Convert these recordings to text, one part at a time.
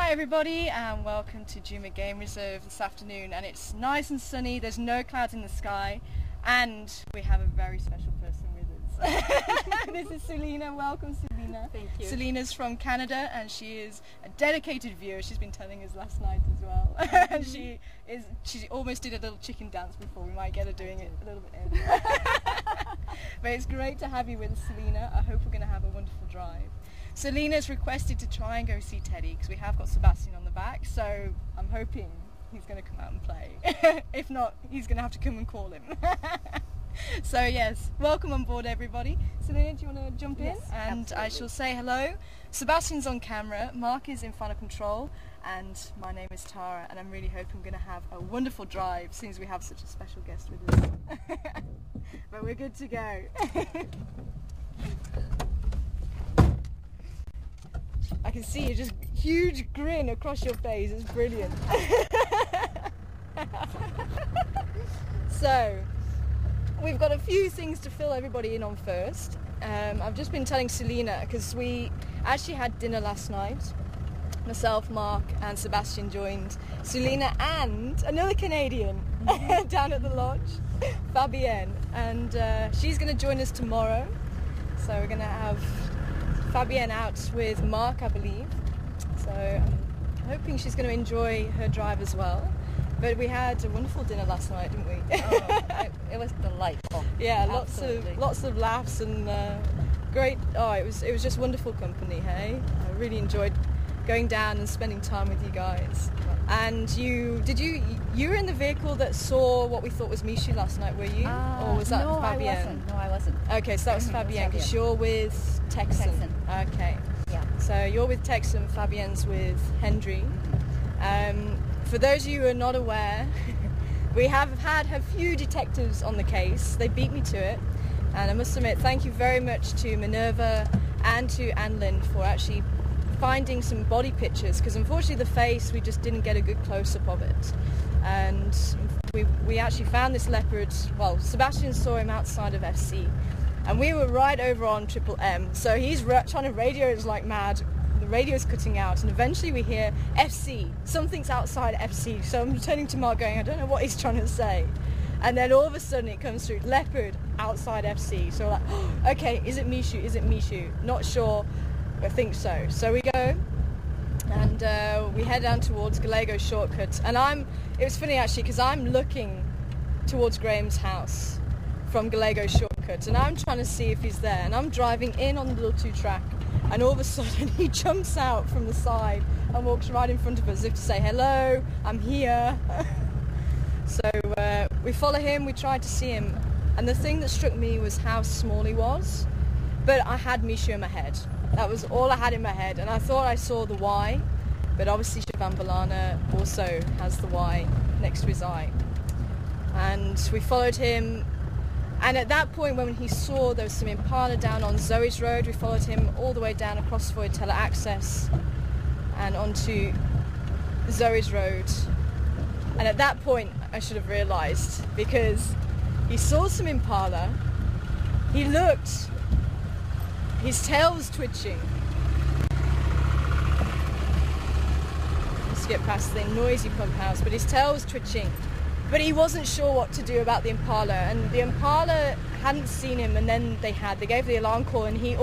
Hi everybody and welcome to Juma Game Reserve this afternoon, and it's nice and sunny, there's no clouds in the sky, and we have a very special person with us. This is Suelina. Welcome, Suelina. Thank you. Suelina's from Canada and she is a dedicated viewer. She's been telling us last night as well. And she almost did a little chicken dance before. We might get her doing it a little bit earlier. But it's great to have you with us, Suelina. I hope we're going to have a wonderful drive. Suelina's requested to try and go see Teddy because we have got Sebastian on the back, so I'm hoping he's going to come out and play. If not, he's going to have to come and call him. So yes, welcome on board everybody. Suelina, do you want to jump in? Yes, and absolutely. I shall say hello. Sebastian's on camera, Mark is in final control, and my name is Tara, and I'm really hoping we're going to have a wonderful drive since we have such a special guest with us. But we're good to go. I can see you, just huge grin across your face, it's brilliant. So, we've got a few things to fill everybody in on first. I've just been telling Suelina, because we actually had dinner last night. Myself, Mark and Sebastian joined Suelina and another Canadian down at the lodge, Fabienne. And she's going to join us tomorrow. So we're going to have Fabienne out with Mark, I believe. So I'm hoping she's going to enjoy her drive as well. But we had a wonderful dinner last night, didn't we? It was delightful. Yeah, Absolutely. lots of laughs and great. Oh, it was just wonderful company. Hey, I really enjoyed going down and spending time with you guys. And you were in the vehicle that saw what we thought was Mishu last night, were you? Or was that Fabienne? No, I wasn't. Okay, so that was Fabienne, because you're with Texan. Okay. Yeah. So you're with Texan, Fabienne's with Hendry. For those of you who are not aware, we have had a few detectives on the case. They beat me to it. And I must admit, thank you very much to Minerva and to Anlin for actually finding some body pictures, because unfortunately the face, we just didn't get a good close-up of it. And we actually found this leopard. Well, Sebastian saw him outside of FC, and we were right over on Triple M, so he's trying to radio us like mad. The radio's cutting out, and eventually we hear FC, something's outside FC. So I'm turning to Mark going, I don't know what he's trying to say. And then all of a sudden it comes through, leopard outside FC. So we're like, oh, okay, is it Mishu? Not sure, I think so. So we go and we head down towards Gallego shortcut, and it was funny actually, because I'm looking towards Graham's house from Gallego shortcut, and I'm trying to see if he's there, and I'm driving in on the little 2-track, and all of a sudden he jumps out from the side and walks right in front of us as if to say, hello, I'm here. So we follow him, we tried to see him, and the thing that struck me was how small he was, but I had Mishu in my head. That was all I had in my head, and I thought I saw the Y, but obviously Shivambalana also has the Y next to his eye. And we followed him, and at that point when he saw there was some Impala down on Zoe's Road, we followed him all the way down across Voitella Access and onto Zoe's Road. And at that point I should have realised, because he saw some Impala, he looked, his tail was twitching. Let's get past the noisy pump house, but his tail was twitching. But he wasn't sure what to do about the Impala, and the Impala hadn't seen him, and then they gave the alarm call, and he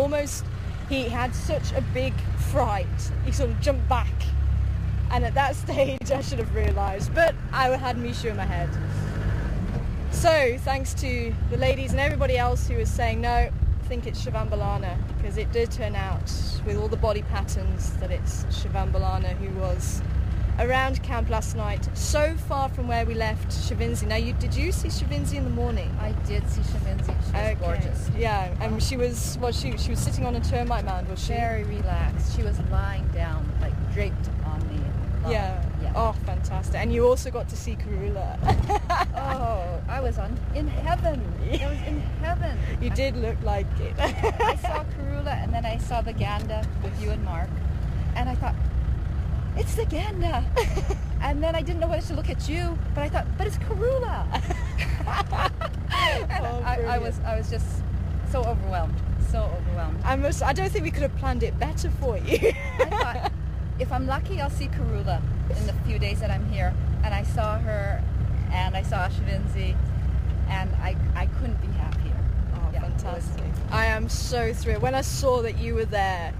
had such a big fright, he sort of jumped back. And at that stage I should have realised, but I had Mishu in my head. So thanks to the ladies and everybody else who was saying no, I think it's Shivambalana, because it did turn out with all the body patterns that it's Shivambalana who was around camp last night, so far from where we left Shavinzi. Now, did you see Shavinzi in the morning? I did see Shavinzi. She was gorgeous. Yeah, and she was sitting on a termite mound, was she? Very relaxed. She was lying down, like draped on the lawn. Yeah. Oh, fantastic. And you also got to see Karula. Oh, I was in heaven. I was in heaven. You did look like it. I saw Karula, and then I saw the Ganda with you and Mark, and I thought, it's the Ganda. And then I didn't know whether to look at you, but I thought, but it's Karula. And I was just so overwhelmed. I don't think we could have planned it better for you. I thought, if I'm lucky, I'll see Karula in the few days that I'm here. And I saw her, and I saw Shavinzi, and I couldn't be happier. Oh, yeah, fantastic. I am so thrilled. When I saw that you were there,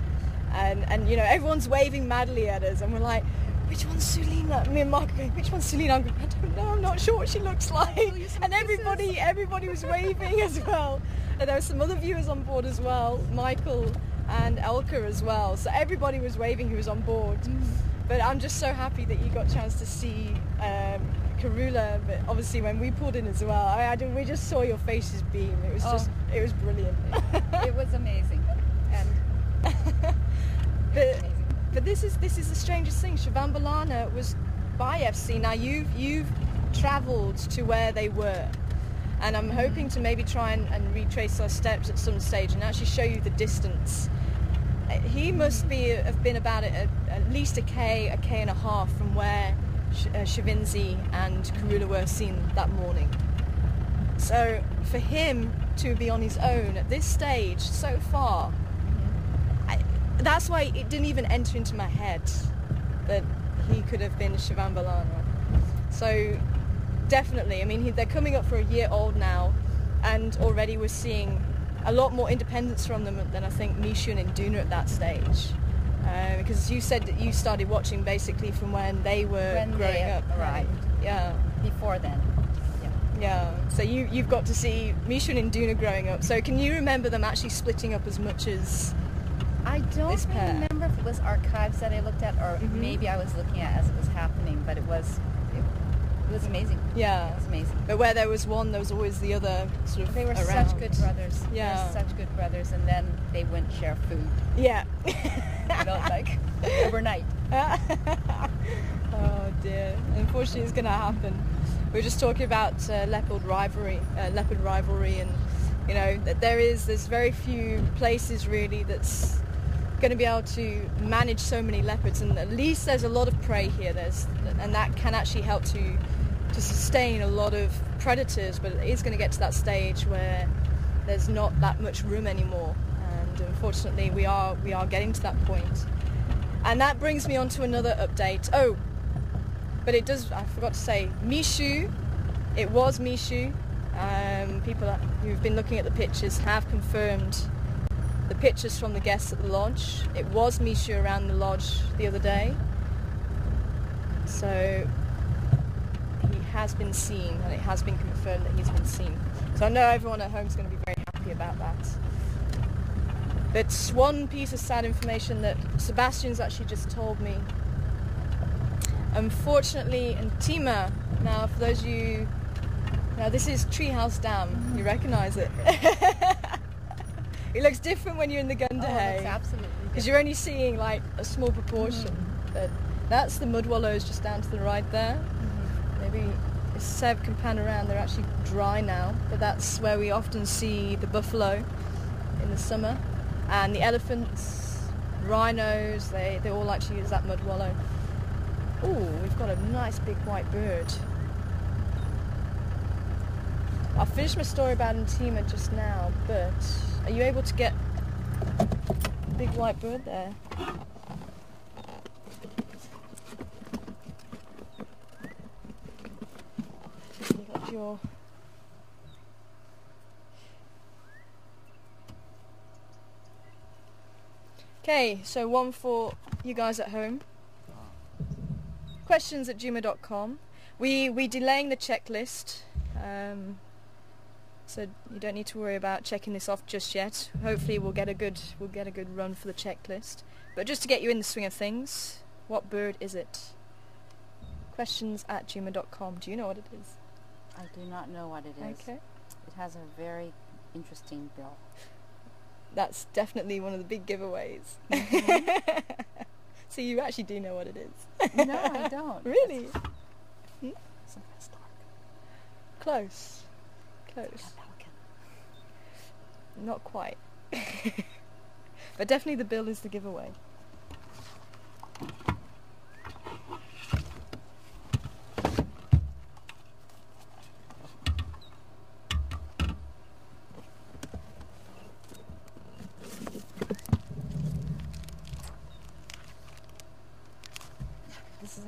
and you know, everyone's waving madly at us, and we're like, which one's Suelina? Me and Mark are going, which one's Suelina? I'm going, I don't know, I'm not sure what she looks like. And everybody was waving as well. And there were some other viewers on board as well, Michael and Elka as well. So everybody was waving who was on board. But I'm just so happy that you got a chance to see Karula. But obviously when we pulled in as well, we just saw your faces beam. It was it was brilliant. It was amazing. And But this is the strangest thing. Shivambalana was by FC. Now you've travelled to where they were, and I'm hoping to maybe try and retrace our steps at some stage and actually show you the distance. He must have been about at least a K and a half from where Shavinzi and Karula were seen that morning. So for him to be on his own at this stage so far, that's why it didn't even enter into my head that he could have been Shivambalana. So definitely, I mean, they're coming up for a year old now, and already we're seeing a lot more independence from them than I think Mishu and Induna at that stage. Because you said that you started watching basically from when they were growing up. Right. Yeah. Before then. Yeah. So you've got to see Mishu and Induna growing up. So can you remember them actually splitting up as much as... I don't remember if it was archives that I looked at, or maybe I was looking at as it was happening, but it was amazing. Yeah. It was amazing. But where there was one, there was always the other sort of They were around. such good brothers. Yeah. They were such good brothers, and then they wouldn't share food. Yeah. You know, like overnight. Oh dear. Unfortunately, it's going to happen. We were just talking about leopard rivalry, and you know that there's very few places really that's going to be able to manage so many leopards, and at least there's a lot of prey here. And that can actually help to sustain a lot of predators, but it is going to get to that stage where there's not that much room anymore, and unfortunately we are getting to that point. And that brings me on to another update. Oh, but I forgot to say, Mishu, it was Mishu. People who've been looking at the pictures have confirmed the pictures from the guests at the lodge. It was Mishu around the lodge the other day. So he has been seen, and it has been confirmed that he's been seen. So I know everyone at home is going to be very happy about that. But one piece of sad information that Sebastian's actually just told me. Unfortunately, in Tima, now for those of you, now this is Treehouse Dam, you recognise it. It looks different when you're in the Gundahay. Oh, it's absolutely because you're only seeing like a small proportion. But that's the mud wallows just down to the right there. Maybe if Seb can pan around, they're actually dry now, but that's where we often see the buffalo in the summer, and the elephants, rhinos, they all like to use that mud wallow. Oh, we've got a nice big white bird. I'll finish my story about Ntima just now, but are you able to get a big white bird there? You got your... Okay, so one for you guys at home. Questions@juma.com. We're delaying the checklist, so you don't need to worry about checking this off just yet. Hopefully we'll get a good run for the checklist. But just to get you in the swing of things, what bird is it? Questions@juma.com. Do you know what it is? I do not know what it is. Okay. It has a very interesting bill. That's definitely one of the big giveaways. So you actually do know what it is? No, I don't. Really? It's a stork. Close. Close. A pelican. Not quite. But definitely the bill is the giveaway.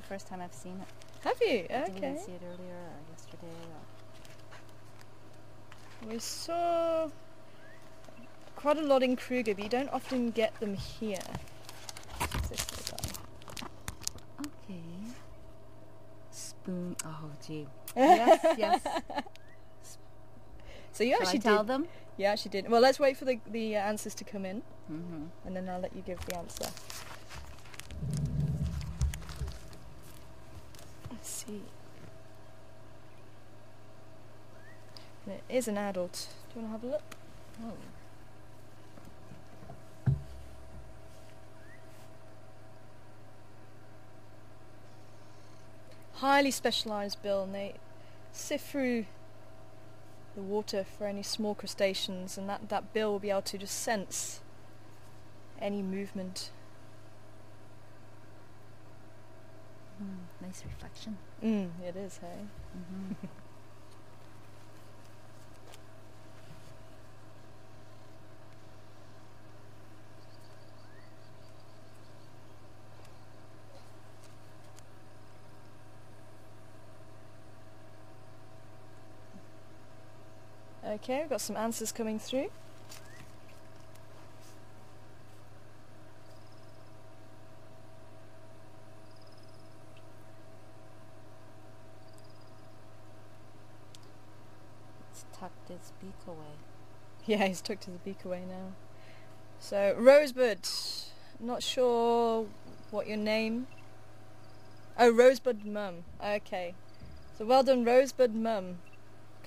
first time I've seen it. Have you? I didn't Okay. even see it earlier or yesterday. We saw quite a lot in Kruger, but you don't often get them here. What's this little guy? Okay. Spoon. Oh, gee. Yes, yes. So you Shall actually I tell did. them? You actually did. Well, let's wait for the answers to come in, Mm-hmm. and then I'll let you give the answer. Let's see. And it is an adult. Do you want to have a look? Oh. Highly specialised bill, and they sift through the water for any small crustaceans, and that bill will be able to just sense any movement. Nice reflection. It is, hey? Mm-hmm. Okay, we've got some answers coming through. It's tucked its beak away. Yeah, he's tucked his beak away now. So, Rosebud, not sure what your name... Oh, Rosebud Mum. Okay. So well done, Rosebud Mum,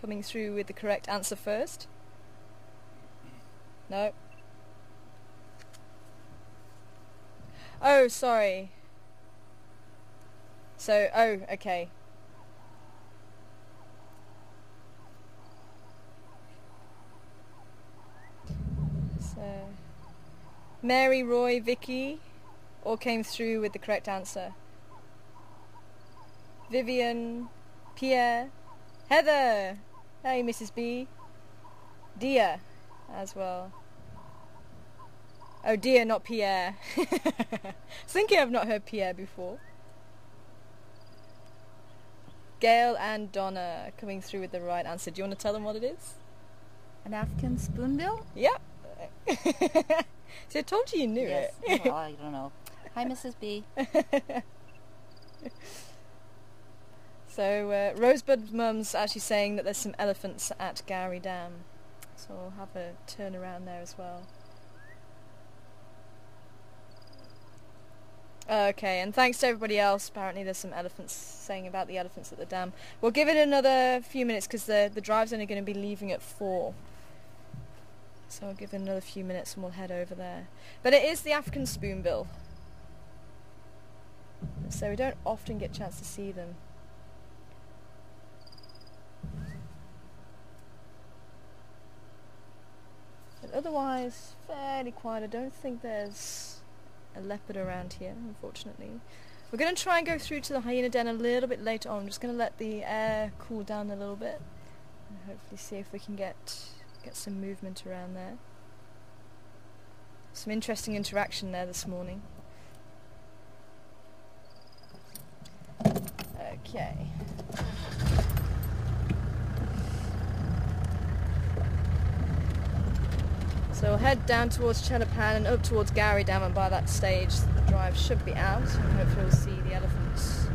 coming through with the correct answer first. No. Oh, sorry. So, oh, okay. So, Mary, Roy, Vicky all came through with the correct answer. Vivian, Pierre, Heather, hey Mrs. B, Dia as well. Oh, Dia, not Pierre. I was thinking I've not heard Pierre before. Gail and Donna coming through with the right answer. Do you want to tell them what it is? An African spoonbill? Yep. So I told you knew Yes. it. Well, I don't know. Hi, Mrs. B. So Rosebud's mum's actually saying that there's some elephants at Gowrie Dam. So we'll have a turn around there as well. Okay, and thanks to everybody else. Apparently there's some elephants saying about the elephants at the dam. We'll give it another few minutes because the drive's only going to be leaving at 4. So I'll give it another few minutes and we'll head over there. But it is the African spoonbill. So we don't often get a chance to see them. But otherwise, fairly quiet. I don't think there's a leopard around here, unfortunately. We're going to try and go through to the hyena den a little bit later on. I'm just going to let the air cool down a little bit and hopefully see if we can get some movement around there. Some interesting interaction there this morning. Okay. So we'll head down towards Chelapan and up towards Gowrie Dam, and by that stage the drive should be out and hopefully we'll see the elephants.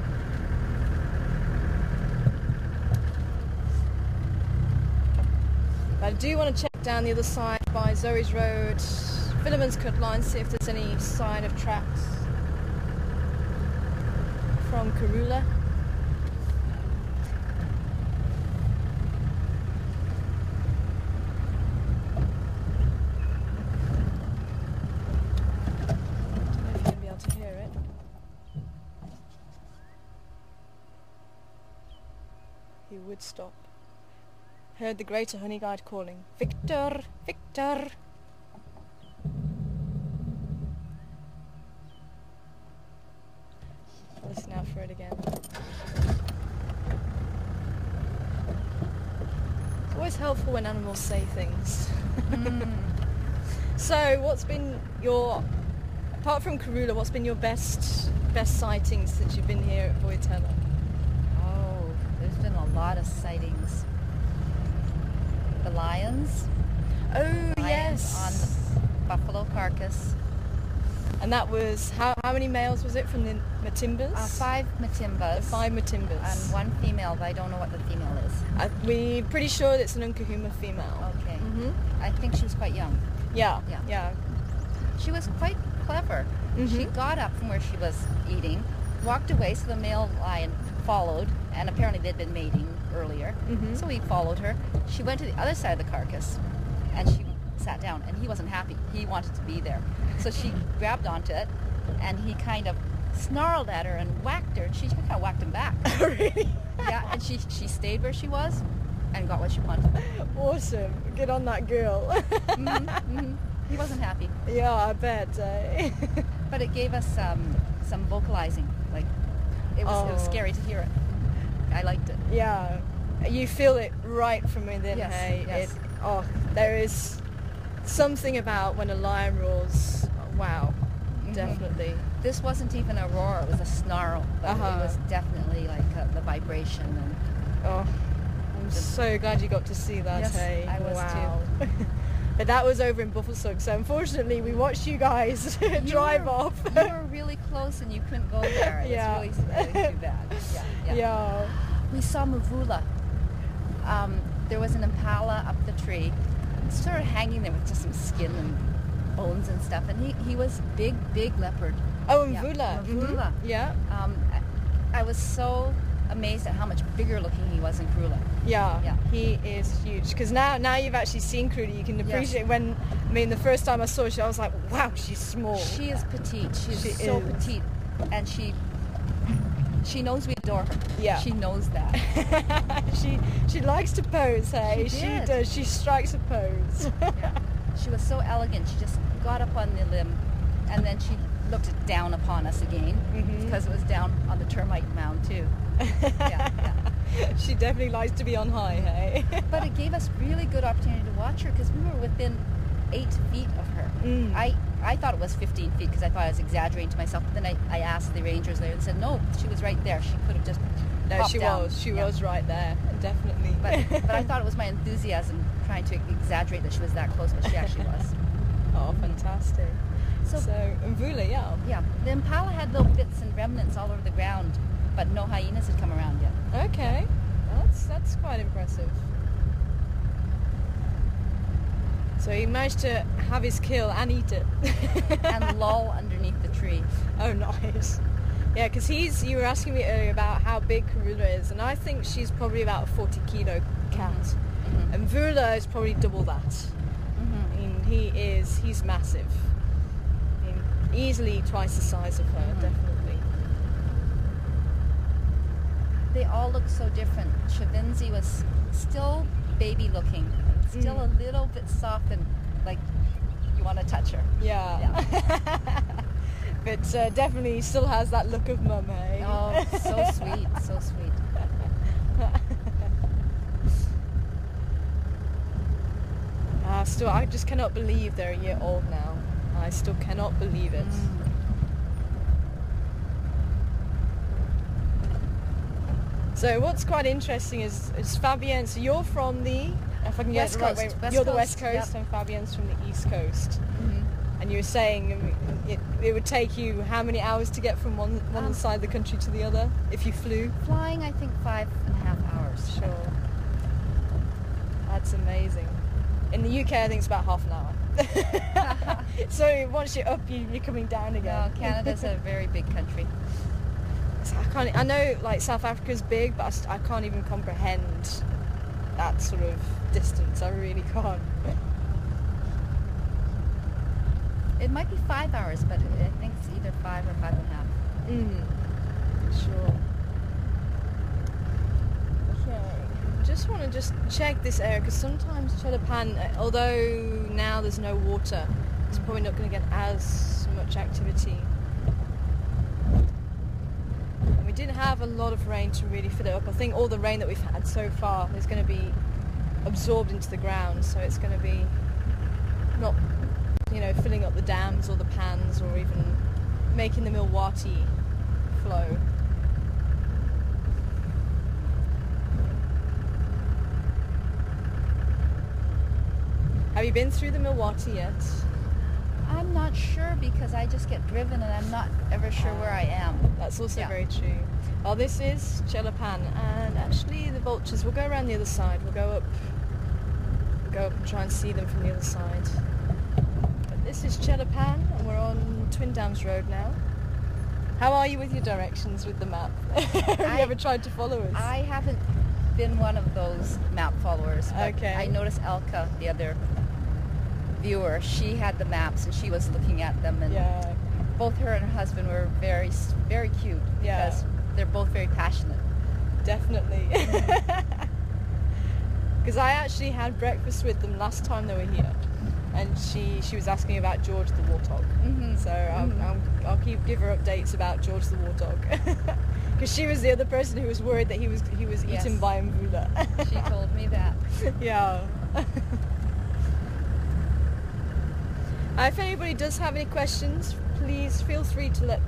But I do want to check down the other side by Zoe's Road, Philemon's Cut Line, see if there's any sign of tracks from Karula. He would stop. Heard the greater honey guide calling, Victor, Victor. Listen out for it again. It's always helpful when animals say things. So what's been your, apart from Karula, what's been your best best sightings since you've been here at Voitella? Oh, there's been a lot of sightings. The lions. Oh, Lions yes. on the buffalo carcass. And that was, how many males was it from the Matimbas? 5 Matimbas. 5 Matimbas. And 1 female, but I don't know what the female is. We're pretty sure it's an Nkahuma female. Okay. Mm-hmm. I think she was quite young. Yeah. She was quite clever. Mm-hmm. She got up from where she was eating, walked away, so the male lion followed, and apparently they'd been mating earlier, Mhm. so he followed her. She went to the other side of the carcass, and she sat down, and he wasn't happy. He wanted to be there. So she grabbed onto it, and he kind of snarled at her and whacked her, and she kind of whacked him back. Really? Yeah, and she stayed where she was and got what she wanted. Awesome. Good on that girl. He wasn't happy. Yeah, I bet. But it gave us some vocalizing. Like, it was Oh. scary to hear it. I liked it. Yeah. You feel it right from within, Yes, hey? yes. There is something about when a lion roars. Wow. Mhm. Definitely. This wasn't even a roar, it was a snarl. But Uh-huh. it was definitely like the vibration. And Oh, I'm so glad you got to see that, Yes, hey? I was wow. But that was over in Buffelsug, so unfortunately we watched you guys drive off. You were really close and you couldn't go there. It Yeah. was really too bad. Yeah. Yeah. We saw Mvula. There was an impala up the tree, sort of hanging there with just some skin and bones and stuff. And he was big leopard. Oh, Yeah, Mvula. Mvula. Mhm. Yeah. I was so amazed at how much bigger looking he was in Karula. Yeah, Yeah. he is huge. Because now you've actually seen Crudy, you can appreciate when, the first time I saw her, I was like, wow, she's small. She is petite. She's She so is. petite. And she knows we adore her. Yeah. She knows that. she likes to pose, hey? She She did. does. She strikes a pose. She was so elegant. She just got up on the limb and then she looked down upon us again Mhm. because it was down on the termite mound too. Yeah. She definitely likes to be on high, hey? But it gave us really good opportunity to watch her because we were within 8 feet of her. Mm. I thought it was 15 feet because I thought I was exaggerating to myself. But then I asked the rangers there and said, no, she was right there. She could have just No, popped she down. was. She Yeah. was right there, definitely. But I thought it was my enthusiasm trying to exaggerate that she was that close, but she actually was. Oh, fantastic. So, So Mvula, yeah. yeah, the impala had little bits and remnants all over the ground, but no hyenas had come around yet. Okay, that's quite impressive. So he managed to have his kill and eat it. And lull underneath the tree. Oh, nice. Yeah, because you were asking me earlier about how big Karula is, and I think she's probably about a 40 kilo cat. Mhm. And Vula is probably double that. Mhm. I mean, he's massive. I mean, easily twice the size of her, Mhm. definitely. They all look so different. Chavinzi was still baby looking, still a little bit soft and like you want to touch her. Yeah. But definitely still has that look of mum, eh? Oh, so sweet, so sweet. I just cannot believe they're a year old now. I still cannot believe it. So what's quite interesting is Fabienne, so you're from the, if I can get West it the right way, Coast, West you're the Coast, West Coast yep. and Fabienne's from the East Coast. Mhm. And you were saying it would take you how many hours to get from one side of the country to the other if you flew? Flying, I think 5.5 hours. Sure. That's amazing. In the UK, I think it's about half an hour. So once you're up, you're coming down No, again. Canada's a very big country. So I know like South Africa's big, but I can't even comprehend that sort of distance. I really can't. It might be 5 hours, but I think it's either 5 or 5.5. Sure. Okay. Just want to check this area because sometimes Chelapan, although now there's no water, it's probably not going to get as much activity. And we didn't have a lot of rain to really fill it up. I think all the rain that we've had so far is going to be absorbed into the ground, so it's going to be not, filling up the dams or the pans or even making the Milwati flow. Have you been through the Milwaukee yet? I'm not sure because I just get driven and I'm not ever sure where I am. That's also Yeah. very true. Well, this is Chelapan, and actually the vultures, we'll go around the other side. We'll go up and try and see them from the other side. But this is Chelapan, and we're on Twin Dams Road now. How are you with your directions with the map? Have you ever tried to follow us? I haven't been one of those map followers, but Okay. I noticed Elka, the other viewer, she had the maps and she was looking at them, and Yeah, both her and her husband were very, very cute Yeah. because they're both very passionate. definitely. Because I actually had breakfast with them last time they were here, and she was asking about George the Warthog. Mm-hmm. So I'll give her updates about George the Warthog. Because she was the other person who was worried that he was Yes. eaten by Mvula. She told me that. Yeah. If anybody does have any questions, please feel free to let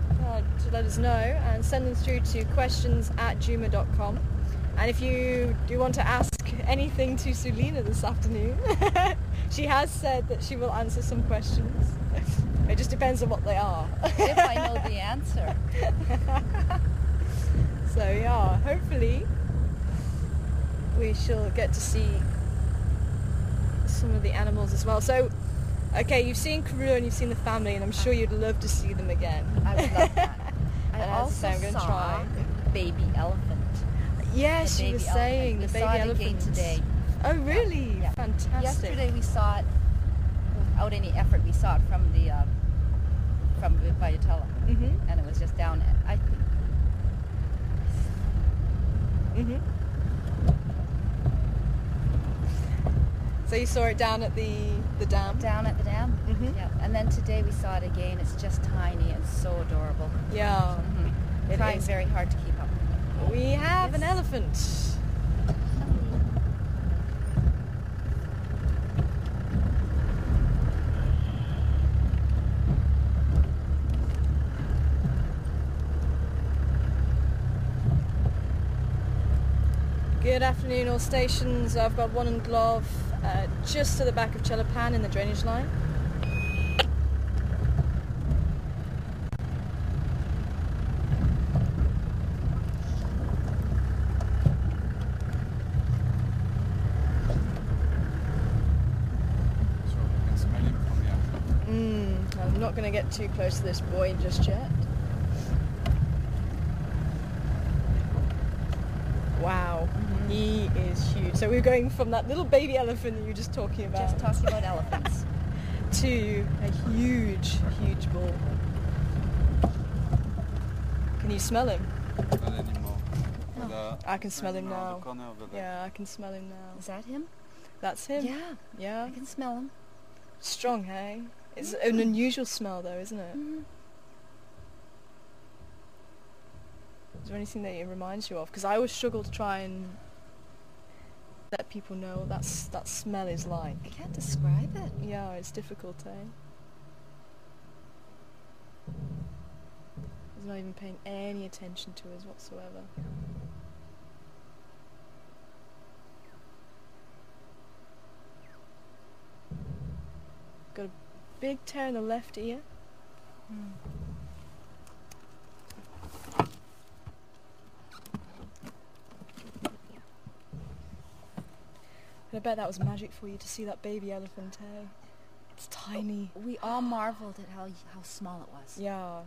us know and send them through to questions@juma.com. And if you do want to ask anything to Suelina this afternoon, she has said that she will answer some questions. It just depends on what they are. If I know the answer. So yeah, hopefully we shall get to see some of the animals as well. So, okay, you've seen Karua and you've seen the family, and I'm sure you'd love to see them again. I would love that. I And as I also say, I'm gonna saw try. baby elephant. Yes, The she was baby saying the elephant. We baby saw it elephant again today. Oh, really? Yeah. Fantastic. Yesterday we saw it without any effort. We saw it from Vajatella, Mhm. and it was just down. I think Mhm. So you saw it down at the dam. down at the dam. Mhm. Yeah, and then today we saw it again. It's just tiny and so adorable. Yeah. It Trying is. very hard to keep up. We have an Yes. elephant. Good afternoon, all stations. I've got one in Glove just to the back of Chelapan in the drainage line. So we can smell him from here. I'm not going to get too close to this boy just yet. Wow, he is huge. So we're going from that little baby elephant that you were just talking about Just talking about elephants. to a huge, huge bull. Can you smell him? Not anymore. I can smell him around now. the corner over there. Yeah, I can smell him now. Is that him? That's him. Yeah, Yeah. I can smell him. Strong, hey? It's an unusual smell though, isn't it? Mm-hmm. Is there anything that it reminds you of? Because I always struggle to try and let people know what that smell is like. I can't describe it. Yeah, it's difficult, eh? He's not even paying any attention to us whatsoever. Got a big tear in the left ear. I bet that was magic for you to see that baby elephant, eh? It's tiny. We all marveled at how small it was. Yeah.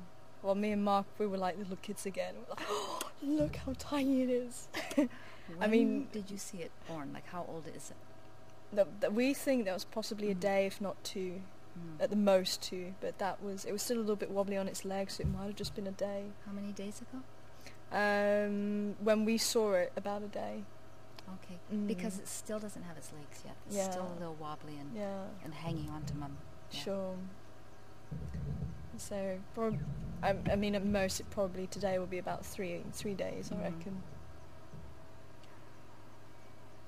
Well, me and Mark, we were like little kids again. We're like, oh, look how tiny it is. When mean- did you see it born? Like, how old is it? We think that was possibly a day, if not two. Mm. At the most two. But it was still a little bit wobbly on its legs, so it might have just been a day. How many days ago? When we saw it, about a day. Okay, Mm. because it still doesn't have its legs yet. It's Yeah. still a little wobbly and Yeah. hanging on to mum. Yeah. Sure. So, I mean, at most, it probably today will be about three days, I Mhm. reckon.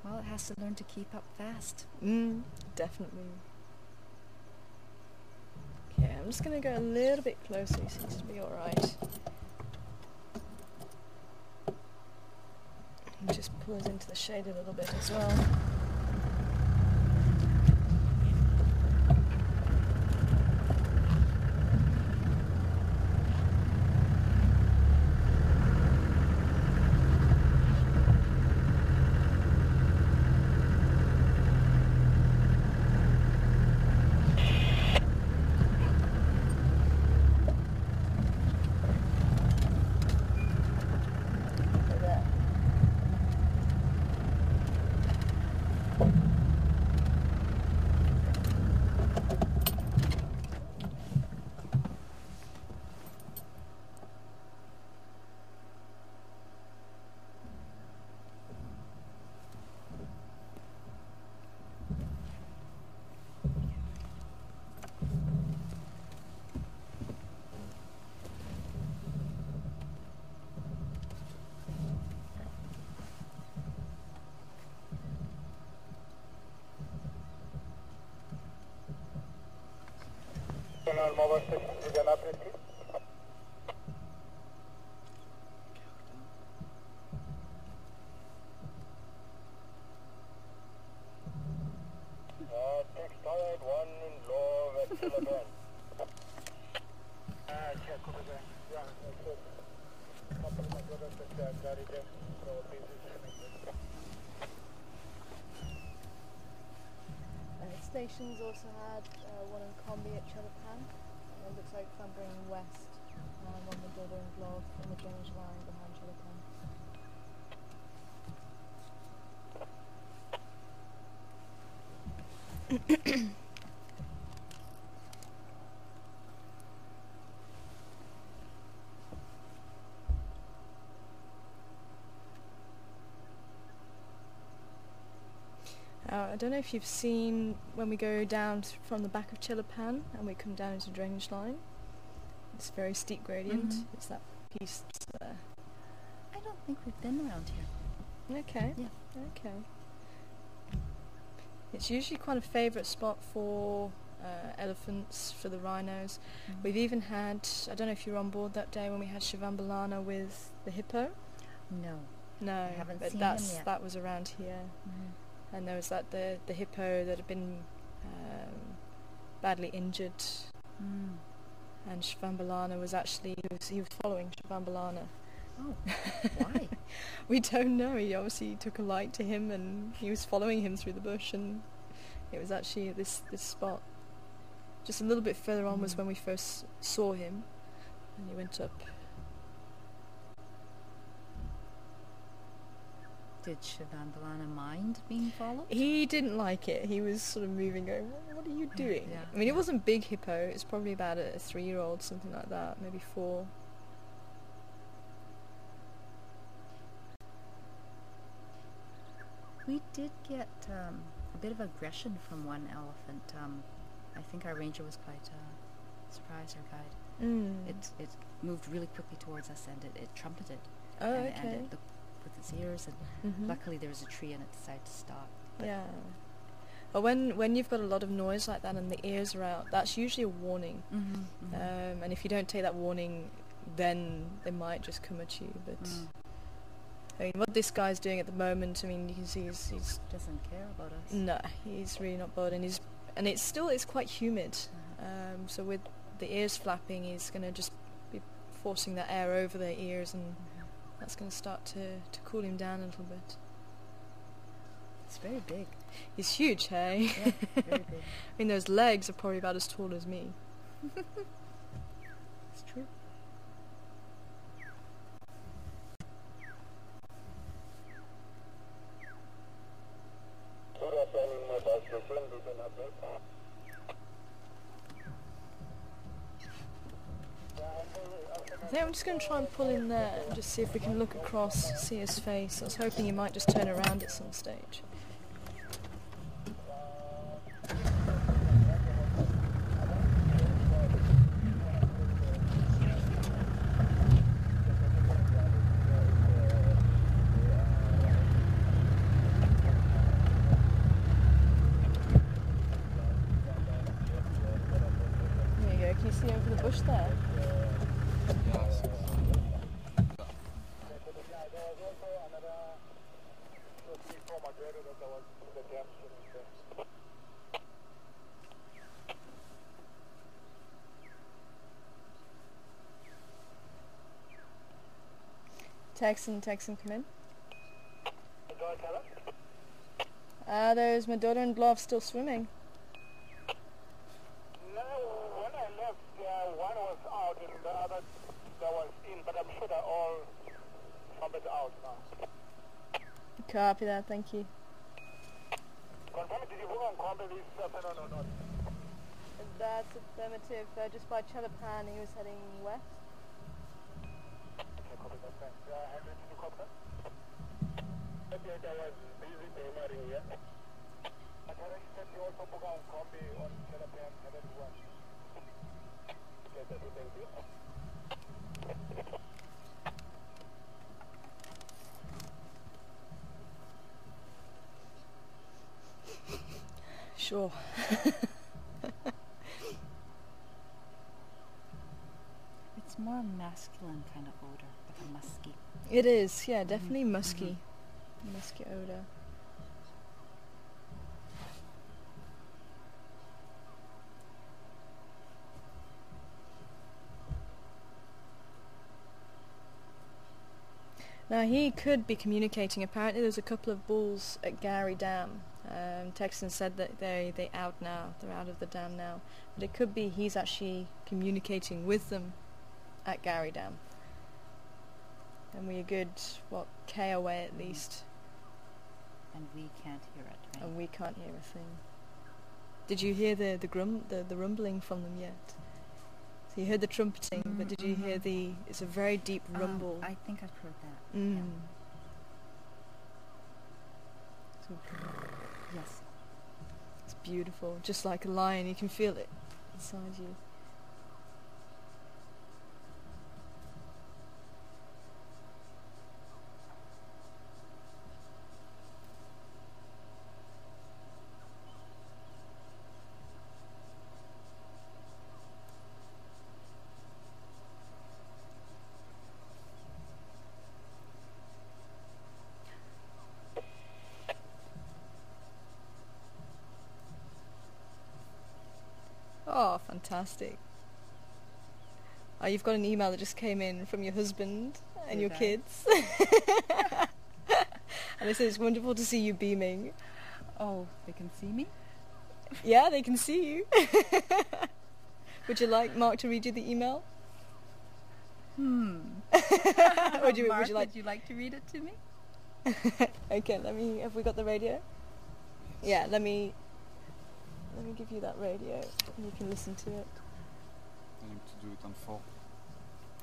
Well, it has to learn to keep up fast. Definitely. Okay, I'm just going to go a little bit closer. He seems to be alright. And just pull us into the shade a little bit as well. Stations also had one in Combi at Chelapan. It looks like if I'm going west, I'm on the Dodo and Glove in the drainage line behind Chelapan. I don't know if you've seen when we go down from the back of Chelapan and we come down into drainage line. It's a very steep gradient. Mhm. It's that piece there. I don't think we've been around here. Okay. Yeah. Okay. It's usually quite a favourite spot for elephants, for the rhinos. Mhm. We've even had, I don't know if you were on board that day when we had Shivambalana with the hippo. No. No, I haven't but seen him yet. that was around here. Mhm. And there was that the hippo that had been badly injured, Mm. and Shivambalana was actually he was following Shivambalana. Oh, why? We don't know. He obviously took a light to him, and he was following him through the bush, and it was actually this spot. Just a little bit further on was when we first saw him, and he went up. Did Shivambalana mind being followed? He didn't like it. He was sort of moving, going, "What are you doing?" Yeah, I mean, it yeah. wasn't big hippo. It's probably about a 3-year-old, something like that, maybe 4. We did get a bit of aggression from one elephant. I think our ranger was quite surprised, our guide. Mm. It moved really quickly towards us, and it trumpeted. Oh, and, okay. and it looked with its ears, and Mhm. luckily there was a tree and it decided to stop. But Yeah. But when you've got a lot of noise like that and the ears are out, that's usually a warning. Mhm, mhm. And if you don't take that warning, then they might just come at you. But Mm. I mean, what this guy's doing at the moment, I mean, you can see he's Doesn't care about us. no, he's really not bothered, and it's quite humid. Uh-huh. So with the ears flapping, he's going to just be forcing that air over their ears, and that's going to start to cool him down a little bit. It's very big. He's huge, hey? Yeah, very big. I mean, those legs are probably about as tall as me. It's true. I think I'm just going to try and pull in there and just see if we can look across, see his face. I was hoping he might just turn around at some stage. There you go. Can you see over the bush there? Yes. Texan, come in. There's my daughter-in-law still swimming. No, when I left, one was out and the other that was in, but I'm sure they're all somebody out now. Copy that, thank you. Confirm, did you go on combat this afternoon or not? That's affirmative. Just by Chalapan, he was heading west. Okay, copy that, thanks. Henry, did you copy that? Okay, that was busy primaring, yeah? But Henry said you also book on combi on Chalapan, headed west. Okay, that's it, thank you. Sure. It's more masculine kind of odor, like a musky. It is, yeah, definitely musky. Musky odor. Now he could be communicating. Apparently there's a couple of bulls at Gary Dam. Texan said that they're out now. They're out of the dam now. But it could be he's actually communicating with them at Gary Dam. And we're a good, K away at least. And we can't hear it, right? And we can't hear a thing. Did you hear the rumbling from them yet? So you heard the trumpeting, but did you hear it's a very deep rumble. I think I've heard that. Mm. Yeah. So, Yes. it's beautiful, just like a lion. You can feel it inside you. Oh, fantastic. Oh, you've got an email that just came in from your husband and your kids. And it says, it's wonderful to see you beaming. Oh, they can see me? Yeah, they can see you. Would you like Mark to read you the email? Mark, would you like... would you like to read it to me? Okay, have we got the radio? Yeah, let me give you that radio and you can listen to it. I need to do it on 4.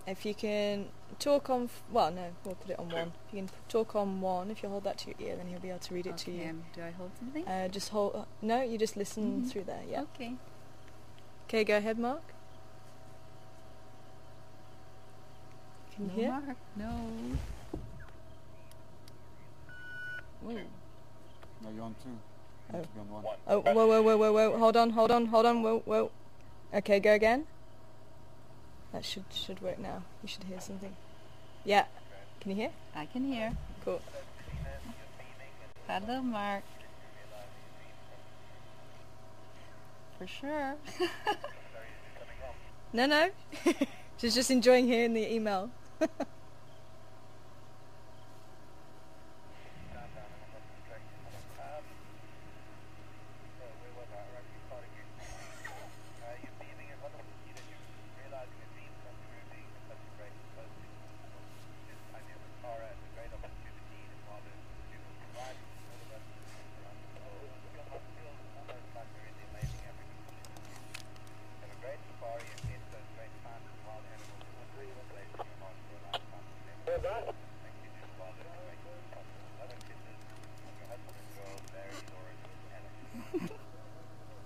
If you can talk on... Well, no, we'll put it on 1. If you can talk on 1, if you hold that to your ear, then he'll be able to read it to you. Do I hold something? Just hold... no, you just listen through there, yeah. Okay. Okay, go ahead, Mark. Can you hear? Mark, no. Whoa. No, you're on 2. You need to be on 1. Oh, whoa. Hold on. Whoa. Okay, go again. That should work now. You should hear something. Yeah. Can you hear? I can hear. Cool. Hello, Mark. For sure. No. She's just enjoying hearing the email.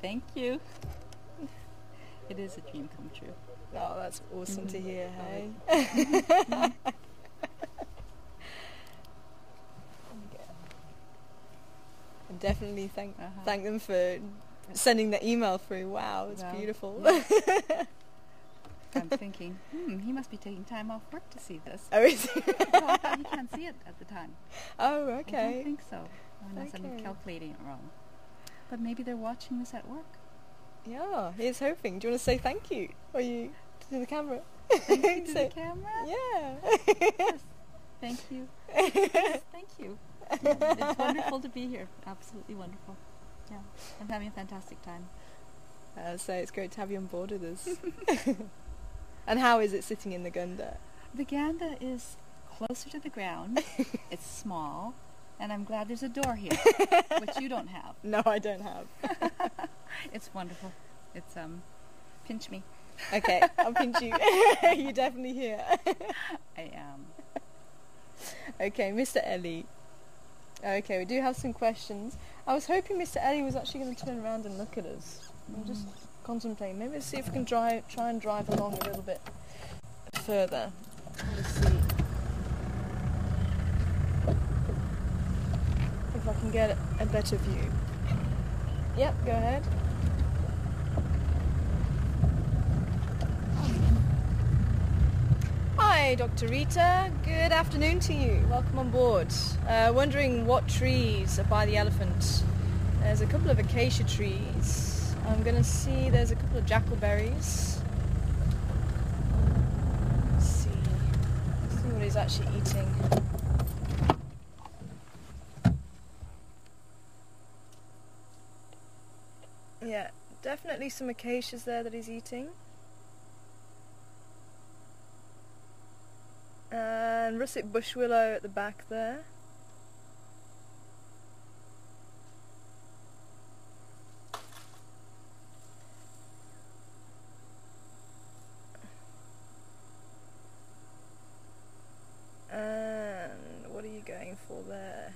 Thank you. It is a dream come true. Oh, that's awesome to hear, hey? And definitely thank them for sending the email through. Wow, it's beautiful. Yeah. I'm thinking, he must be taking time off work to see this. Oh, is it? Well, he can't see it at the time. Oh, I okay. don't think so. Unless I'm Okay. calculating it wrong. But maybe they're watching this at work. Yeah, here's hoping. Do you want to say thank you? Or you to the camera? Thank you to Say- the camera. Yeah. Yes. Thank you. Yes, thank you. It's wonderful to be here. Absolutely wonderful. Yeah, I'm having a fantastic time. So it's great to have you on board with us. And how is it sitting in the Gunda? The Ganda is closer to the ground. It's small, and I'm glad there's a door here, which you don't have. No, I don't have. It's wonderful. It's pinch me. Okay, I'll pinch you. You're definitely here. I am. Okay, Mr. Ellie. Okay, we do have some questions. I was hoping Mr. Ellie was actually going to turn around and look at us. I'm just contemplating. Maybe let's see if we can try and drive along a little bit further. Let's see if I can get a better view. Yep, go ahead. Hi, Dr. Rita. Good afternoon to you. Welcome on board. Wondering what trees are by the elephant. There's a couple of acacia trees. I'm going to see there's a couple of jackalberries. Let's see what he's actually eating. Yeah, definitely some acacias there that he's eating. And russet bush willow at the back there. And what are you going for there?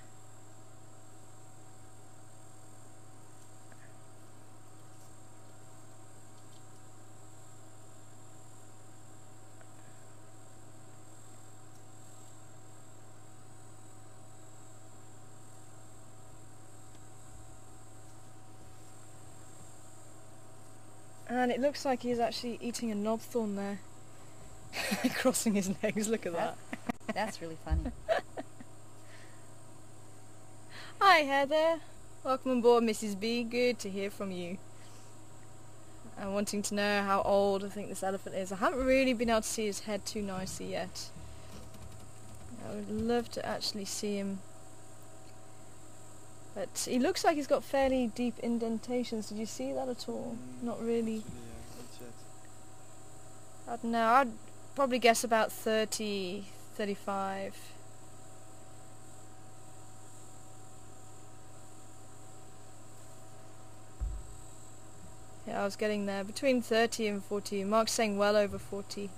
And it looks like he's actually eating a knobthorn there. Crossing his legs, look at that. That's really funny. Hi Heather, welcome on board Mrs. B, good to hear from you. I'm wanting to know how old I think this elephant is. I haven't really been able to see his head too nicely yet. I would love to actually see him. But he looks like he's got fairly deep indentations. Did you see that at all? Not really. I don't know, I'd probably guess about 30, 35. Yeah, I was getting there. Between 30 and 40. Mark's saying well over 40.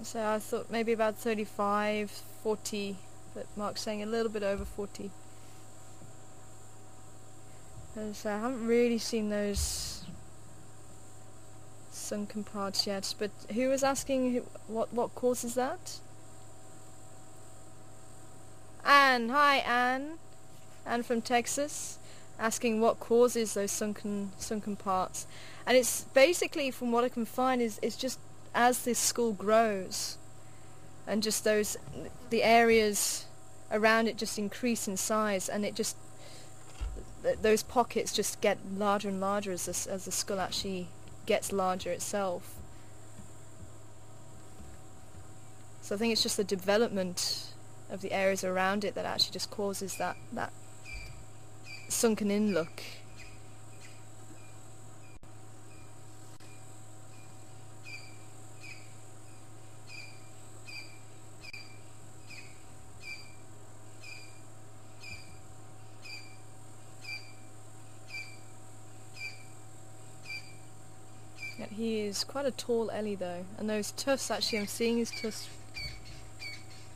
So I thought maybe about 35, 40. But Mark's saying a little bit over 40. So I haven't really seen those sunken parts yet. But who was asking what causes that? Anne. Hi, Anne. Anne from Texas. Asking what causes those sunken parts. And it's basically, from what I can find, is just as this skull grows and just the areas around it just increase in size, and it just those pockets just get larger and larger as the skull actually gets larger itself. So I think it's just the development of the areas around it that actually just causes that sunken in look. Yeah, he is quite a tall Ellie though, and those tufts, actually I'm seeing his tufts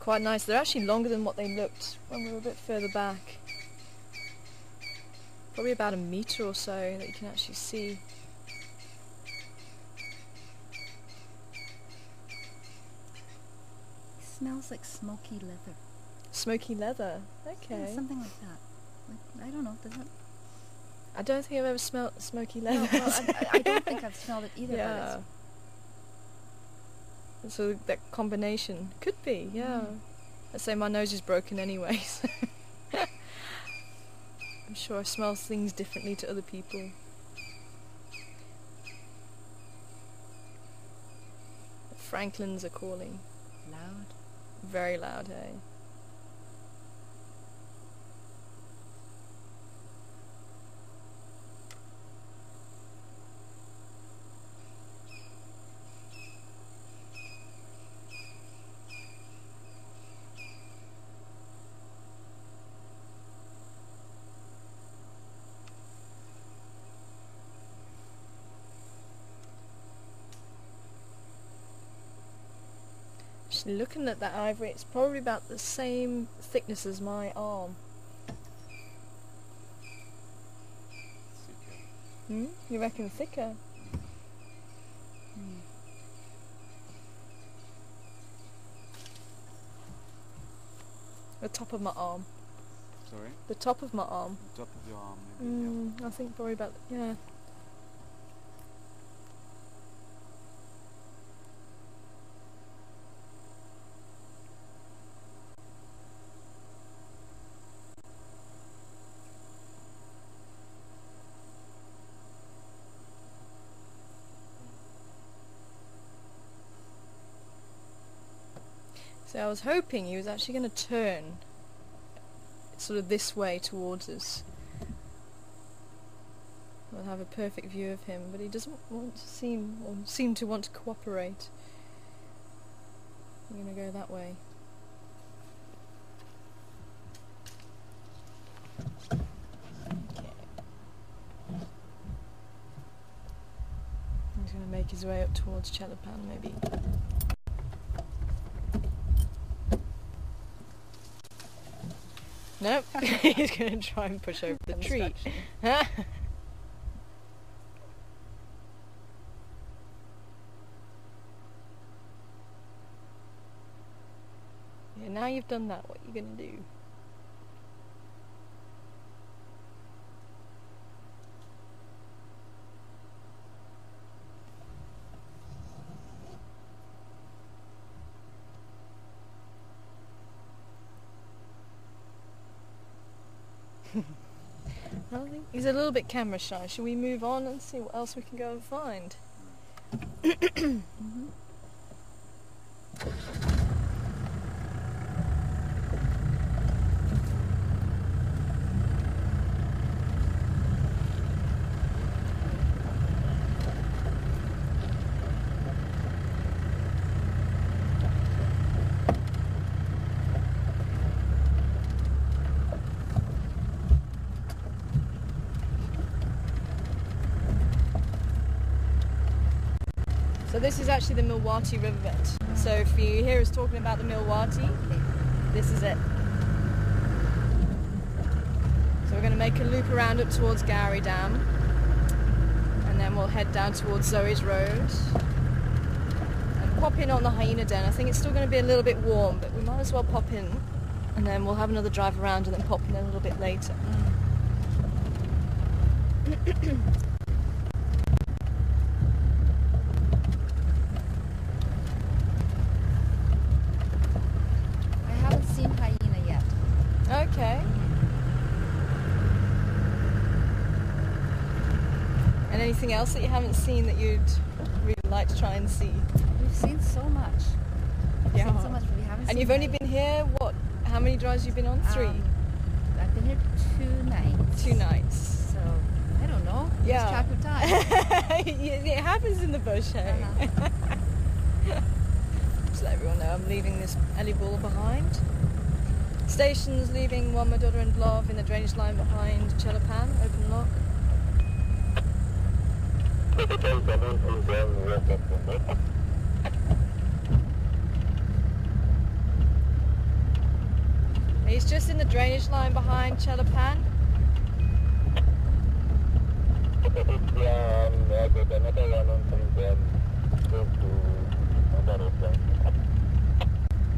quite nice. They're actually longer than what they looked when we were a bit further back. Probably about a metre or so that you can actually see. It smells like smoky leather. Smoky leather, okay. Yeah, something like that. Like, I don't know, does it? I don't think I've ever smelled smoky No, leather. well, I don't think I've smelled it either, Yeah. but So that combination could be, yeah. Let's say my nose is broken anyway. So I'm sure I smell things differently to other people. The Franklins are calling. Loud. Very loud, hey? Actually, looking at that ivory, it's probably about the same thickness as my arm. Thicker. You reckon thicker? The top of my arm. Sorry? The top of my arm. The top of your arm, maybe. Yeah. I think probably about, yeah. So I was hoping he was actually going to turn sort of this way towards us. We'll have a perfect view of him, but he doesn't want to seem to want to cooperate. I'm going to go that way. Okay. He's going to make his way up towards Chelapan, maybe. Nope, he's going to try and push over the tree. Yeah, now you've done that, what are you going to do? I think he's a little bit camera shy. Shall we move on and see what else we can go and find? So this is actually the Milwati riverbed. So if you hear us talking about the Milwati, this is it. So we're going to make a loop around up towards Gowrie Dam, and then we'll head down towards Zoe's Road and pop in on the Hyena Den. I think it's still going to be a little bit warm, but we might as well pop in, and then we'll have another drive around and then pop in a little bit later. Okay. And anything else that you haven't seen that you'd really like to try and see? We've seen so much. We've seen so much, but we haven't seen. And you've only been here, what? How many drives have you been on? 3? I've been here 2 nights. 2 nights. So, I don't know. Yeah. Lose track of time. It happens in the bush, hey? Just let everyone know I'm leaving this Ellie Bull behind. Station's leaving Wamadodder and Love in the drainage line behind Chelapan, open lock. He's just in the drainage line behind Chelapan.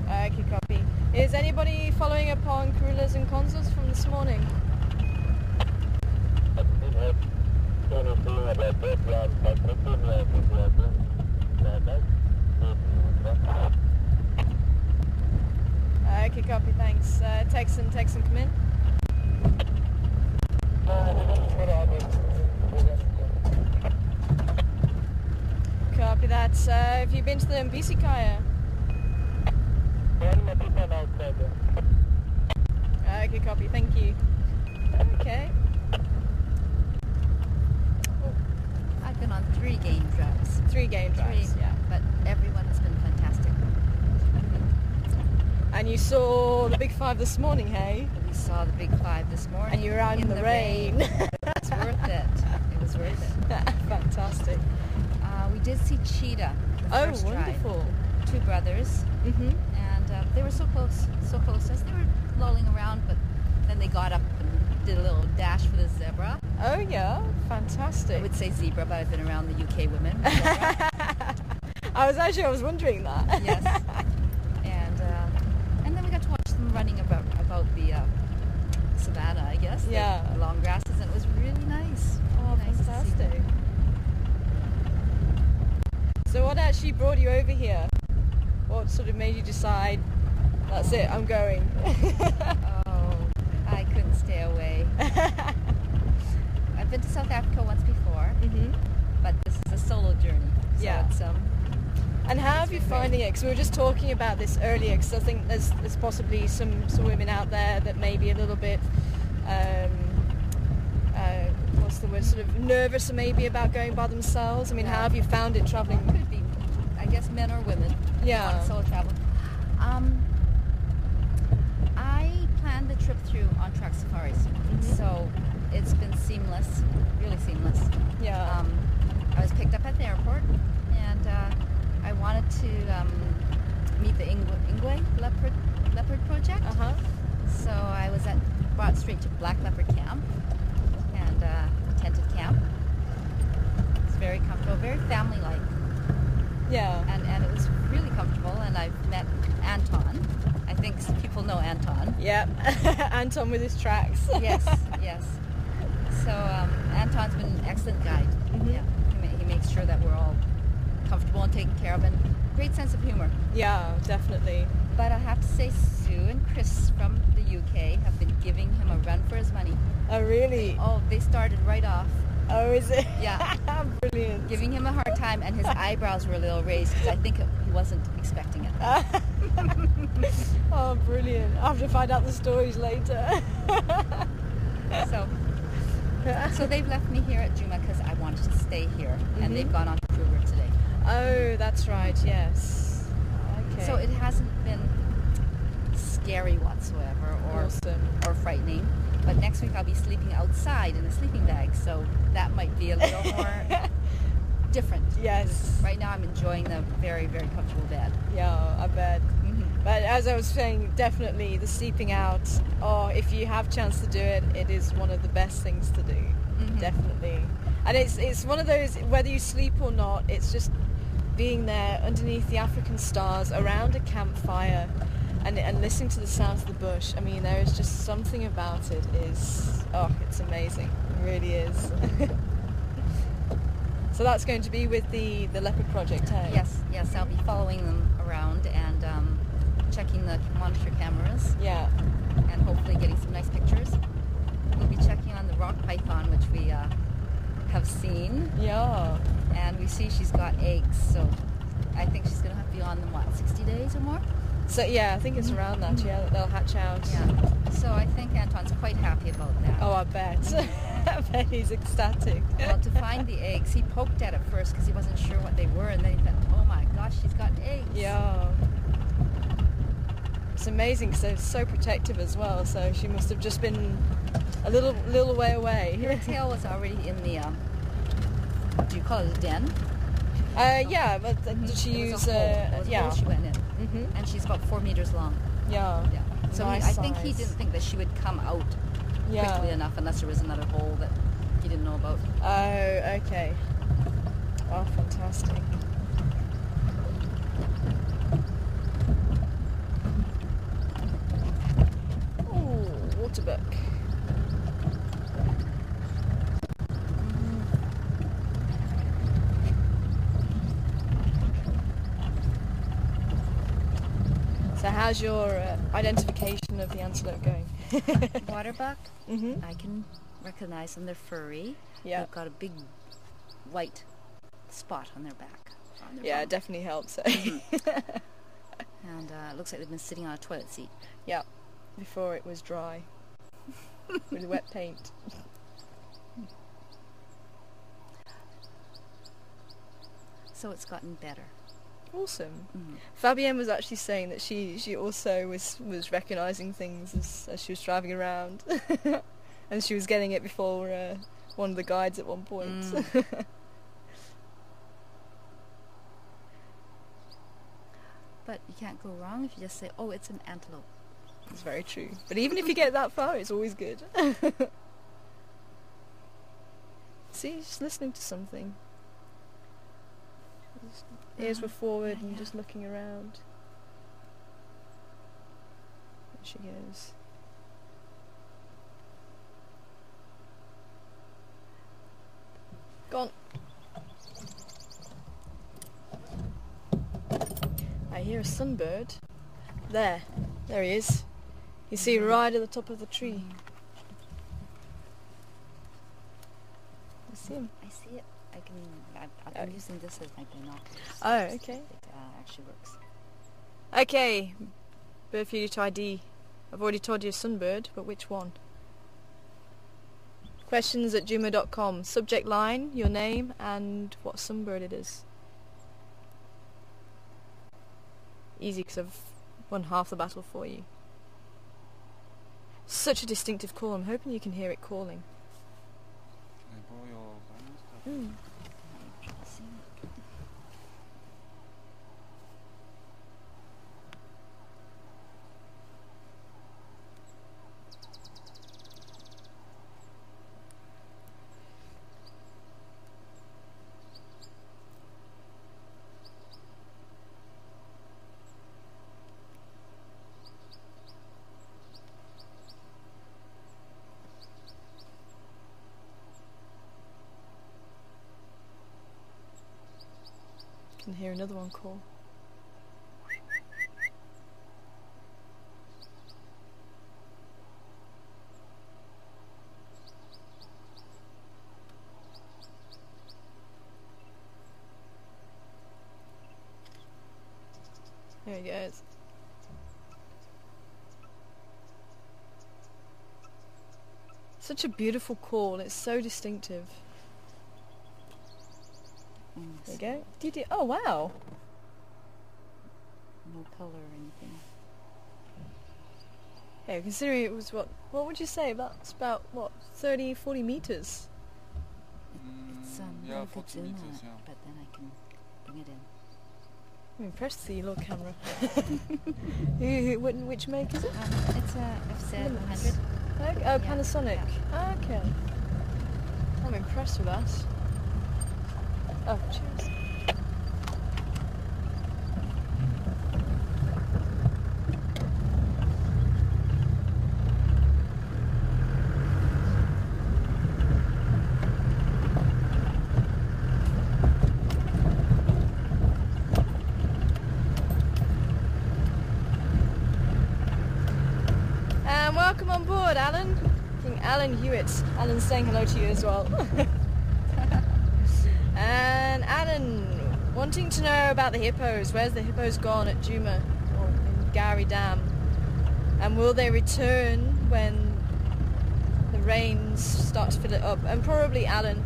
Okay, copy. Is anybody following up on Kurulas and Consuls from this morning? Okay, copy, thanks. Texan, come in. you been to the Mbisi Kaya? One Matutan outside there. Okay, copy. Thank you. Okay. I've been on 3 game drives. 3 game drives. 3, Yeah. but everyone has been fantastic. And you saw the Big 5 this morning, hey? We saw the Big 5 this morning. And you were out in the rain. It's worth it. It was worth it. Fantastic. We did see cheetah. The Oh, first drive. wonderful. 2 brothers, Mhm. and they were so close as they were lolling around, but then they got up and did a little dash for the zebra. Oh yeah, I fantastic. would say zebra, but I've been around the UK women. I was wondering that. Yes. And then we got to watch them running about the savannah, I guess. Yeah. The long grasses, and it was really nice. Oh, Nice to see fantastic. them. So what actually brought you over here? What sort of made you decide, that's it, I'm going? Oh, I couldn't stay away. I've been to South Africa once before, Mhm. but this is a solo journey. So Yeah. it's And how have you been finding it? Because we were just talking about this earlier, because I think there's possibly some women out there that may be a little bit, what's the word, sort of nervous maybe about going by themselves. I mean, how have you found it traveling? could be, I guess, men or women. Yeah. On solo travel. I planned the trip through on-track safaris, so it's been seamless, really seamless. Yeah. I was picked up at the airport, and I wanted to meet the Ingwe leopard project. Uh-huh. So I was brought straight to Black Leopard Camp and tented camp. It's very comfortable, very family-like, Yeah. and it was really comfortable. And I've met Anton. I think people know Anton. Yeah. Anton with his tracks. Yes, yes. So Anton's been an excellent guide. Mhm. Yeah, he makes sure that we're all comfortable and taken care of, and great sense of humor. Yeah, definitely. But I have to say, Sue and Chris from the UK have been giving him a run for his money. Oh, really? Oh, they started right off Oh, is it? Yeah. Brilliant. giving him a hard time, and his eyebrows were a little raised because I think he wasn't expecting it. Oh, brilliant. I'll have to find out the stories later. So they've left me here at Juma because I wanted to stay here, and they've gone on to Kruger today. Oh, that's right, yes. Okay. So it hasn't been scary whatsoever or Awesome. or frightening. But next week I'll be sleeping outside in a sleeping bag, so that might be a little more different. Yes. Right now I'm enjoying the very, very comfortable bed. Yeah, I bet. Mm-hmm. But as I was saying, definitely the sleeping out, or if you have chance to do it, it is one of the best things to do. Mhm. Definitely. And it's one of those, whether you sleep or not, it's just being there underneath the African stars around a campfire and listening to the sounds of the bush. I mean, there is just something about it it's amazing. It really is. So that's going to be with the Leopard Project, hey? Yes, I'll be following them around and checking the monitor cameras Yeah. and hopefully getting some nice pictures. We'll be checking on the rock python, which we have seen, Yeah. and we see she's got eggs, so I think she's going to have to be on them, 60 days or more? So yeah, I think it's around that, yeah, that they'll hatch out. Yeah. So I think Anton's quite happy about that. Oh, I bet. I bet he's ecstatic. Well, to find the eggs, he poked at it first because he wasn't sure what they were, and then he thought, oh my gosh, she's got eggs. Yeah. It's amazing because they're so protective as well, so she must have just been a little way away. Her tail was already in the, do you call it a den? Yeah, but did she It use was a hole. It was a yeah. hole she went in, Mm-hmm. and she's about 4 meters long. Yeah. Yeah. So Nice I think he size. didn't think that she would come out Yeah. quickly enough unless there was another hole that he didn't know about. Oh, okay. Oh, fantastic. Ooh, waterbuck. So how's your identification of the antelope going? Waterbuck, Mm-hmm. I can recognize them. They're furry. Yeah. They've got a big white spot on their back. on their Yeah, phone. it definitely helps. And it looks like they've been sitting on a toilet seat. Yeah, before it was dry with wet paint. So it's gotten better. Awesome. Mm. Fabienne was actually saying that she also was recognising things as she was driving around, and she was getting it before one of the guides at one point. Mm. But you can't go wrong if you just say, oh, it's an antelope. It's very true. But even if you get that far, it's always good. See, just listening to something. Ears were forward and just looking around. There she goes. Gone. I hear a sunbird. There he is. You see right at the top of the tree. I see him. I see it. I've been using this as my binoculars. Oh, okay. It actually works. Okay, bird for you to ID. I've already told you a sunbird, but which one? Questions@juma.com. Subject line, your name, and what sunbird it is. Easy, because I've won half the battle for you. Such a distinctive call. I'm hoping you can hear it calling. Can I borrow your binoculars? Can hear another one call. There he goes. Such a beautiful call. It's so distinctive. There you go. Oh wow. No color or anything. Yeah, considering it was what would you say? That's about, what, 30, 40 meters? It's Yeah, really good 40 zoom on meters, it, yeah. but then I can bring it in. I'm impressed to see your little camera. Which make is it? It's a FZ100. Oh, Yeah, Panasonic. Okay. I'm impressed with that. Oh, cheers. And welcome on board, Alan. I think Alan Hewitt. Alan's saying hello to you as well. And Alan, wanting to know about the hippos. Where's the hippos gone at Juma or in Gowrie Dam? And will they return when the rains start to fill it up? And probably Alan.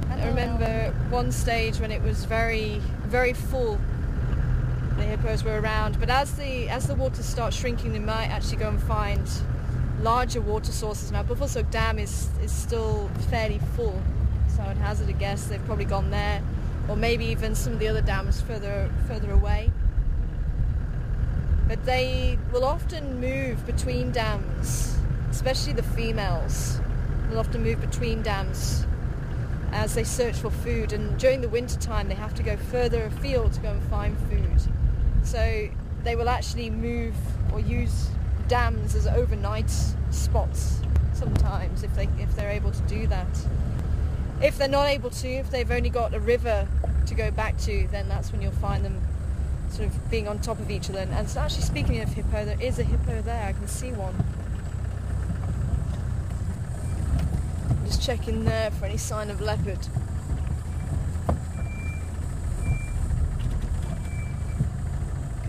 I remember one stage when it was very, very full. The hippos were around, but as the water starts shrinking, they might actually go and find larger water sources. Now, Buffelshoek Dam is still fairly full, so I'd hazard a guess they've probably gone there, or maybe even some of the other dams further away. But they will often move between dams, especially the females. They'll often move between dams as they search for food, and during the winter time they have to go further afield to go and find food. So they will actually move or use dams as overnight spots sometimes if they're able to do that. If they're not able to, if they've only got a river to go back to, then that's when you'll find them sort of being on top of each other. And so actually, speaking of hippo, there is a hippo there. I can see one. Just checking there for any sign of leopard.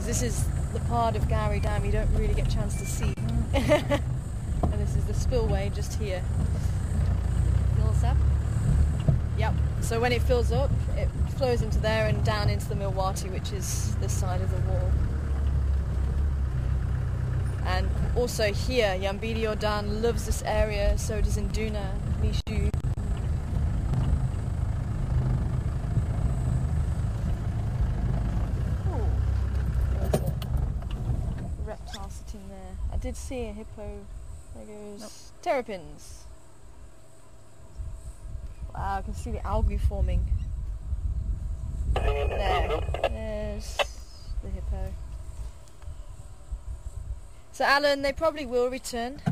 Because this is the part of Gowrie Dam you don't really get a chance to see. And this is the spillway just here. Fills up. Yep. So when it fills up, it flows into there and down into the Milwaukie, which is this side of the wall. And also here, Yambili Odan loves this area, so does Induna, Mishu. Oh, there's a reptile sitting there. I did see a hippo. There goes terrapins. Wow, I can see the algae forming. There's the hippo. So Alan, they probably will return.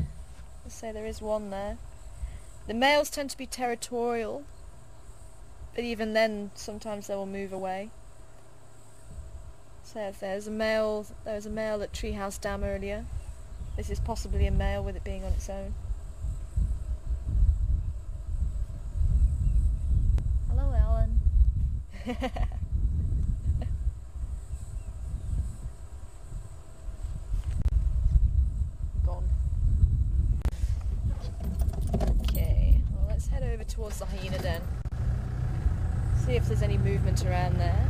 Let's say there is one there. The males tend to be territorial, but even then sometimes they will move away. So if there was a male at Treehouse Dam earlier. This is possibly a male with it being on its own. Hello, Alan. Gone. Okay, well let's head over towards the hyena den. See if there's any movement around there.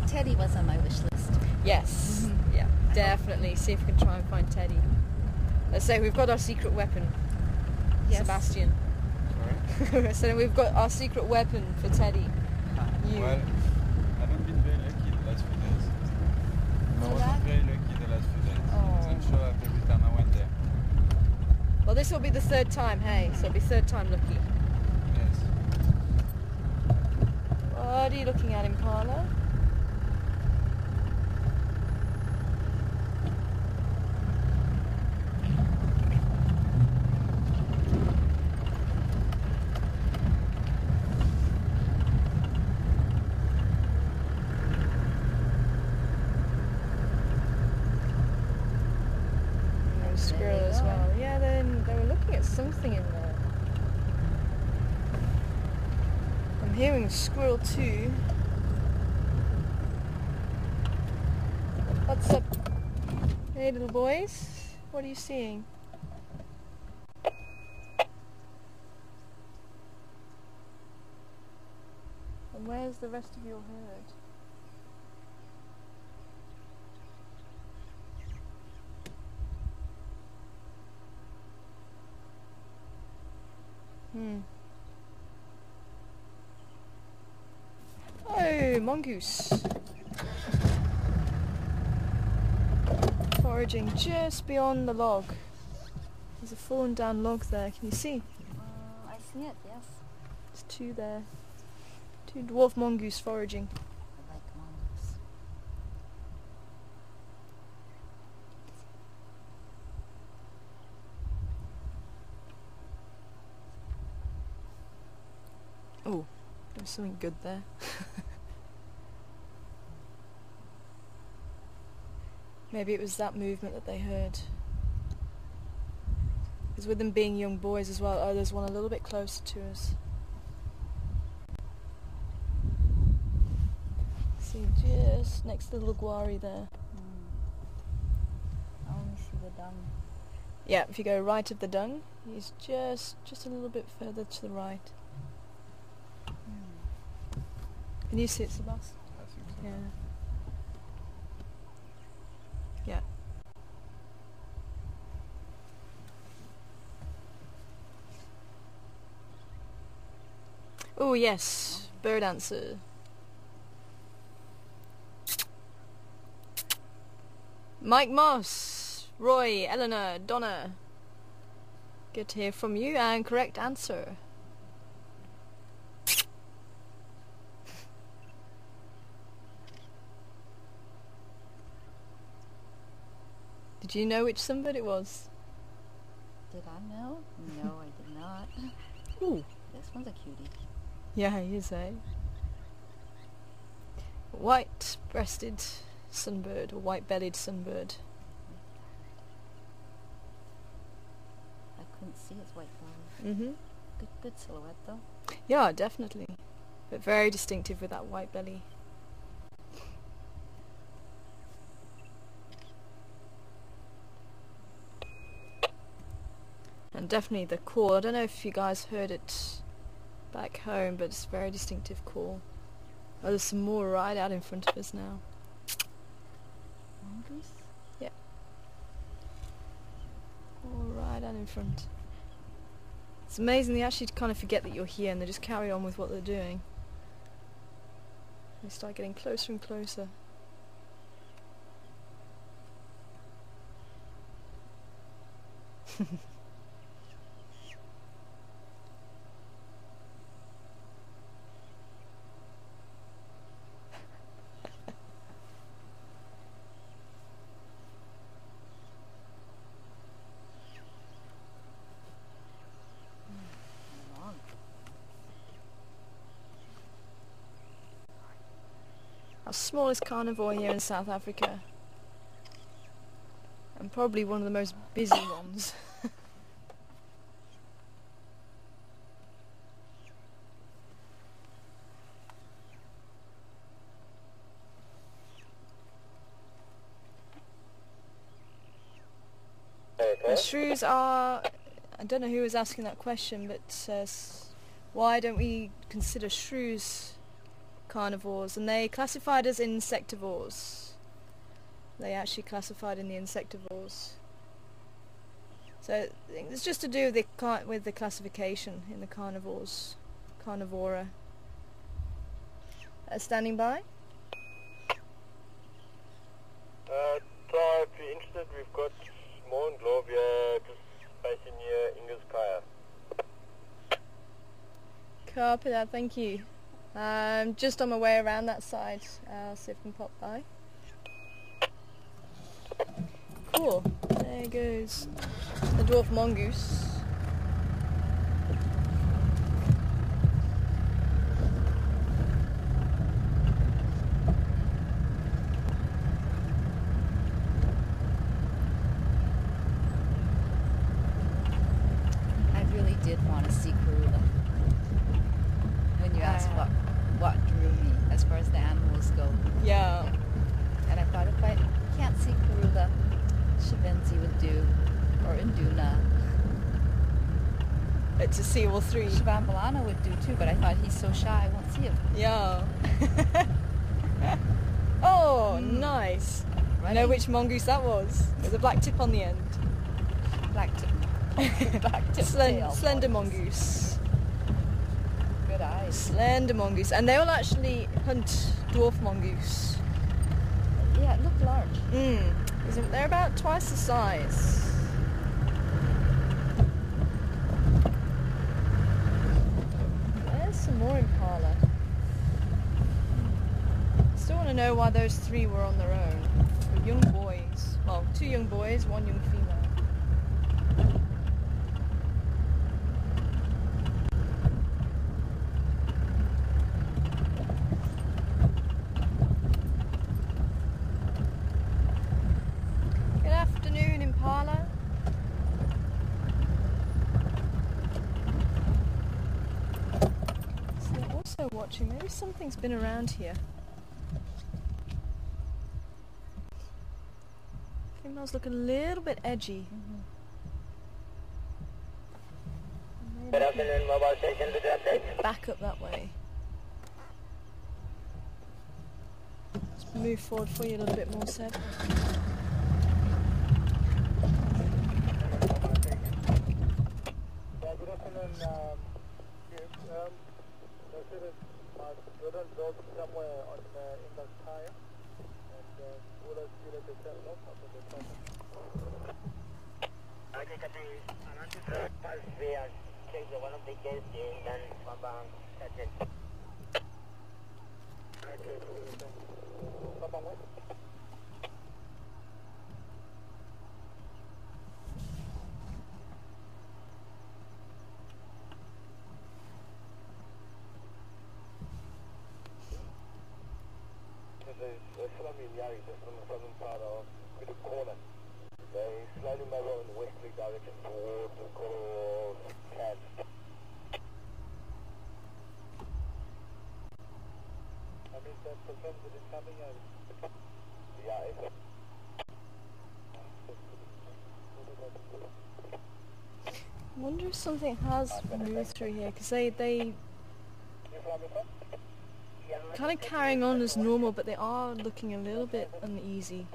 Teddy was on my wish list. Yes, yeah, definitely. See if we can try and find Teddy. Let's say we've got our secret weapon, Yes. Sebastian. Sorry? So we've got our secret weapon for Teddy. You. Well, I haven't been very lucky the last few days. I wasn't very lucky the last few days. Oh. I'm sure that every time I went there. Well, this will be the third time, hey? So it'll be third time lucky. Yes. What are you looking at, Impala? Squirrel as well. Yeah, they were looking at something in there. I'm hearing a squirrel too. What's up? Hey little boys, what are you seeing? And where's the rest of your herd? Oh, mongoose. Foraging just beyond the log. There's a fallen down log there, can you see? I see it, yes. There's two there. Two dwarf mongoose foraging. I like mongoose. Oh, there's something good there. Maybe it was that movement that they heard. Because with them being young boys as well, oh, there's one a little bit closer to us. See, just next to the little guari there. I only see the dung. Yeah, if you go right of the dung, he's just a little bit further to the right. Can you see it, Sebastian? I think so. Yeah. Yeah. Oh yes, bird answer. Mike Moss, Roy, Eleanor, Donna. Good to hear from you, and correct answer. Did you know which sunbird it was? Did I know? No, I did not. Ooh. This one's a cutie. Yeah, he is, eh? White-breasted sunbird, or white-bellied sunbird. I couldn't see its white belly. Mm-hmm. Good silhouette though. Yeah, definitely. But very distinctive with that white belly. definitely the call. I don't know if you guys heard it back home, but it's a very distinctive call. Oh, there's some more right out in front of us now. Mongoose? Yeah. All right out in front. It's amazing, they actually kind of forget that you're here and they just carry on with what they're doing. They start getting closer and closer. Our smallest carnivore here in South Africa. And probably one of the most busy ones. The shrews are... I don't know who was asking that question, but why don't we consider shrews carnivores? And they classified as insectivores. They actually classified in the insectivores. So I think it's just to do with the classification in the carnivores, carnivora. Standing by. Try if you're interested, we've got small and Globia just facing near Inga's Kaya. Copy that, thank you. Just on my way around that side. I'll see if I can pop by. Cool. There goes the dwarf mongoose. I really did want to see Karula. When you asked what drew me as far as the animals go. Yeah. And I thought if I can't see Karula, Shavenzi would do, or Induna. But to see all three. Shivambalana would do too, but I thought he's so shy I won't see him. Yeah. Oh, nice. Right? You know which mongoose that was? There's a black tip on the end. Black tip. Black tip tail. Slender mongoose. Good eyes. Slender mongoose. And they will actually hunt dwarf mongoose. Yeah, it looked large. They're about twice the size. There's some more impala. Still want to know why those three were on their own. They're young boys. Well, 2 young boys, 1 young female. Good afternoon, impala. So they're also watching. Maybe something's been around here. Females look a little bit edgy. Good afternoon, mobile station to update. Back up that way. Let's move forward for you a little bit more, Seb. Good afternoon, yes, I said that my brother built somewhere on Inga's Kaya, and will I see that they set it up after the problem? I think at the past we are changing one of the gates and then that's it. Okay, cool. Papa, what? There's Flaming Yari just from the southern part of the corner. They slightly narrow in westerly direction towards the Coral Cat. I mean, that confirms that it's coming out. Yeah, it's I wonder if something has moved through here, because they kind of carrying on as normal, but they are looking a little bit uneasy.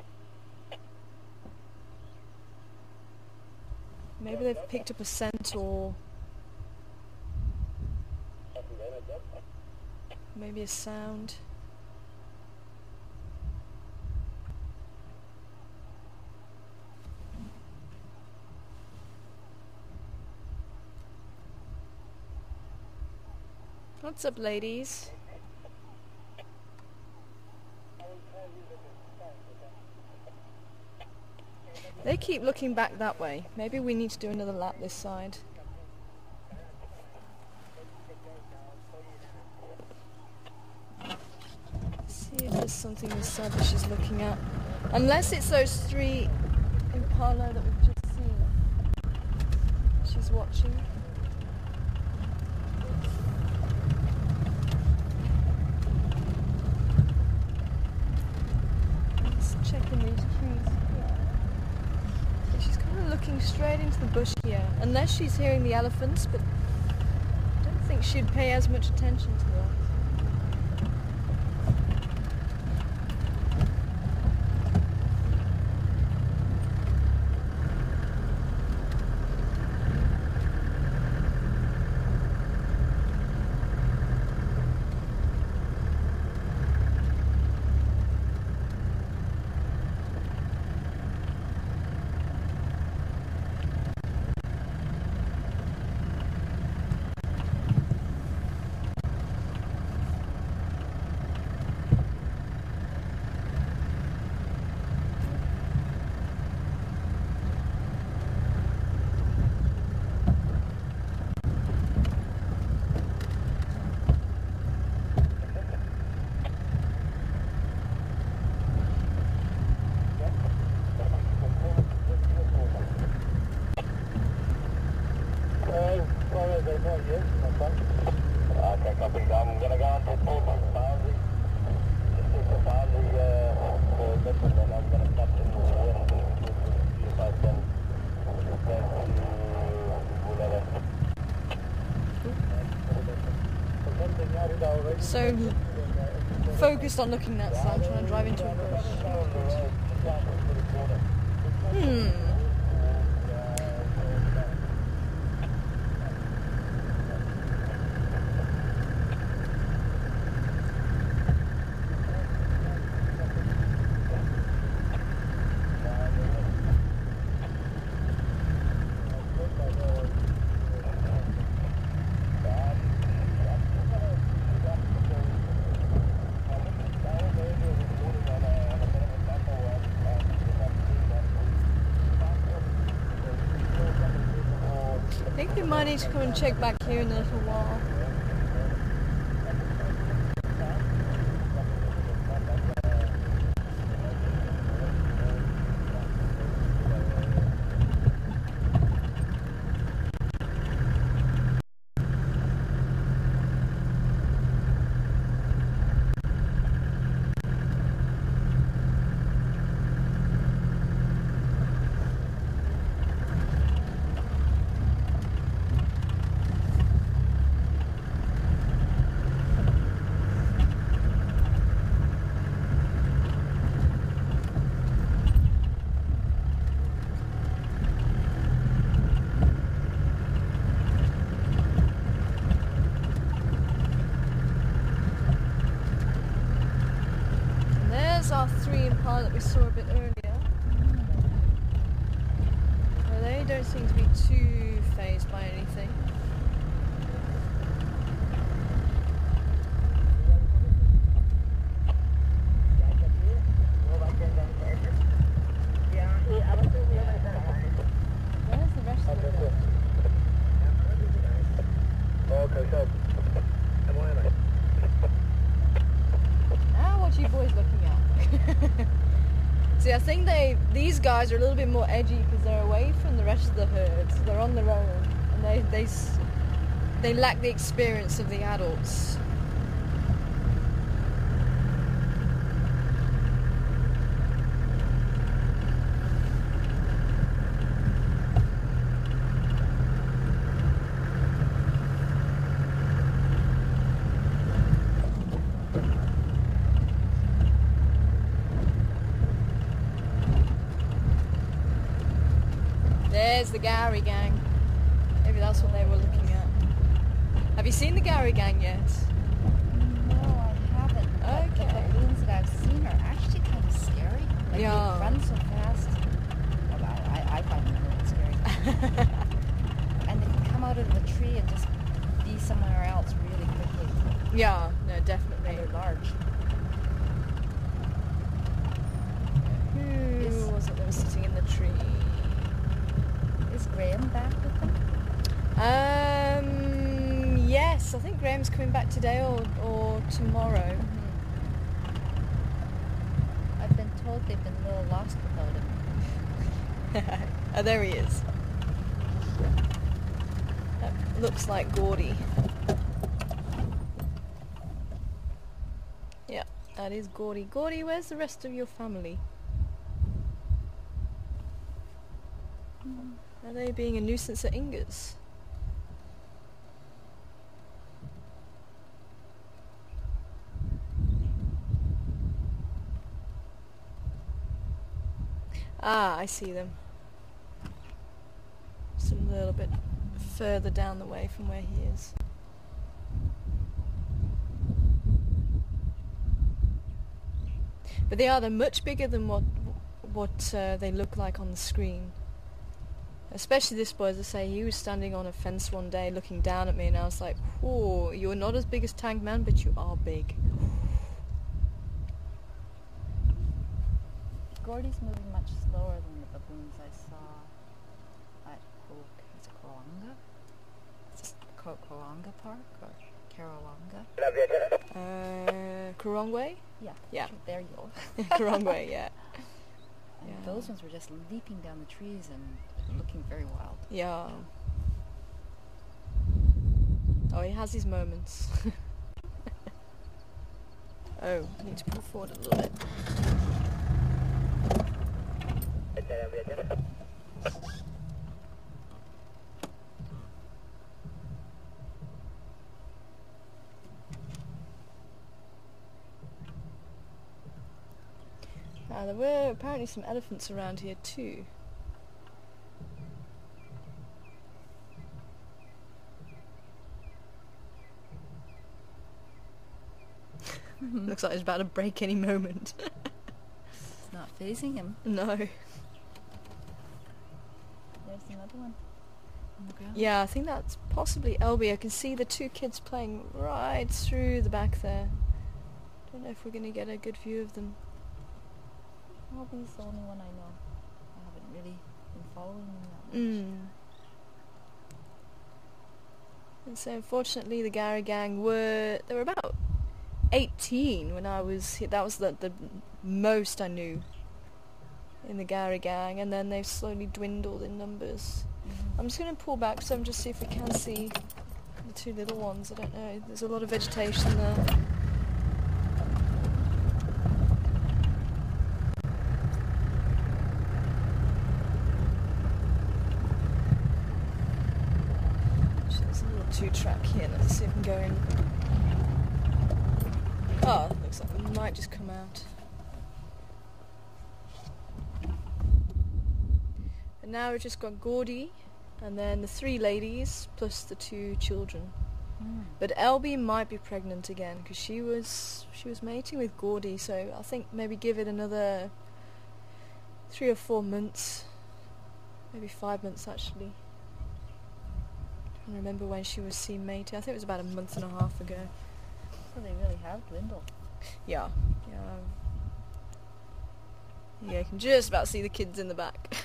Maybe they've picked up a scent, or maybe a sound. What's up, ladies? They keep looking back that way. Maybe we need to do another lap this side. See if there's something this side that she's looking at. Unless it's those three impala that we've just seen. She's watching. Let's check in these trees. She's kind of looking straight into the bush here, unless she's hearing the elephants, but I don't think she'd pay as much attention to that. Okay, copy. I'm gonna go on to Port Boundary. Just take the boundary for this, and then I'm gonna cut in the west to see if I can get to So focused on looking that side, trying to drive into a bush. I think we might need to come and check back here in a little while. Our three impala that we saw a bit earlier. Well, they don't seem to be too fazed by anything. Where's the rest of them? Okay, so Now what are you boys looking at? See, I think these guys are a little bit more edgy because they're away from the rest of the herd, so they're on their own, and they lack the experience of the adults. there's the Gowrie Gang. Maybe that's what they were looking at. Have you seen the Gowrie Gang yet? No, I haven't. But Okay. the baboons that I've seen are actually kind of scary. Like Yeah. they run so fast. Well, I find them really scary. And they can come out of the tree and just be somewhere else really quickly. Yeah, no, And definitely. they're large. Who was it that was sitting in the tree? Is Graham back with them? Yes, I think Graham's coming back today or tomorrow. I've been told they've been a little lost without him. Oh, there he is. That looks like Gordy. Yeah, that is Gordy. Gordy, where's the rest of your family? Are they being a nuisance at Inga's? Ah, I see them. Just a little bit further down the way from where he is. But they're much bigger than what they look like on the screen. Especially this boy, as I say, he was standing on a fence one day looking down at me and I was like, whoa, you're not as big as Tank Man, but you are big. Gordy's moving much slower than the baboons I saw at Coronga? Coronga Park or Carawanga? Kurongwe? Yeah. Yeah. There you go. Kurongwe, yeah. And Yeah. those ones were just leaping down the trees and looking very wild. Yeah. Oh, he has his moments. Oh, I need to pull forward a little bit. There were apparently some elephants around here too. Looks like it's about to break any moment. It's not phasing him. No. There's another one on the ground. Yeah, I think that's possibly Elby. I can see the two kids playing right through the back there. Don't know if we're going to get a good view of them. Albie's the only one I know. I haven't really been following him that much. And so unfortunately the Gowrie Gang they were about 18 when I was here. That was the most I knew in the Gowrie Gang, and then they've slowly dwindled in numbers. I'm just going to pull back some just see if we can see the two little ones. I don't know, there's a lot of vegetation there. There's a little two-track here, let's see if we can go in. Oh, looks like we might just come out. And now we've just got Gordy, and then the three ladies, plus the two children. But Elby might be pregnant again, because she was mating with Gordy, so I think maybe give it another 3 or 4 months. Maybe 5 months actually. I don't remember when she was seen mating. I think it was about a month and a half ago. So they really have dwindled. Yeah. Yeah, you can just about see the kids in the back.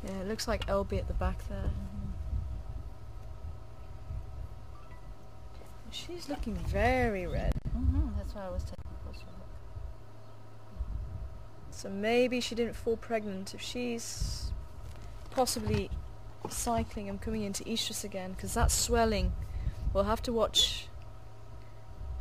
Yeah, it looks like Elby at the back there. She's looking very red. That's why I was taking a closer look. So maybe she didn't fall pregnant. If she's possibly cycling and coming into estrus again, because that's swelling. We'll have to watch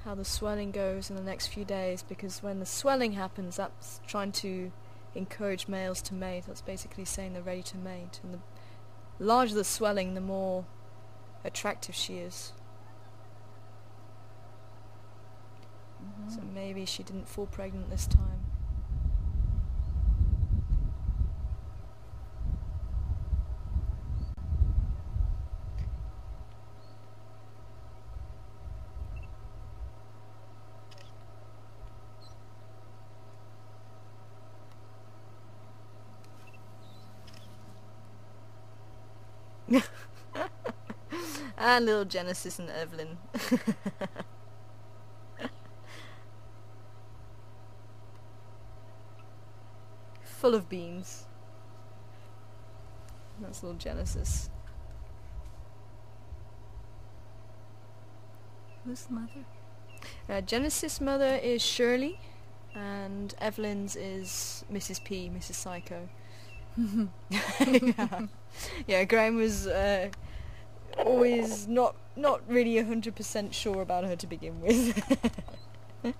how the swelling goes in the next few days, because when the swelling happens, that's trying to encourage males to mate. That's basically saying they're ready to mate. And the larger the swelling, the more attractive she is. So maybe she didn't fall pregnant this time. And little Genesis and Evelyn. Full of beans. That's little Genesis. Who's the mother? Genesis' mother is Shirley, and Evelyn's is Mrs. P, Mrs. Psycho. Yeah, Graham was always not really 100% sure about her to begin with. He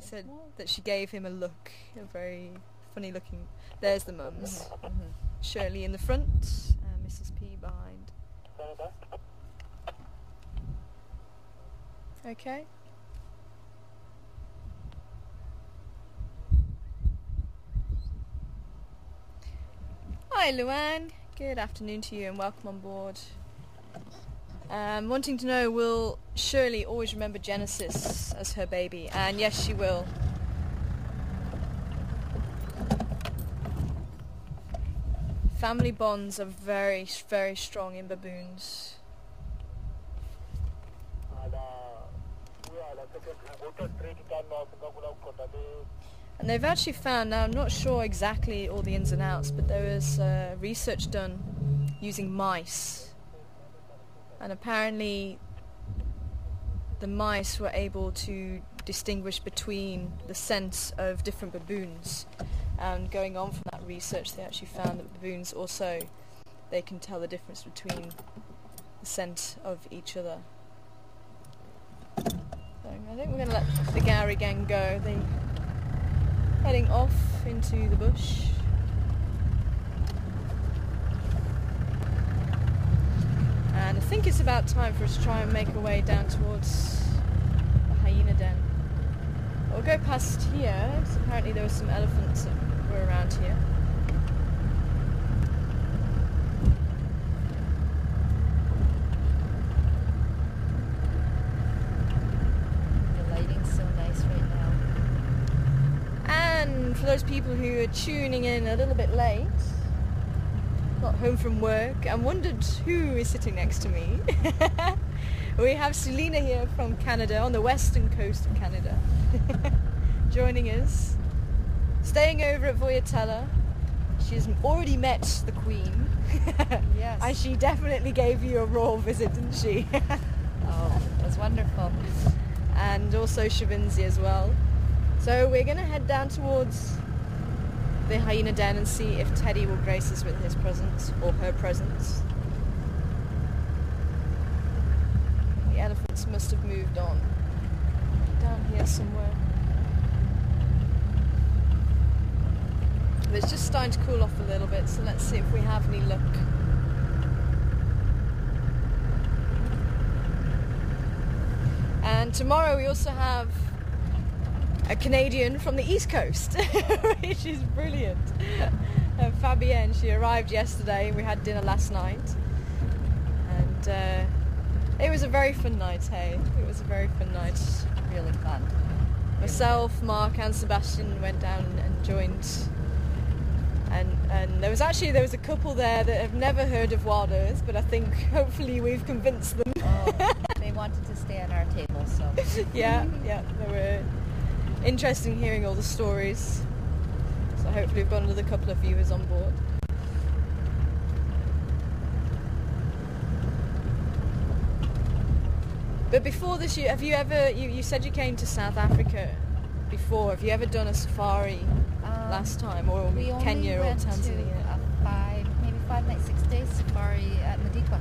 said that she gave him a look, a very funny looking. There's the mums. Shirley in the front, and Mrs. P behind. Okay. Hi Luann, good afternoon to you and welcome on board. Wanting to know, will Shirley always remember Genesis as her baby? And yes, she will. Family bonds are very, very strong in baboons. And they've actually found, now I'm not sure exactly all the ins and outs, but there was research done using mice. And apparently the mice were able to distinguish between the scent of different baboons. And going on from that research, they actually found that baboons also, they can tell the difference between the scent of each other. So I think we're going to let the Gowrie gang go. They're heading off into the bush. And I think it's about time for us to try and make our way down towards the hyena den. We'll go past here, because apparently there were some elephants that were around here. The lighting's so nice right now. And for those people who are tuning in a little bit late, got home from work and wondered who is sitting next to me, we have Suelina here from Canada, on the western coast of Canada, joining us, staying over at Voyatella. She's already met the Queen. Yes. And she definitely gave you a royal visit, didn't she? Oh, it was wonderful. And also Shavinzi as well. So we're going to head down towards the hyena den and see if Teddy will grace us with his presence, or her presence. The elephants must have moved on. Down here somewhere. But it's just starting to cool off a little bit, so let's see if we have any luck. And tomorrow we also have a Canadian from the East Coast, which is brilliant. Fabienne, she arrived yesterday and we had dinner last night. And it was a very fun night, hey? It was a very fun night. Really fun. Myself, Mark and Sebastian went down and joined. And there was a couple there that have never heard of Wild Earth, but I think hopefully we've convinced them. Oh, they wanted to stay at our table, so. Yeah, they were interested in hearing all the stories. So hopefully we've got another couple of viewers on board. But before this, have you ever, you said you came to South Africa before, have you ever done a safari last time, or Kenya or Tanzania? Maybe 5 nights, 6 days safari at Madikwa.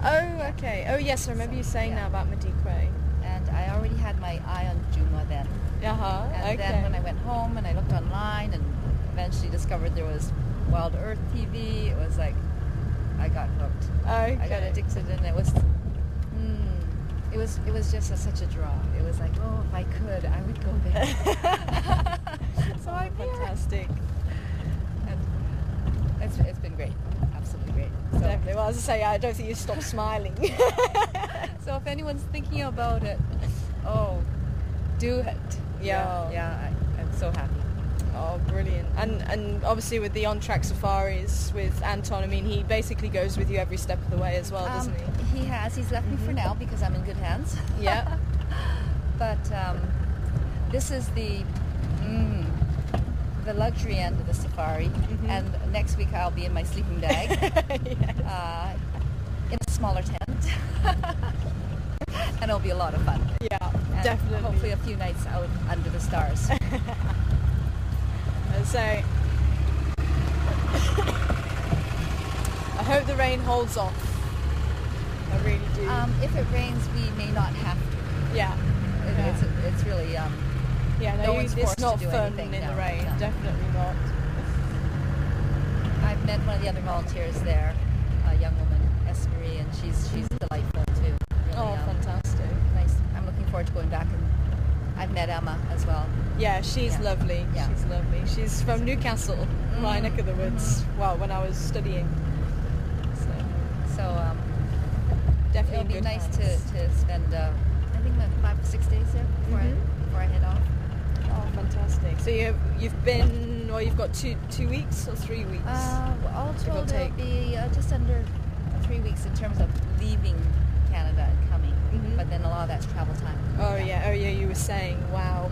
Oh, okay. Oh yes, I remember you saying now about Madikwe. And I already had my eye on Juma then. Uh-huh. And then when I went home and I looked online and eventually discovered there was Wild Earth TV, it was like I got hooked. Okay. I got addicted, and it was just such a draw. It was like, oh, if I could, I would go there. So I'm here. Fantastic. And it's been great, absolutely great. So, Definitely. Well, as I say, I don't think you stop smiling. so if anyone's thinking about it, oh, do it. Yeah. Yeah, I'm so happy. Oh, brilliant. And obviously with the on-track safaris with Anton, I mean, he basically goes with you every step of the way as well, doesn't he? He has. He's left me for now because I'm in good hands. Yeah. But this is the luxury end of the safari, and next week I'll be in my sleeping bag in a smaller tent, and it'll be a lot of fun. Yeah, And definitely. hopefully a few nights out under the stars. And so I hope the rain holds off. I really do. If it rains, we may not have to. Yeah. It's really Yeah, no one's it's forced not to do fun anything. in No, the rain. no. Definitely not. I've met one of the other volunteers there, a young woman, Esmery, and she's delightful too. Really, Oh, fantastic. nice. I'm looking forward to going back, and I've met Emma as well. Yeah, she's Yeah. lovely. Yeah. She's lovely. She's from Newcastle, my neck of the woods. Well, when I was studying. So Definitely it'll in be good nice hands. to spend I think about 5 to 6 days there before I head off. Oh, fantastic. So you've been, or you've got two weeks or 3 weeks? All Give or told, it'll take. be just under 3 weeks in terms of leaving Canada and coming. But then a lot of that's travel time. Oh yeah, you were saying, wow.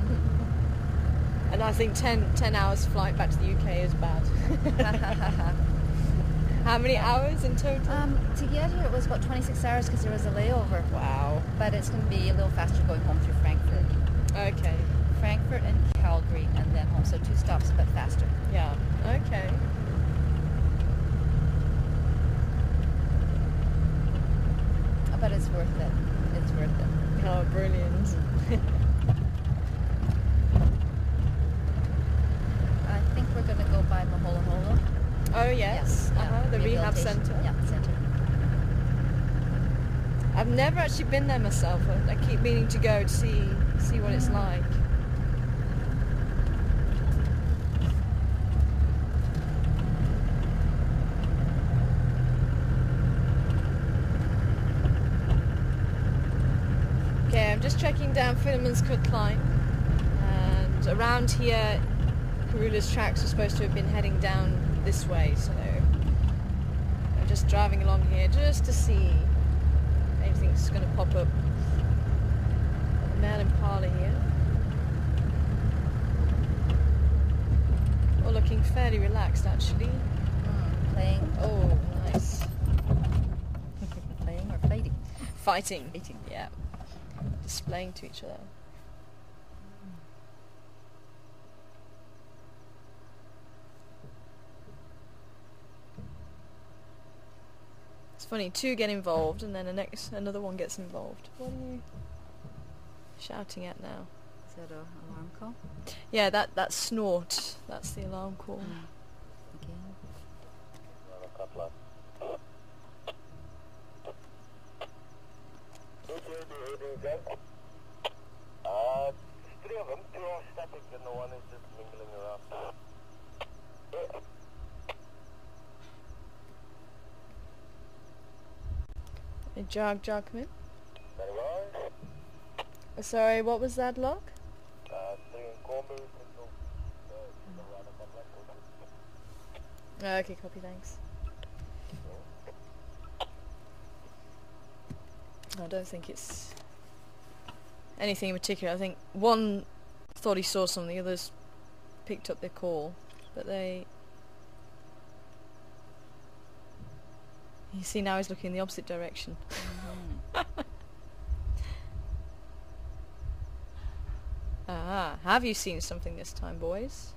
And I think 10 hours flight back to the UK is bad. How many hours in total? To get here, it was about 26 hours because there was a layover. Wow. But it's going to be a little faster going home through Frankfurt. Okay. Frankfurt and Calgary, and then home. So 2 stops, but faster. Yeah. Okay. But it's worth it. It's worth it. Oh, brilliant. I think we're going to go by Mahola Hola. Oh yes. The rehab rehabilitation. centre. Yeah, centre. I've never actually been there myself. I keep meaning to go to see what it's like. Okay, I'm just trekking down Finneman's Cut Climb, and around here, Karula's tracks are supposed to have been heading down this way, so I'm just driving along here just to see if anything's going to pop up. Got the man Impala here. All looking fairly relaxed, actually. Playing. Oh, nice. Playing or fighting? Fighting. Fighting. Yeah. Displaying to each other. It's funny, 2 get involved and then another one gets involved. What are you shouting at now? Is that an alarm call? Yeah, that snort. That's the alarm call. Okay. Three of them, 2 are static and the one is just mingling around. Jog, come in. Very well. Sorry, what was that log? 3 in Cornbury, Central, around a couple Okay, copy, thanks. I don't think it's anything in particular. I think one thought he saw something, the others picked up their call, but you see now he's looking in the opposite direction. Have you seen something this time, boys?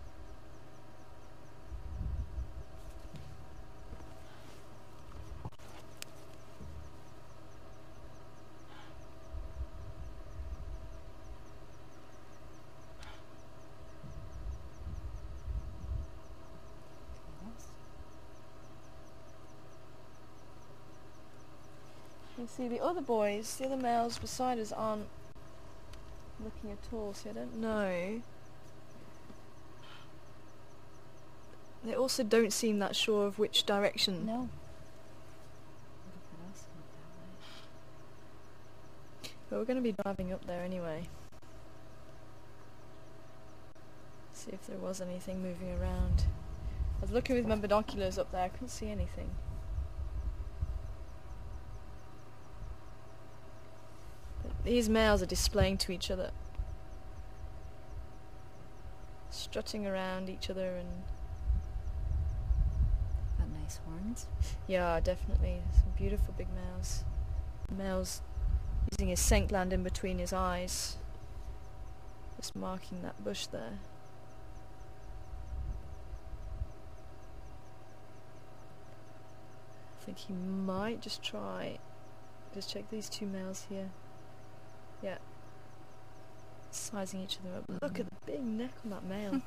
see the other boys, the other males beside us aren't looking at all, so I don't know. They also don't seem that sure of which direction. No. But we're going to be driving up there anyway. See if there was anything moving around. I was looking with my binoculars up there, I couldn't see anything. But these males are displaying to each other. Strutting around each other and... Got nice horns. Yeah, definitely. Some beautiful big males. Males using his scent gland in between his eyes. Just marking that bush there. I think he might just try... Just check these two males here. Yeah. Sizing each other up. Look at the big neck on that male.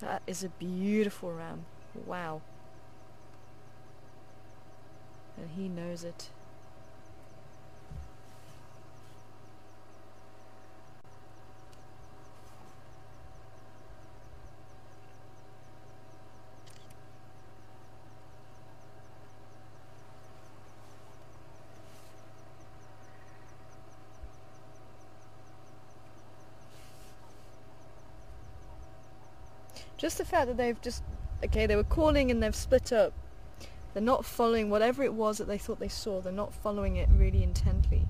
That is a beautiful ram. Wow. And he knows it. Just the fact that they've just... Okay, they were calling and they've split up. They're not following whatever it was that they thought they saw. They're not following it really intently.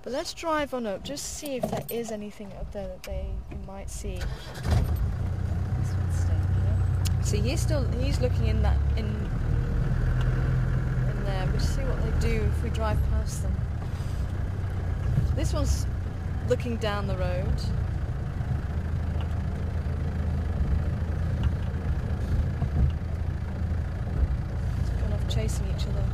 But let's drive on up, just see if there is anything up there that they might see. This one's staying here. See, he's looking in there. We'll see what they do if we drive past them. This one's looking down the road. Chasing each other.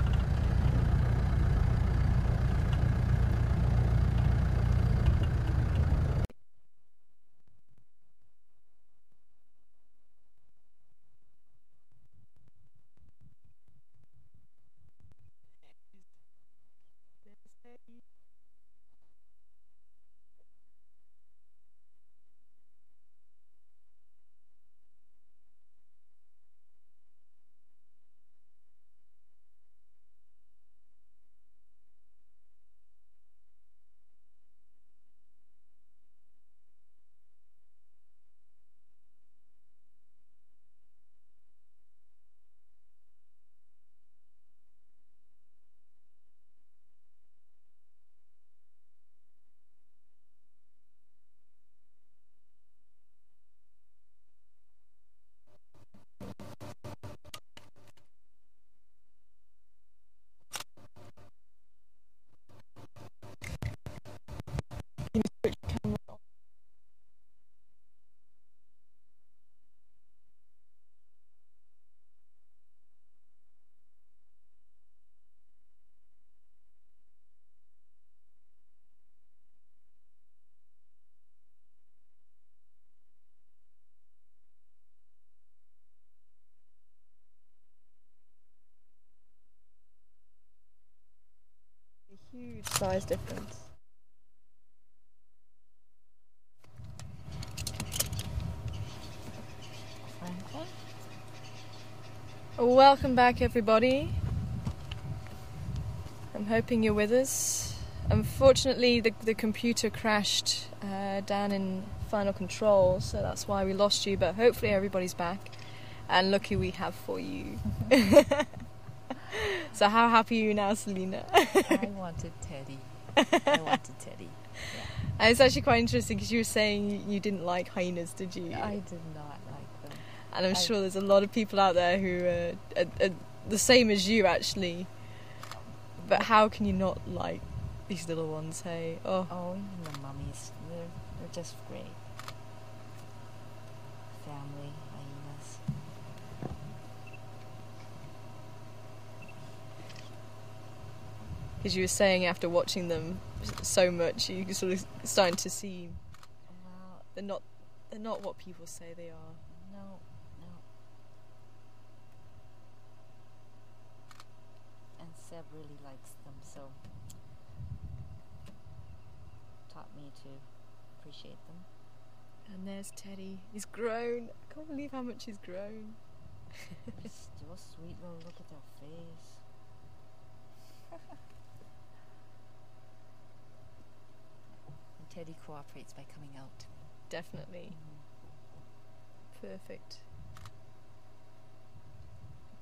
Huge size difference. Welcome back, everybody. I'm hoping you're with us. Unfortunately, the computer crashed down in final control, so that's why we lost you, but hopefully everybody's back, and lucky we have for you. So how happy are you now, Suelina? I wanted Teddy. Yeah. And it's actually quite interesting because you were saying you didn't like hyenas, did you? I did not like them. And I'm sure there's a lot of people out there who are the same as you, actually. But how can you not like these little ones, hey? Oh, The mummies, they're just great. Family hyenas. because you were saying after watching them so much, you sort of starting to see. Well, They're not what people say they are. No. And Seb really likes them, so taught me to appreciate them. And there's Teddy. He's grown. I can't believe how much he's grown. It's still sweet little look at their face. And Teddy cooperates by coming out. Definitely. Perfect.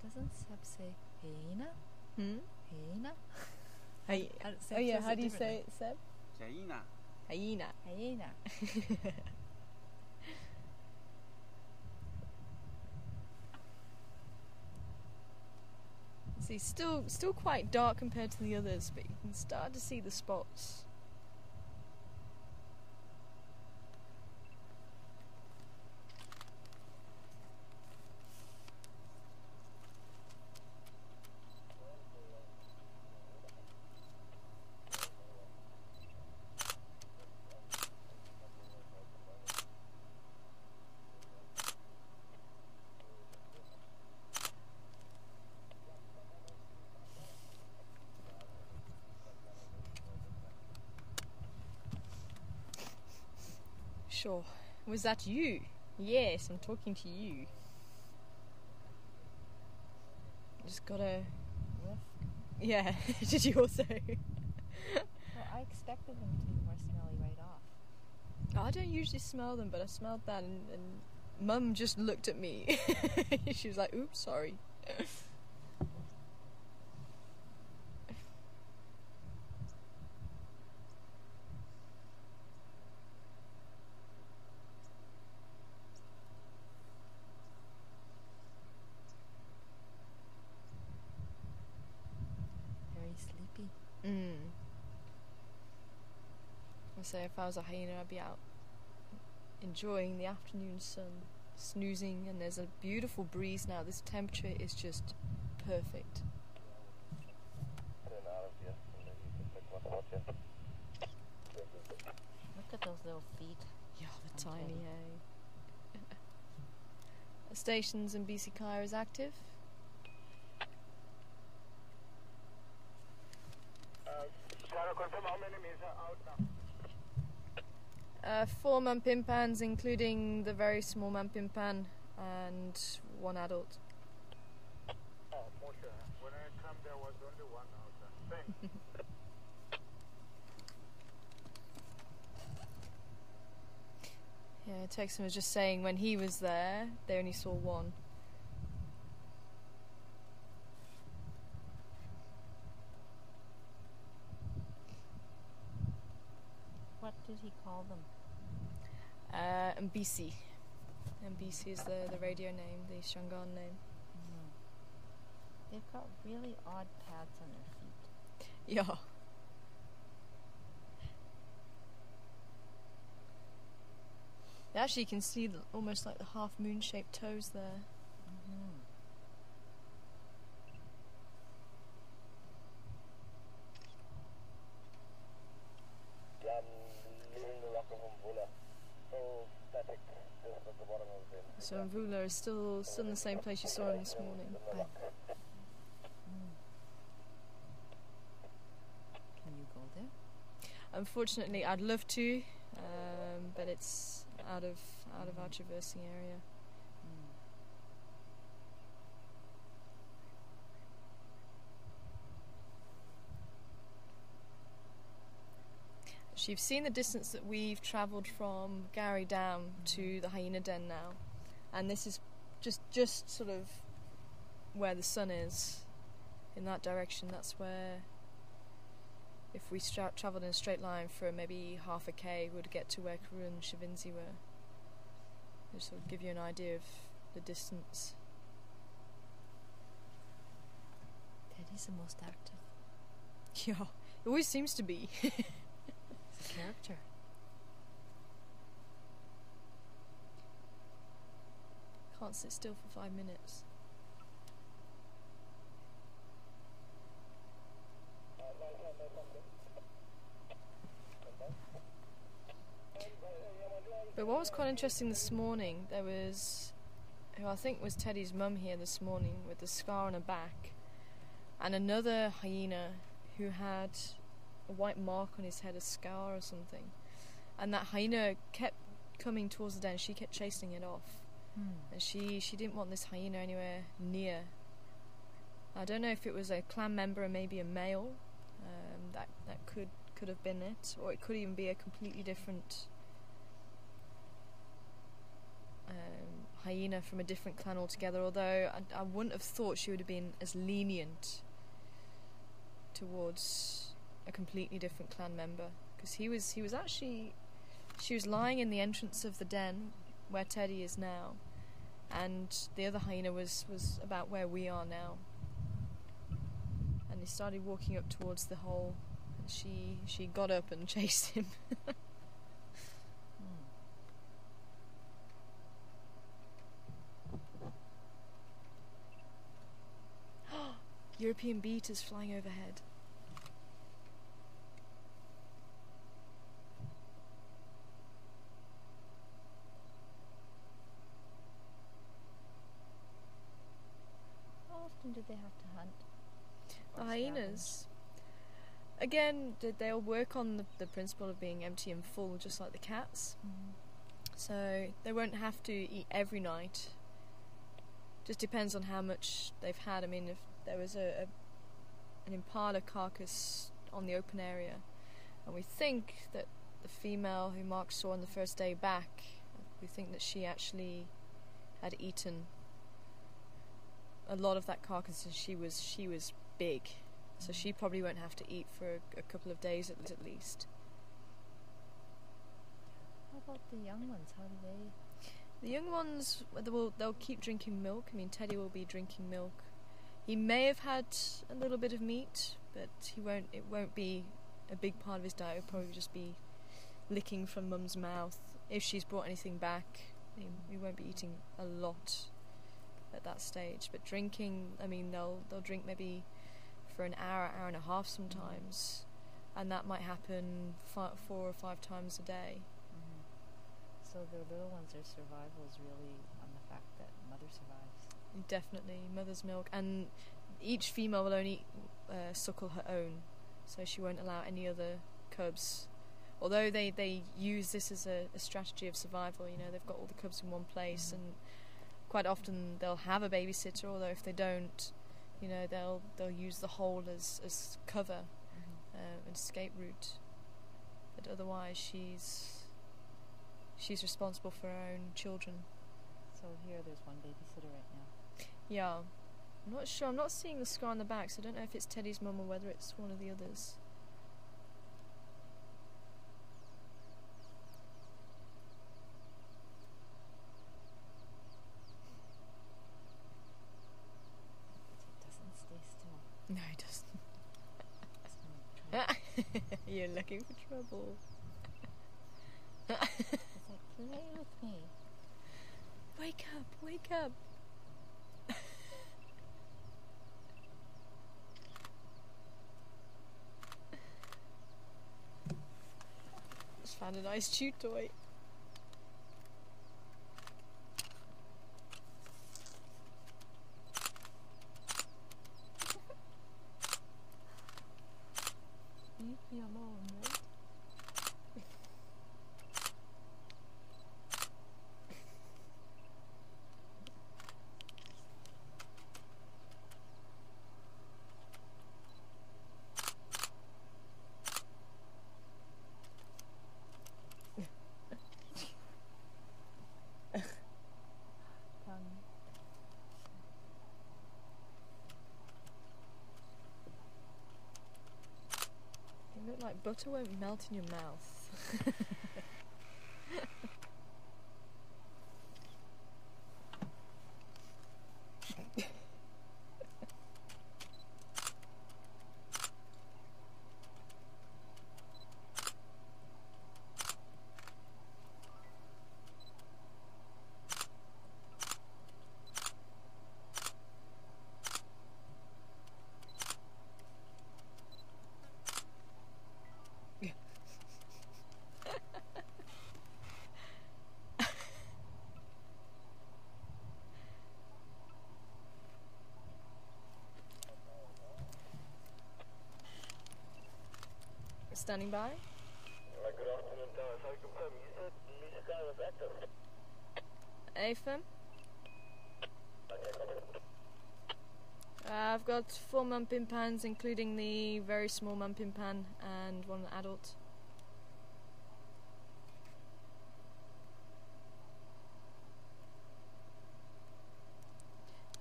Doesn't Seb say Hyena? Hyena? How do you say it, Seb? Hyena. Hyena. Hyena. See, still quite dark compared to the others, but you can start to see the spots. Sure. Was that you? Yes, I'm talking to you. Just gotta... Whiff? Yeah, did you also? Well, I expected them to be more smelly right off. I don't usually smell them, but I smelled that and Mum just looked at me. She was like, oops, sorry. Very sleepy. I say if I was a hyena, I'd be out enjoying the afternoon sun, snoozing, and there's a beautiful breeze now. This temperature is just perfect. Look at those little feet. Yeah, the I'm tiny, ready. The stations in BC Kaya is active. Can you confirm how many meals are out now? 4 mampimpans, including the very small mampimpan, and 1 adult. Oh, Moshe. When I come, there was only one out there. Thanks. Yeah, Texan was just saying when he was there, they only saw 1. What did he call them? MBC. MBC is the radio name, the Shangaan name. They've got really odd pads on their feet. Yeah. Actually, you can see almost like the half moon-shaped toes there. So Mvula is still in the same place you saw him this morning. But, can you go there? Unfortunately, I'd love to, but it's out of our traversing area. So you've seen the distance that we've travelled from Gary Dam to the hyena den now, and this is just sort of where the sun is, in that direction. That's where, if we travelled in a straight line for maybe half a K, we'd get to where Karun and Shavinzi were. Just sort of give you an idea of the distance. Teddy's the most active. Yeah, it always seems to be. It's a character. Can't sit still for 5 minutes. But what was quite interesting this morning, there was, who I think was Teddy's mum here this morning with the scar on her back, and another hyena who had a white mark on his head, a scar or something. And that hyena kept coming towards the den. She kept chasing it off. And she didn't want this hyena anywhere near. I don't know if it was a clan member or maybe a male. That could have been it, or it could even be a completely different hyena from a different clan altogether. Although I wouldn't have thought she would have been as lenient towards a completely different clan member, because she was lying in the entrance of the den where Teddy is now, and the other hyena was about where we are now, and he started walking up towards the hole, and she got up and chased him. European beetles flying overhead. How often do they have to hunt? The hyenas, again, they'll work on the principle of being empty and full, just like the cats. So they won't have to eat every night. Just depends on how much they've had. I mean, if there was an impala carcass on the open area, and we think that the female who Mark saw on the first day back, we think that she actually had eaten a lot of that carcass, and she was big, so she probably won't have to eat for a couple of days at least. How about the young ones? How do they? The young ones, they'll keep drinking milk. I mean, Teddy will be drinking milk. He may have had a little bit of meat, but it won't be a big part of his diet. It'll probably just be licking from Mum's mouth. If she's brought anything back, he won't be eating a lot at that stage. But drinking, I mean, they'll drink maybe for an hour and a half sometimes, and that might happen 4 or 5 times a day. So the little ones, their survival is really on the fact that mother survives. Definitely, mother's milk, and each female will only suckle her own, so she won't allow any other cubs. Although they use this as a strategy of survival, you know, they've got all the cubs in one place, and quite often they'll have a babysitter. Although if they don't, you know, they'll use the hole as cover, an escape route. But otherwise, she's responsible for her own children. So here there's one babysitter right now. Yeah. I'm not sure. I'm not seeing the scar on the back, so I don't know if it's Teddy's mum or whether it's one of the others. It doesn't stay still. No, it doesn't. You're looking for trouble. It's like, play with me. Wake up, wake up. Just found a nice chew toy. Leave me alone, right? You look like butter won't melt in your mouth. standing by. Good afternoon, Tower. Sorry, confirm. You said Mishka was active. AFM. Okay, copy. I've got 4 mumpin pans, including the very small mumpin pan and 1 adult.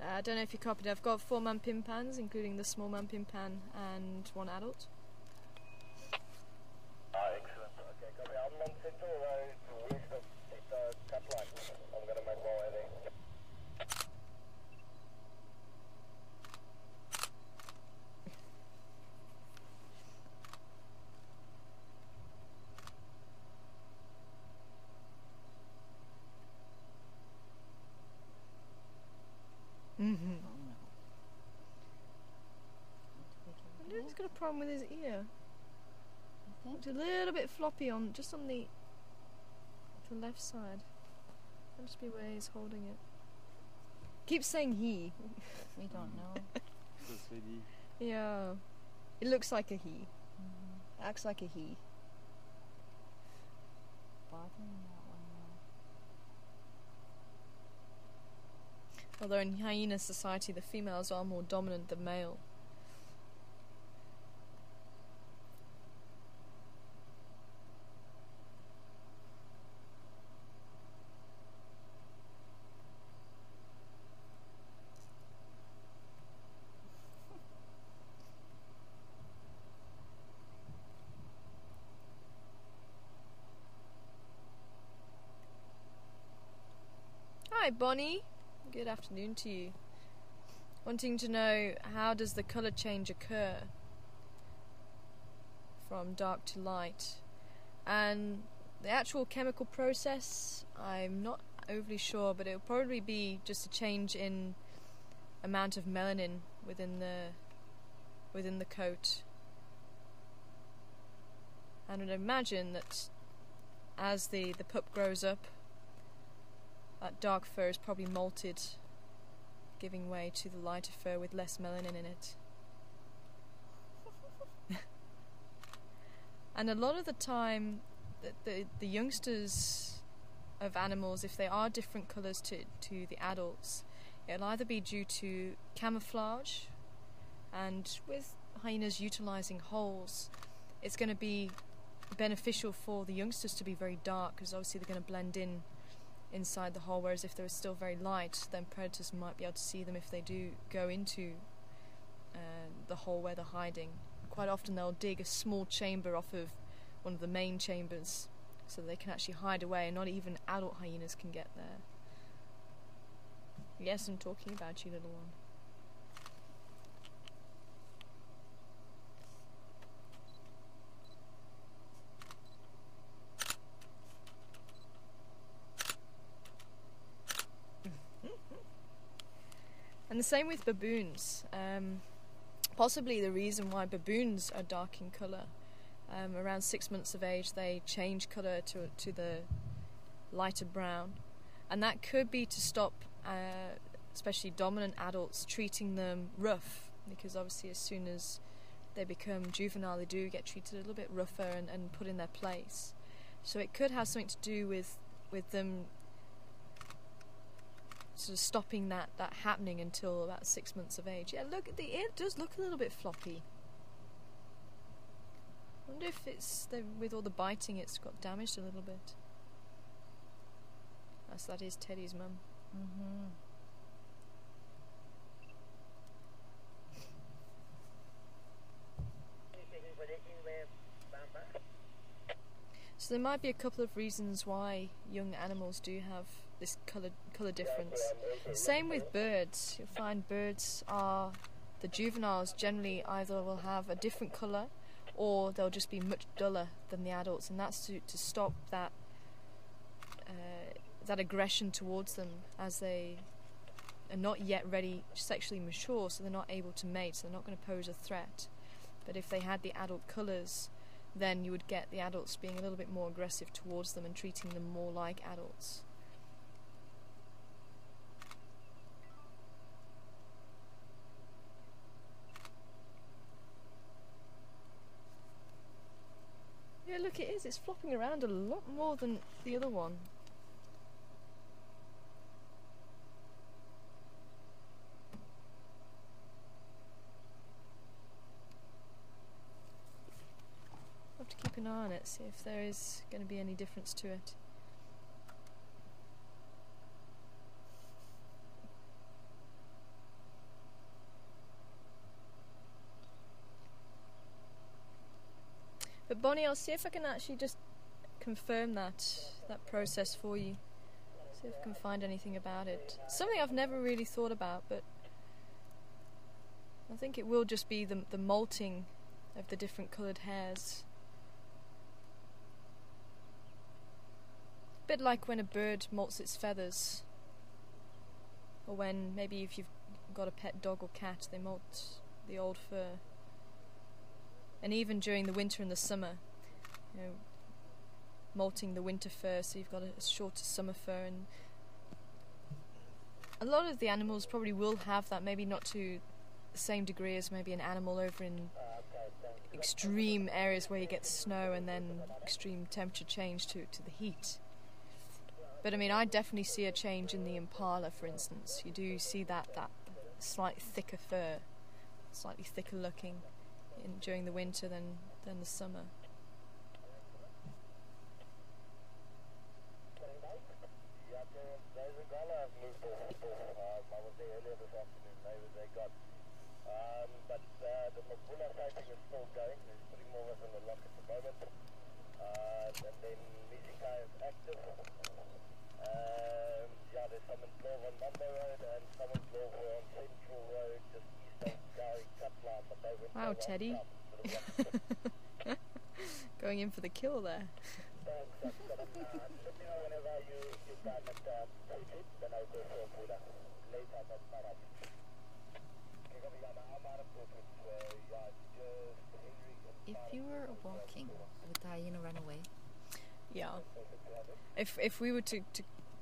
I don't know if you copied. I've got 4 mumpin pans, including the small mumpin pan and 1 adult. Excellent. Okay, copy. I'm on Central Road west of the cut line. I'm going to make my way there. Mm-hmm. Oh no. I wonder if he's got a problem with his ear. Okay. It's a little bit floppy on just on the left side. Might just be where he's holding it. Keeps saying he. We don't know. Ça serait dit. Yeah. It looks like a he. Mm-hmm. Acts like a he. Bothering that one now. Although in hyena society the females are more dominant than male. Hi Bonnie, good afternoon to you. Wanting to know, how does the colour change occur from dark to light? And the actual chemical process, I'm not overly sure, but it'll probably be just a change in amount of melanin within the coat. And I'd imagine that as the pup grows up, that dark fur is probably molted, giving way to the lighter fur with less melanin in it. And a lot of the time, the youngsters of animals, if they are different colours to the adults, it'll either be due to camouflage, and with hyenas utilising holes, it's going to be beneficial for the youngsters to be very dark, because obviously they're going to blend in inside the hole, whereas if they're still very light, then predators might be able to see them if they do go into the hole where they're hiding. Quite often they'll dig a small chamber off of one of the main chambers so that they can actually hide away, and not even adult hyenas can get there. Yes, I'm talking about you, little one. And the same with baboons. Possibly the reason why baboons are dark in colour. Around 6 months of age they change colour to the lighter brown, and that could be to stop especially dominant adults treating them rough, because obviously as soon as they become juvenile they do get treated a little bit rougher and put in their place. So it could have something to do with them sort of stopping that happening until about 6 months of age. Yeah, look, the ear does look a little bit floppy. I wonder if it's with all the biting it's got damaged a little bit. Yes, that is Teddy's mum. Mm-hmm. So there might be a couple of reasons why young animals do have this colour difference. Same with birds. You'll find birds are, the juveniles generally either will have a different colour or they'll just be much duller than the adults, and that's to stop that that aggression towards them, as they are not yet ready sexually mature, so they're not able to mate, so they're not going to pose a threat. But if they had the adult colours, then you would get the adults being a little bit more aggressive towards them and treating them more like adults. Look, it is. It's flopping around a lot more than the other one. I'll have to keep an eye on it, see if there is going to be any difference to it. But Bonnie, I'll see if I can actually just confirm that process for you. See if I can find anything about it. Something I've never really thought about, but I think it will just be the molting of the different coloured hairs. A bit like when a bird molts its feathers, or when maybe if you've got a pet dog or cat, they molt the old fur. And even during the winter and the summer, you know, molting the winter fur, so you've got a shorter summer fur. And a lot of the animals probably will have that, maybe not to the same degree as maybe an animal over in extreme areas where you get snow and then extreme temperature change to the heat. But I mean, I definitely see a change in the impala, for instance. You do see that slightly thicker fur, slightly thicker looking during the winter than the summer. Wow, Teddy. Going in for the kill there. If you were walking, would the hyena run away? Yeah. If we were to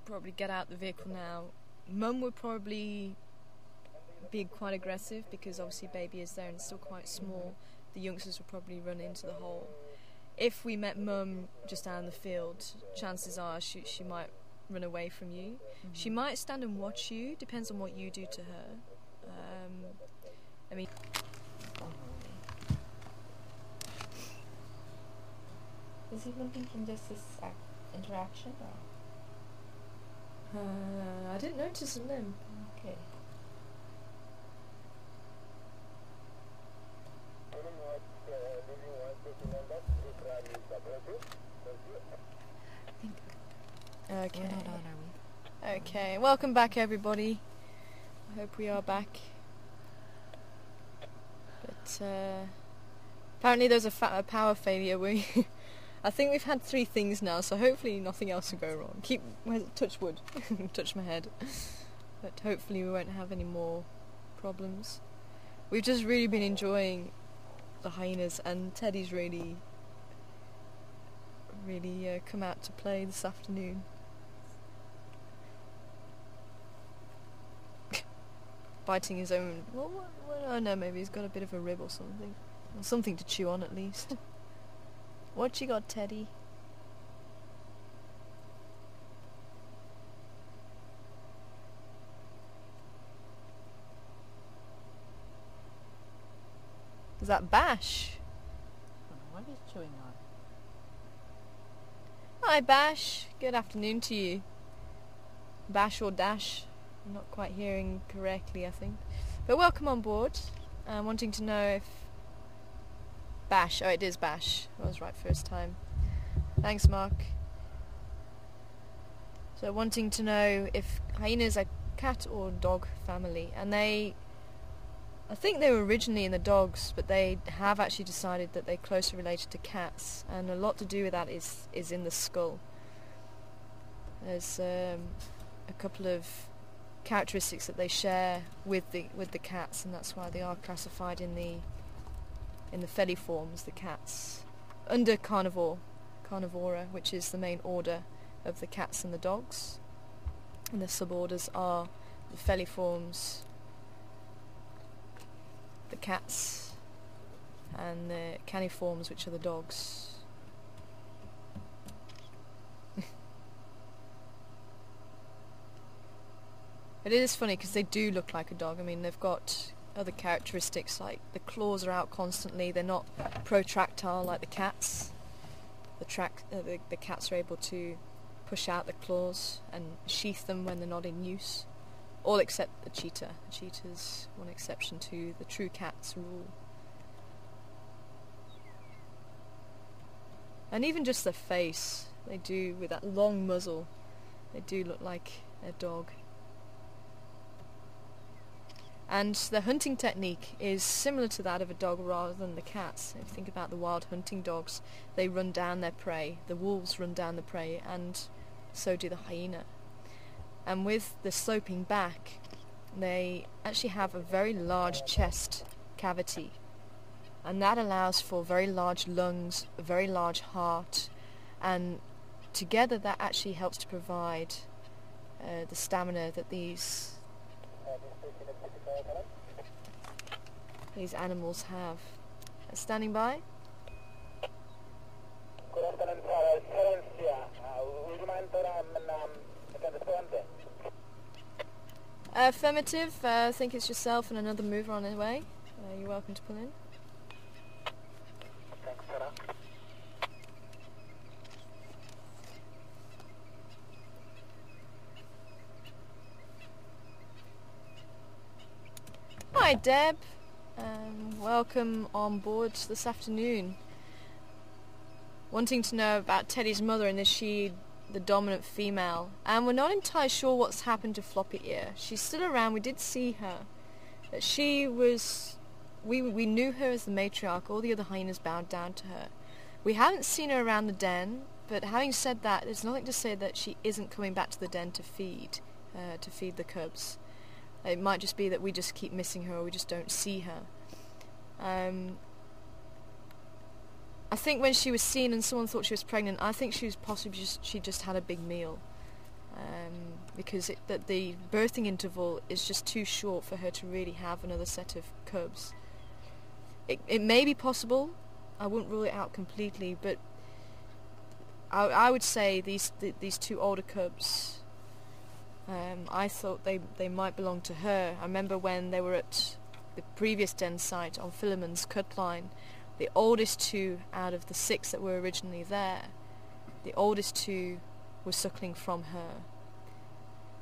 probably get out the vehicle now, Mum would probably be quite aggressive because obviously baby is there and it's still quite small. The youngsters would probably run into the hole. If we met Mum just out in the field, chances are she might run away from you. Mm-hmm. She might stand and watch you, depends on what you do to her. I mean... Is he looking from just this interaction? Or? I didn't notice a limb. Okay. Okay. We're not on, are we? Okay, welcome back everybody. I hope we are back. But apparently there's a power failure. I think we've had 3 things now, so hopefully nothing else will go wrong. Touch wood, touch my head. But hopefully we won't have any more problems. We've just really been enjoying the hyenas, and Teddy's really come out to play this afternoon. Biting his own... Well, oh no, maybe he's got a bit of a rib or something. Or something to chew on at least. What you got, Teddy? Is that Bash? I don't know what he's chewing on. Hi Bash, good afternoon to you. Bash or Dash? I'm not quite hearing correctly, I think. But welcome on board. I'm wanting to know if... Bash, oh it is Bash. I was right first time. Thanks Mark. So wanting to know if hyenas are cat or dog family, and I think they were originally in the dogs, but they have actually decided that they're closer related to cats, and a lot to do with that is in the skull. There's a couple of characteristics that they share with the cats, and that's why they are classified in the feliforms, the cats, under Carnivora, which is the main order of the cats and the dogs, and the suborders are the feliforms, the cats, and the caniforms, which are the dogs. But it is funny because they do look like a dog. I mean, they've got other characteristics, like the claws are out constantly. They're not protractile like the cats. The cats are able to push out the claws and sheath them when they're not in use. All except the cheetah. The cheetah's one exception to the true cat's rule. And even just their face, they do, with that long muzzle, they do look like a dog. And the hunting technique is similar to that of a dog rather than the cats. If you think about the wild hunting dogs, they run down their prey, the wolves run down the prey, and so do the hyena. And with the sloping back, they actually have a very large chest cavity, and that allows for very large lungs, a very large heart, and together that actually helps to provide the stamina that these animals have. Standing by. Affirmative. I think it's yourself and another mover on their way. You're welcome to pull in. Thanks, Sarah. Hi Deb, welcome on board this afternoon. Wanting to know about Teddy's mother and is she the dominant female? And we're not entirely sure what's happened to Floppy Ear. She's still around, we did see her. But she was, we knew her as the matriarch, all the other hyenas bowed down to her. We haven't seen her around the den, but having said that, there's nothing to say that she isn't coming back to the den to feed the cubs. It might just be that we just keep missing her or we just don't see her. I think when she was seen and someone thought she was pregnant, I think she was possibly she just had a big meal. Because the birthing interval is just too short for her to really have another set of cubs. It may be possible, I wouldn't rule it out completely, but I would say these two older cubs, I thought they might belong to her. I remember when they were at the previous den site on Philemon's cut line, the oldest two out of the 6 that were originally there, the oldest two were suckling from her.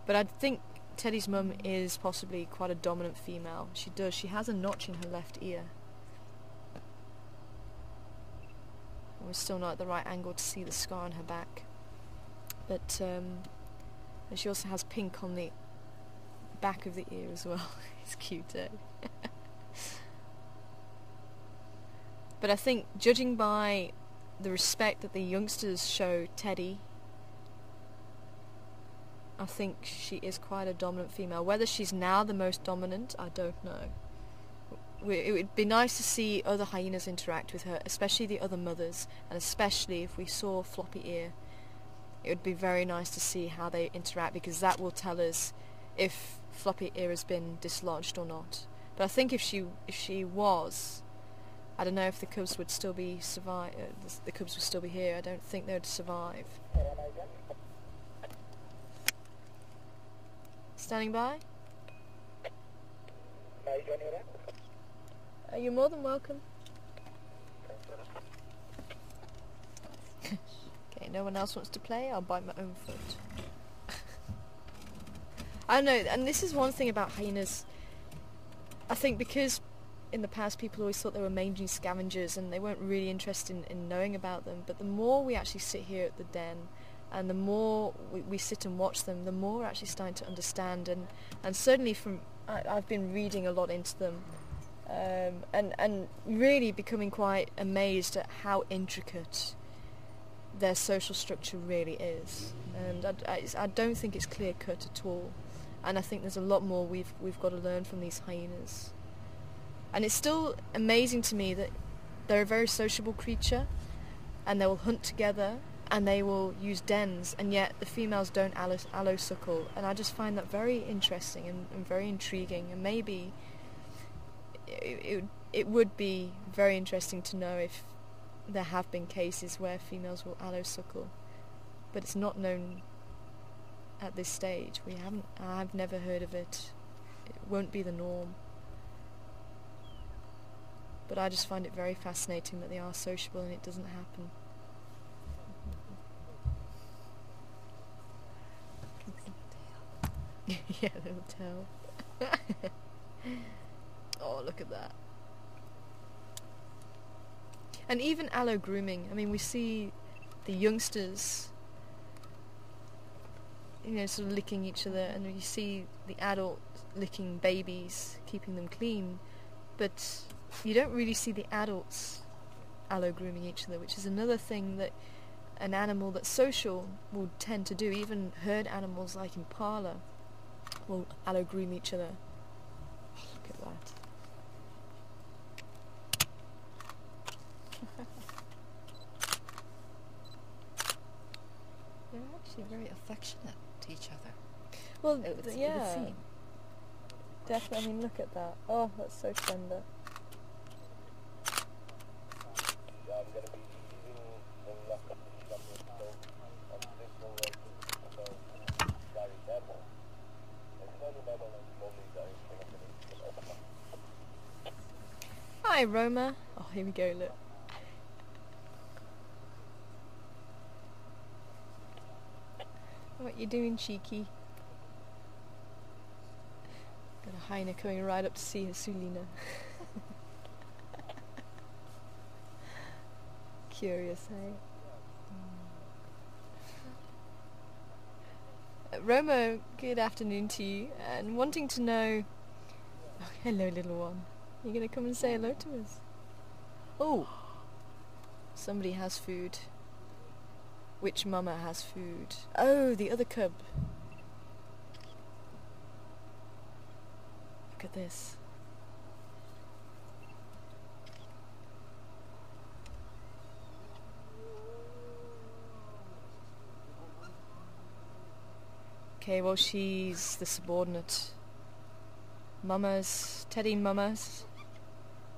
But I think Teddy's mum is possibly quite a dominant female. She has a notch in her left ear. We're still not at the right angle to see the scar on her back. But and she also has pink on the back of the ear as well. It's cute, eh? But I think, judging by the respect that the youngsters show Teddy, I think she is quite a dominant female. Whether she's now the most dominant, I don't know. It would be nice to see other hyenas interact with her, especially the other mothers, and especially if we saw Floppy Ear. It would be very nice to see how they interact, because that will tell us if Floppy Ear has been dislodged or not. But I think if she was, I don't know if the cubs would still be the cubs would still be here. I don't think they would survive. Standing by? You're more than welcome. Okay, no one else wants to play? I'll bite my own foot. I don't know, and this is one thing about hyenas. I think because in the past people always thought they were mangy scavengers and they weren't really interested in knowing about them, but the more we actually sit here at the den and the more we sit and watch them, the more we're actually starting to understand, and certainly I've been reading a lot into them, and really becoming quite amazed at how intricate their social structure really is. And I don't think it's clear cut at all, and I think there's a lot more we've got to learn from these hyenas. And it's still amazing to me that they're a very sociable creature, and they will hunt together, and they will use dens, and yet the females don't allo-suckle. And I just find that very interesting and very intriguing, and maybe it would be very interesting to know if there have been cases where females will allo-suckle, but it's not known at this stage. I've never heard of it. It won't be the norm. But I just find it very fascinating that they are sociable and it doesn't happen. Yeah, they'll tell. Oh, look at that. And even allo grooming. I mean, we see the youngsters, sort of licking each other, and you see the adults licking babies, keeping them clean, but you don't really see the adults allo grooming each other, which is another thing that an animal that's social will tend to do. Even herd animals like impala will allo groom each other. Oh, look at that. They're actually very affectionate to each other. Well, It would yeah, seem. definitely. I mean, look at that. Oh, that's so tender. Yeah, I'm gonna be eating the last of the chocolate so on this one so Gary Devil. It's not a level and slowly Gary Devil. Hi, Roma. Oh, here we go, look. What you doing, cheeky? Got a hyena coming right up to see her Suelina. Curious, eh? Roma, good afternoon to you, and wanting to know... Oh, hello, little one. You're going to come and say hello to us? Oh! Somebody has food. Which mama has food? Oh, the other cub. Look at this. Okay, well, she's the subordinate. Teddy Mama's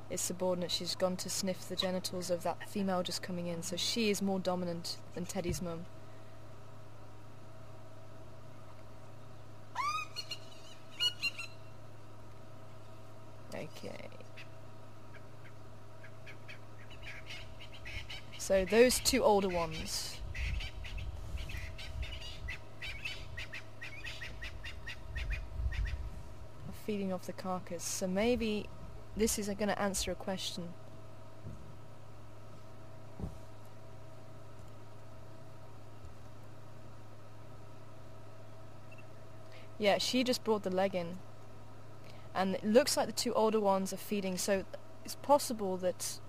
is subordinate. She's gone to sniff the genitals of that female just coming in, so she is more dominant than Teddy's mum. Okay. So those two older ones. Are feeding off the carcass, so maybe this is going to answer a question. Yeah, she just brought the leg in. And it looks like the two older ones are feeding, so it's possible that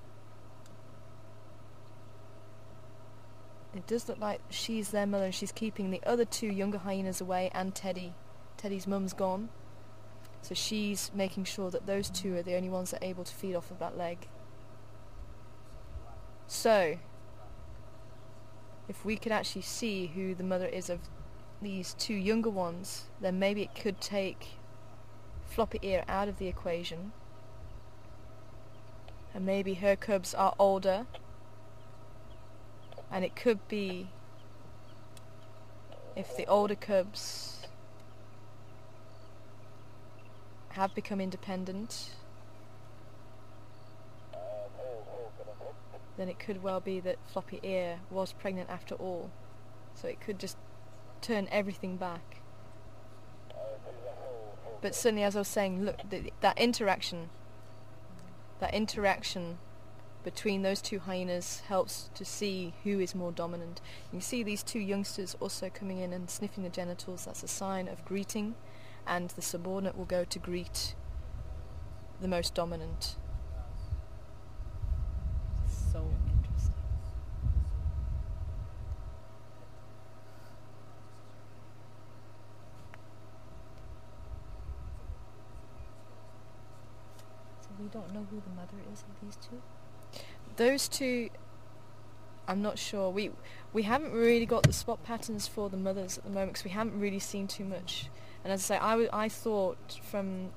it does look like she's their mother and she's keeping the other two younger hyenas away, and Teddy. Teddy's mum's gone. So she's making sure that those two are the only ones that are able to feed off of that leg. So, if we could actually see who the mother is of these two younger ones, then maybe it could take Floppy Ear out of the equation. And maybe her cubs are older. And it could be if the older cubs have become independent, then it could well be that Floppy Ear was pregnant after all. So it could just turn everything back. But certainly, as I was saying, look, that interaction between those two hyenas helps to see who is more dominant. You can see these two youngsters also coming in and sniffing the genitals. That's a sign of greeting, and the subordinate will go to greet the most dominant. So interesting. So we don't know who the mother is of these two? Those two, I'm not sure. We haven't really got the spot patterns for the mothers at the moment because we haven't really seen too much. And as I say, I thought from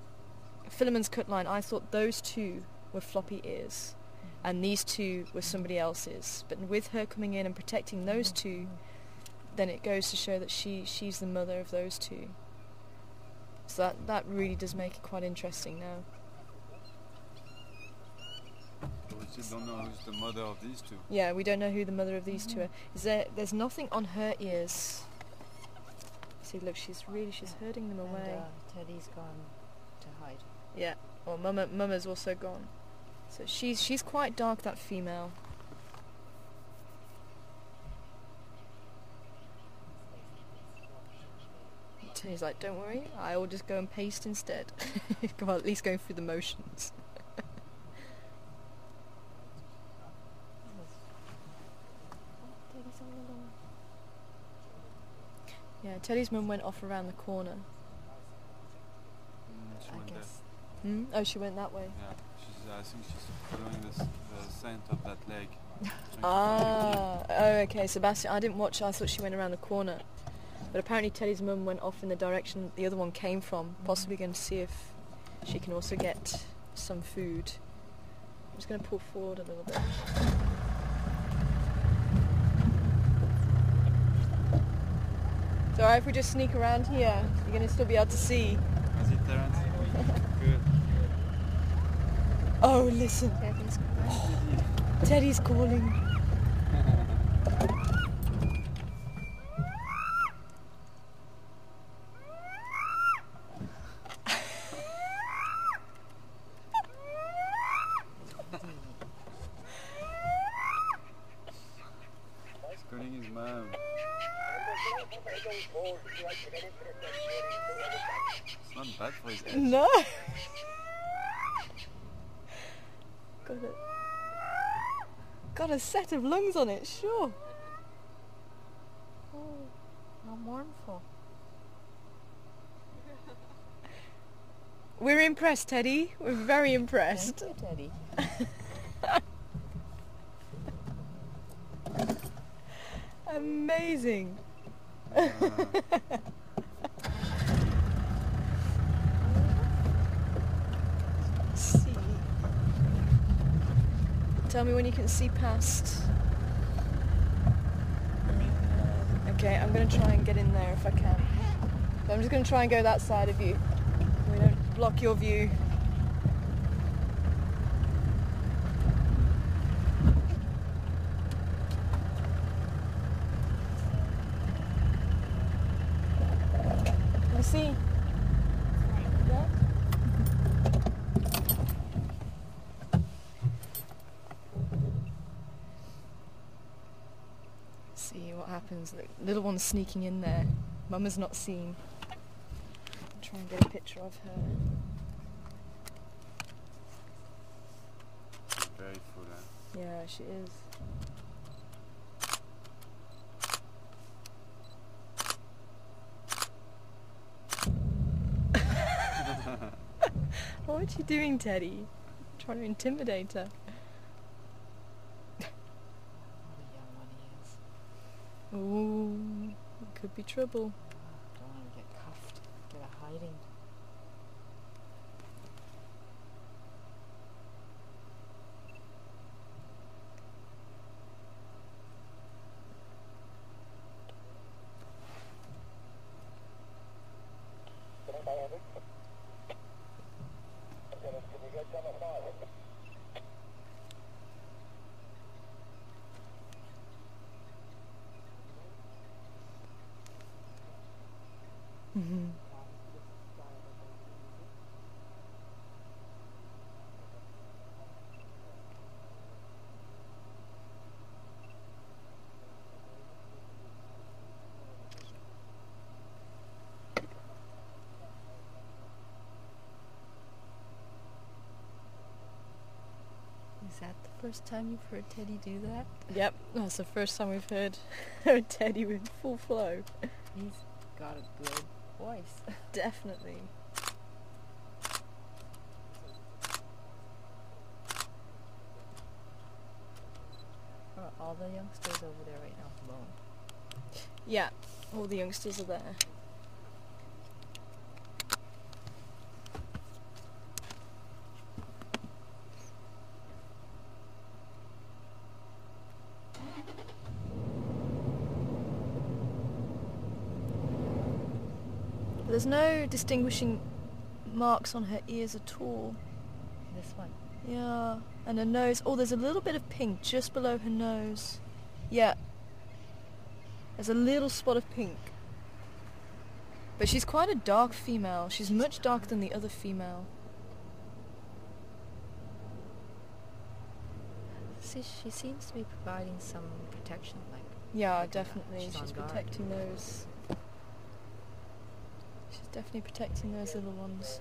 Philemon's cut line, I thought those two were Floppy Ears, and these two were somebody else's. But with her coming in and protecting those two, then it goes to show that she's the mother of those two. So that really does make it quite interesting now. We still don't know who's the mother of these two. Yeah, we don't know who the mother of these two are. There's nothing on her ears. See, look, she's herding them away. And Teddy's gone to hide. Yeah. Well, Mama's also gone. So she's quite dark, that female. Teddy's like, don't worry, I will just go and paste instead. Well, at least going through the motions. Yeah, Teddy's mum went off around the corner. She went there. Oh, she went that way. Yeah, I think she's following the scent of that leg. Oh, okay, Sebastian, I didn't watch, I thought she went around the corner. But apparently Teddy's mum went off in the direction the other one came from, possibly going to see if she can also get some food. I'm just going to pull forward a little bit. It's alright if we just sneak around here, you're going to still be able to see. Is it Terence? Good. Oh, listen. Teddy's calling. He's calling his mom. It's not bad for his age. No. Got a set of lungs on it, sure. Oh, how mournful. We're impressed, Teddy. We're very impressed. Thank you, Teddy. Amazing. See. Tell me when you can see past. Okay, I'm going to try and get in there if I can. So I'm just going to try and go that side of you. We don't block your view. You see? Yeah? See what happens. The little one's sneaking in there. Mama's not seen. I'll try and get a picture of her. She's very full, huh? Yeah, she is. What are you doing, Teddy? Trying to intimidate her. What a young one he is. Ooh, it could be trouble. Don't want to get cuffed, get a hiding. Mhm. Is that the first time you've heard Teddy do that? Yep, that's the first time we've heard Teddy with full flow. He's got a good voice. Definitely. Are all the youngsters over there right now alone? Yeah, all the youngsters are there. There's no distinguishing marks on her ears at all. This one. Yeah, and her nose. Oh, there's a little bit of pink just below her nose. Yeah. There's a little spot of pink. But she's quite a dark female. She's much darker than the other female. See, she seems to be providing some protection, like. Yeah, like definitely. she's She's on guard. protecting those. She's definitely protecting those little ones.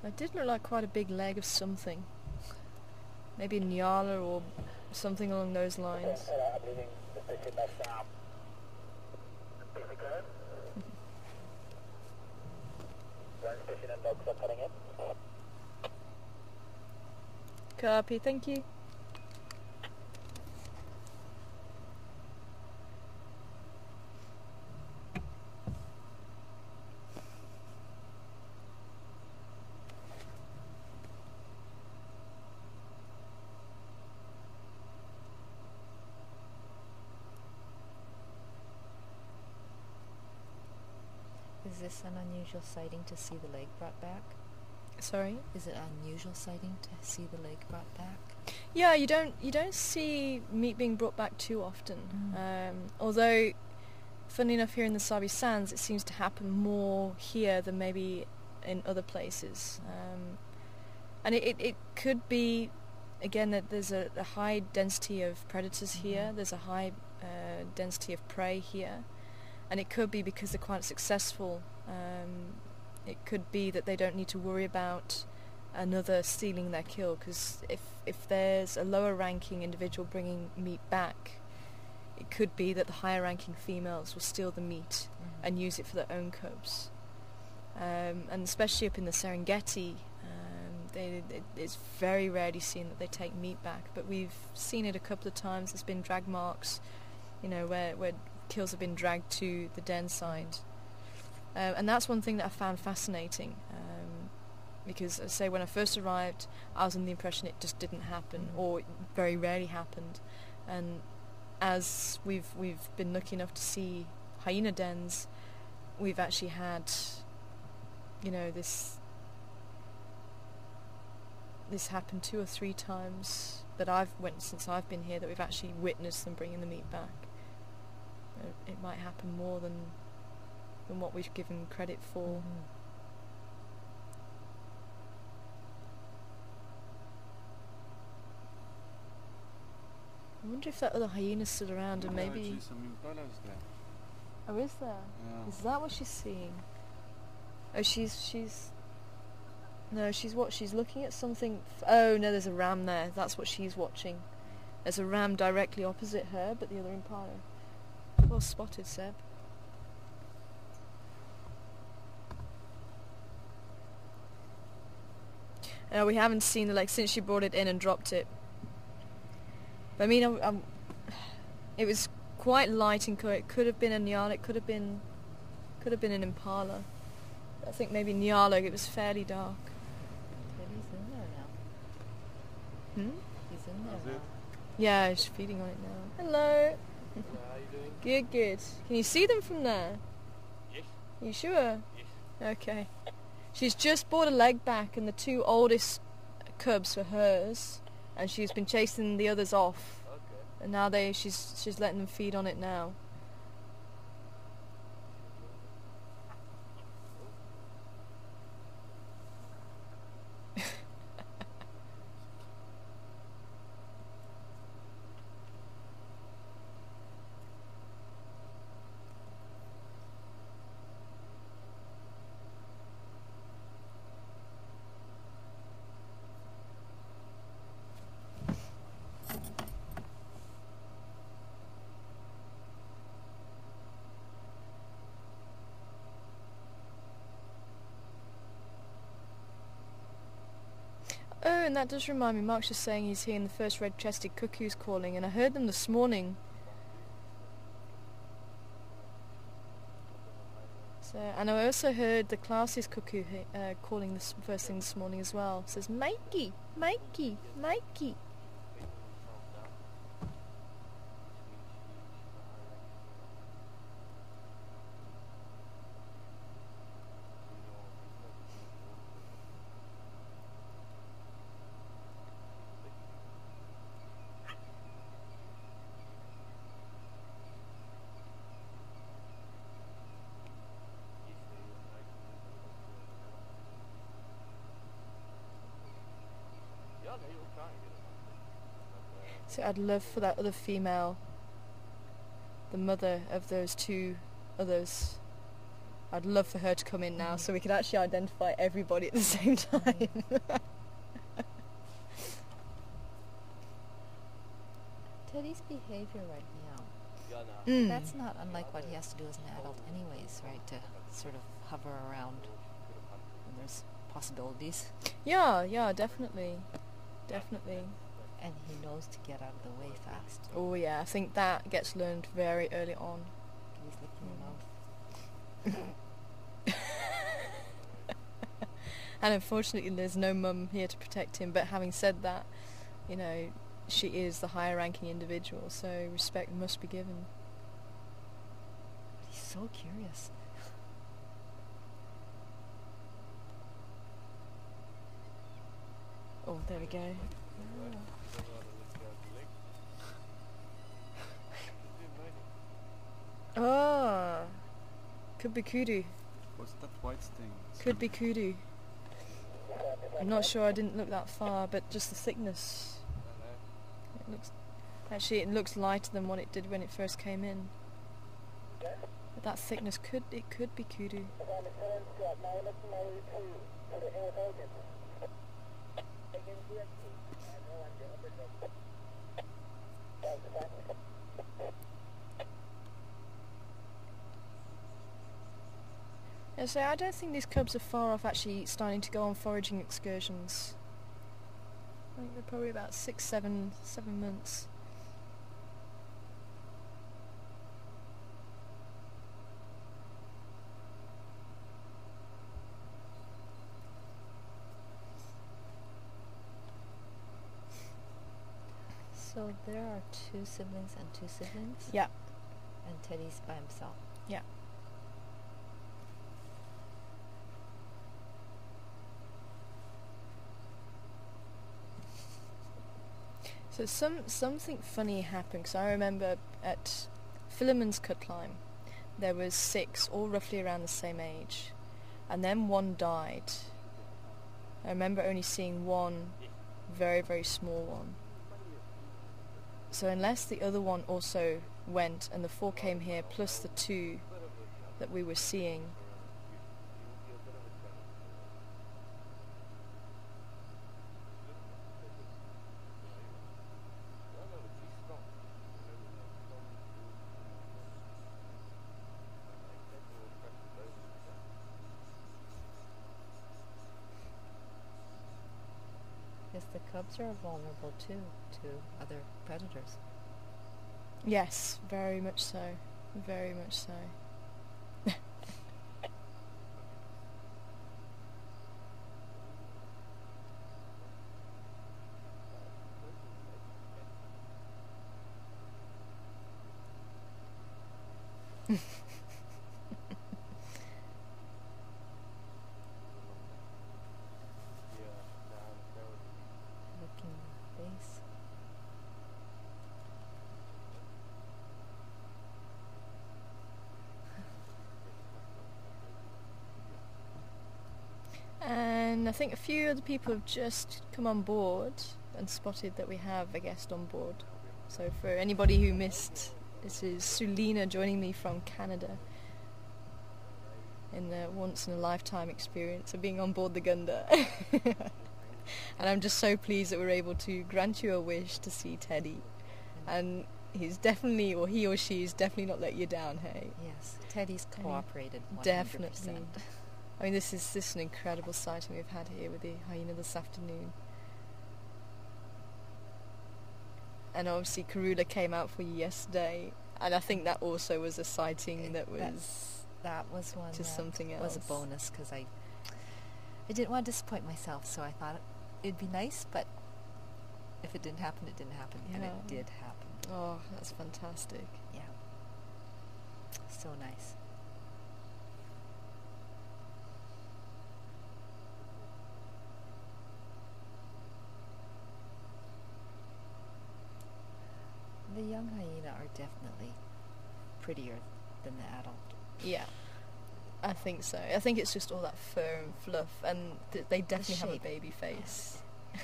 It did look like quite a big leg of something. Maybe a Nyala or something along those lines. Copy, thank you. Is this an unusual sighting to see the leg brought back? Sorry? Is it unusual sighting to see the leg brought back? Yeah, you don't see meat being brought back too often. Although, funny enough, here in the Sabi Sands, it seems to happen more here than maybe in other places. And it could be, again, that there's a high density of predators here. There's a high density of prey here. And it could be because they're quite successful. It could be that they don't need to worry about another stealing their kill, because if there's a lower ranking individual bringing meat back, it could be that the higher ranking females will steal the meat and use it for their own cubs. And especially up in the Serengeti, it's very rarely seen that they take meat back, but we've seen it a couple of times. There's been drag marks, where kills have been dragged to the den site. And that's one thing that I found fascinating, because, as I say, when I first arrived, I was under the impression it just didn't happen, or very rarely happened. And as we've been lucky enough to see hyena dens, we've actually had, this happened 2 or 3 times that I've went since I've been here, that we've actually witnessed them bringing the meat back. It might happen more than what we've given credit for. I wonder if that other hyena's still around, and maybe... Actually, some impalas there. Oh, is there? Yeah. Is that what she's seeing? Oh, she's... No, she's what? She's looking at something... Oh, no, there's a ram there. That's what she's watching. There's a ram directly opposite her, but the other impala. Well spotted, Seb. No, we haven't seen the leg since she brought it in and dropped it. But I mean, it was quite light in colour. It could have been a Nyala. It could have been an impala. I think maybe Nyala. It was fairly dark. But he's in there now. He's in there How's now. it? Yeah, she's feeding on it now. Hello. How are you doing? Good. Can you see them from there? Yes. You sure? Yes. Okay. She's just brought a leg back, and the 2 oldest cubs were hers, and she's been chasing the others off. Okay. And now she's letting them feed on it now. Oh, and that does remind me, Mark's just saying he's hearing the first red-chested cuckoos calling, and I heard them this morning. So, and I also heard the classes cuckoo calling this first thing this morning as well. It says, Mikey, Mikey, Mikey. So I'd love for that other female, the mother of those two others, I'd love for her to come in now so we could actually identify everybody at the same time. Teddy's behavior right now, that's not unlike what he has to do as an adult anyways, right? To sort of hover around when there's possibilities. Yeah, definitely. Definitely. And he knows to get out of the way fast. Oh yeah, I think that gets learned very early on. He's licking your mouth. And unfortunately there's no mum here to protect him, but having said that, you know, she is the higher ranking individual, so respect must be given. He's so curious. Oh, there we go. Oh, could be kudu. What's that white thing? Could be kudu. I'm not sure, I didn't look that far, but just the thickness. It looks lighter than what it did when it first came in. But that thickness could be kudu. Yeah, so I don't think these cubs are far off actually starting to go on foraging excursions. I think they're probably about 7 months. So there are 2 siblings and 2 siblings? Yeah. And Teddy's by himself? Yeah. So something funny happened, because I remember at Philemon's cut climb there was 6, all roughly around the same age, and then one died. I remember only seeing one very, very small one. So unless the other one also went and the 4 came here plus the 2 that we were seeing, Yes, the cubs are vulnerable too to other predators. yes, very much so, very much so. Licking the face. And I think a few other people have just come on board and spotted that we have a guest on board. So for anybody who missed, this is Suelina joining me from Canada in the once-in-a-lifetime experience of being on board the Gunda. And I'm just so pleased that we're able to grant you a wish to see Teddy. And he's definitely, or he or she is definitely not let you down, hey? Yes, Teddy's cooperated 100%. Definitely. I mean, this is an incredible sighting we've had here with the hyena this afternoon. And obviously Karula came out for you yesterday, and I think that also was a sighting that was That was one to that something else. was a bonus because I didn't want to disappoint myself, so I thought it'd be nice, but if it didn't happen, it didn't happen, and Yeah. it did happen. Oh, that's fantastic. Yeah. So nice. The young hyena are definitely prettier than the adult. Yeah, I think so. I think it's just all that fur and fluff, and they definitely have a shape. baby face. Yeah.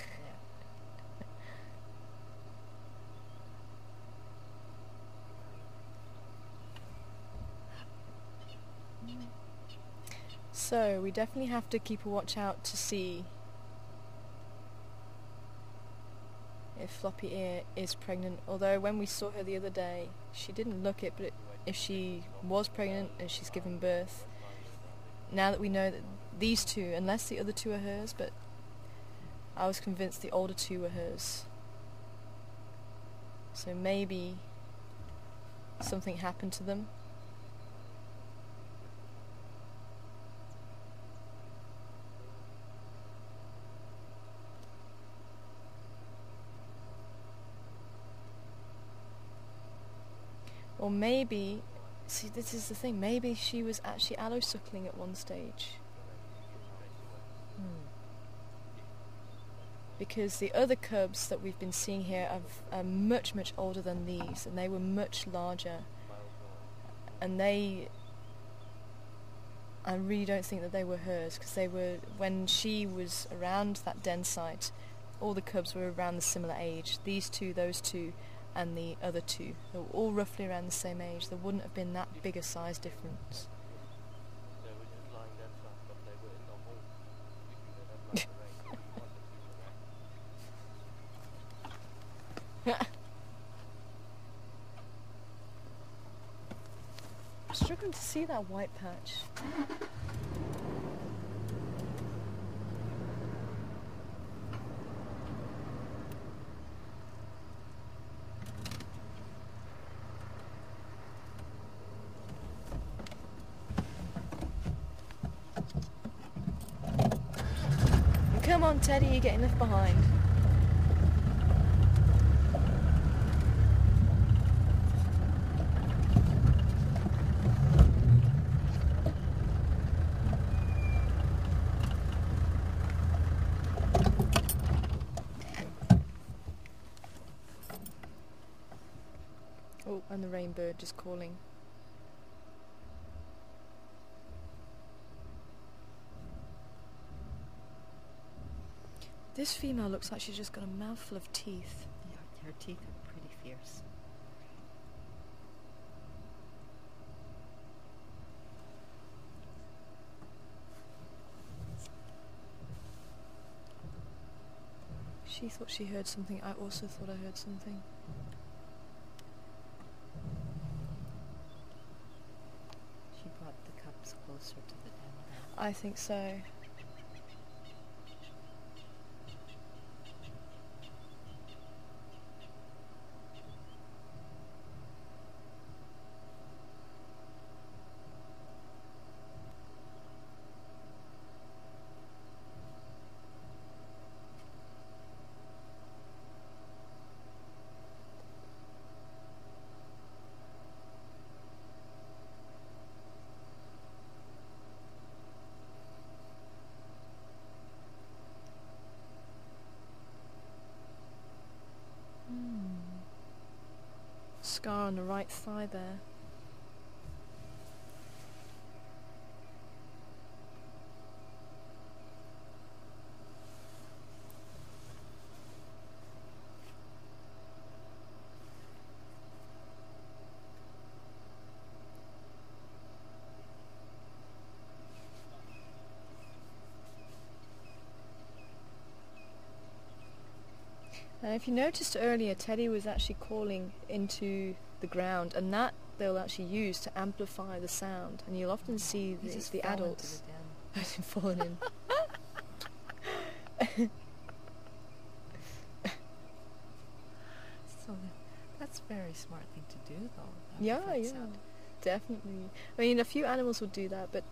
So we definitely have to keep a watch out to see if Floppy Ear is pregnant. Although when we saw her the other day, she didn't look it, but if she was pregnant and she's given birth, now that we know that these two, unless the other two are hers, but I was convinced the older two were hers. So maybe something happened to them. Or maybe, see, this is the thing, maybe she was actually allo-suckling at one stage. Because the other cubs that we've been seeing here are much, much older than these, and they were much larger. And I really don't think that they were hers, because they were, when she was around that den site, all the cubs were around the similar age. These two, those two, and the other two. They were all roughly around the same age. There wouldn't have been that big a size difference. I'm struggling to see that white patch. Come on, Teddy, you're getting left behind. Oh, and the rainbird just calling. This female looks like she's just got a mouthful of teeth. Yeah, her teeth are pretty fierce. She thought she heard something. I also thought I heard something. She brought the cubs closer to the den. I think so. Scar on the right thigh there. If you noticed earlier, Teddy was actually calling into the ground, and that they'll actually use to amplify the sound. And you'll often see the adults falling in. So that's a very smart thing to do, though. Yeah, yeah. Sound. Definitely. I mean, a few animals will do that, but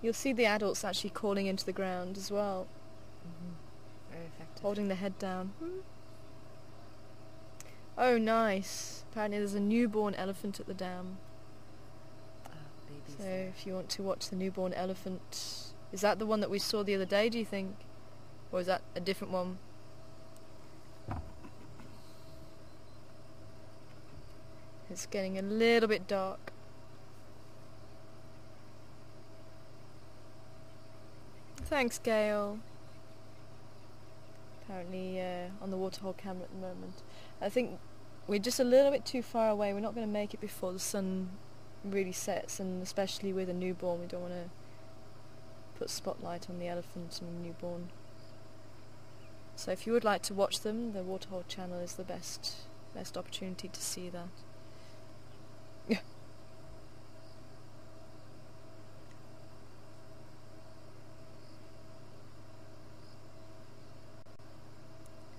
you'll see the adults actually calling into the ground as well. Very effective. Holding the head down. Oh, nice. Apparently there's a newborn elephant at the dam. Babies So there. if you want to watch the newborn elephant... Is that the one that we saw the other day, do you think? Or is that a different one? It's getting a little bit dark. Thanks, Gail. Apparently on the waterhole camera at the moment. I think we're just a little bit too far away. We're not going to make it before the sun really sets, and especially with a newborn, we don't want to put spotlight on the elephant and the newborn. So if you would like to watch them, the Waterhole channel is the best opportunity to see that.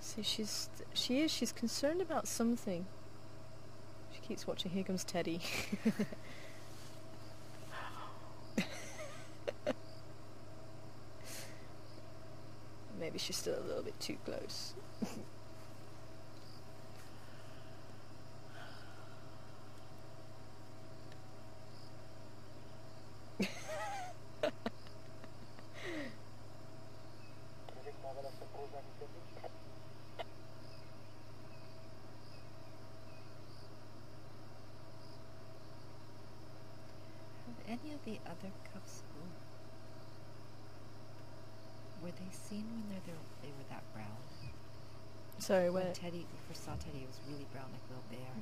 So she's concerned about something. She keeps watching. Here comes Teddy. Maybe she's still a little bit too close. Have any of the other cubs, were they seen when they were that brown? Sorry, When where? Teddy, we first saw Teddy, it was really brown like a little bear.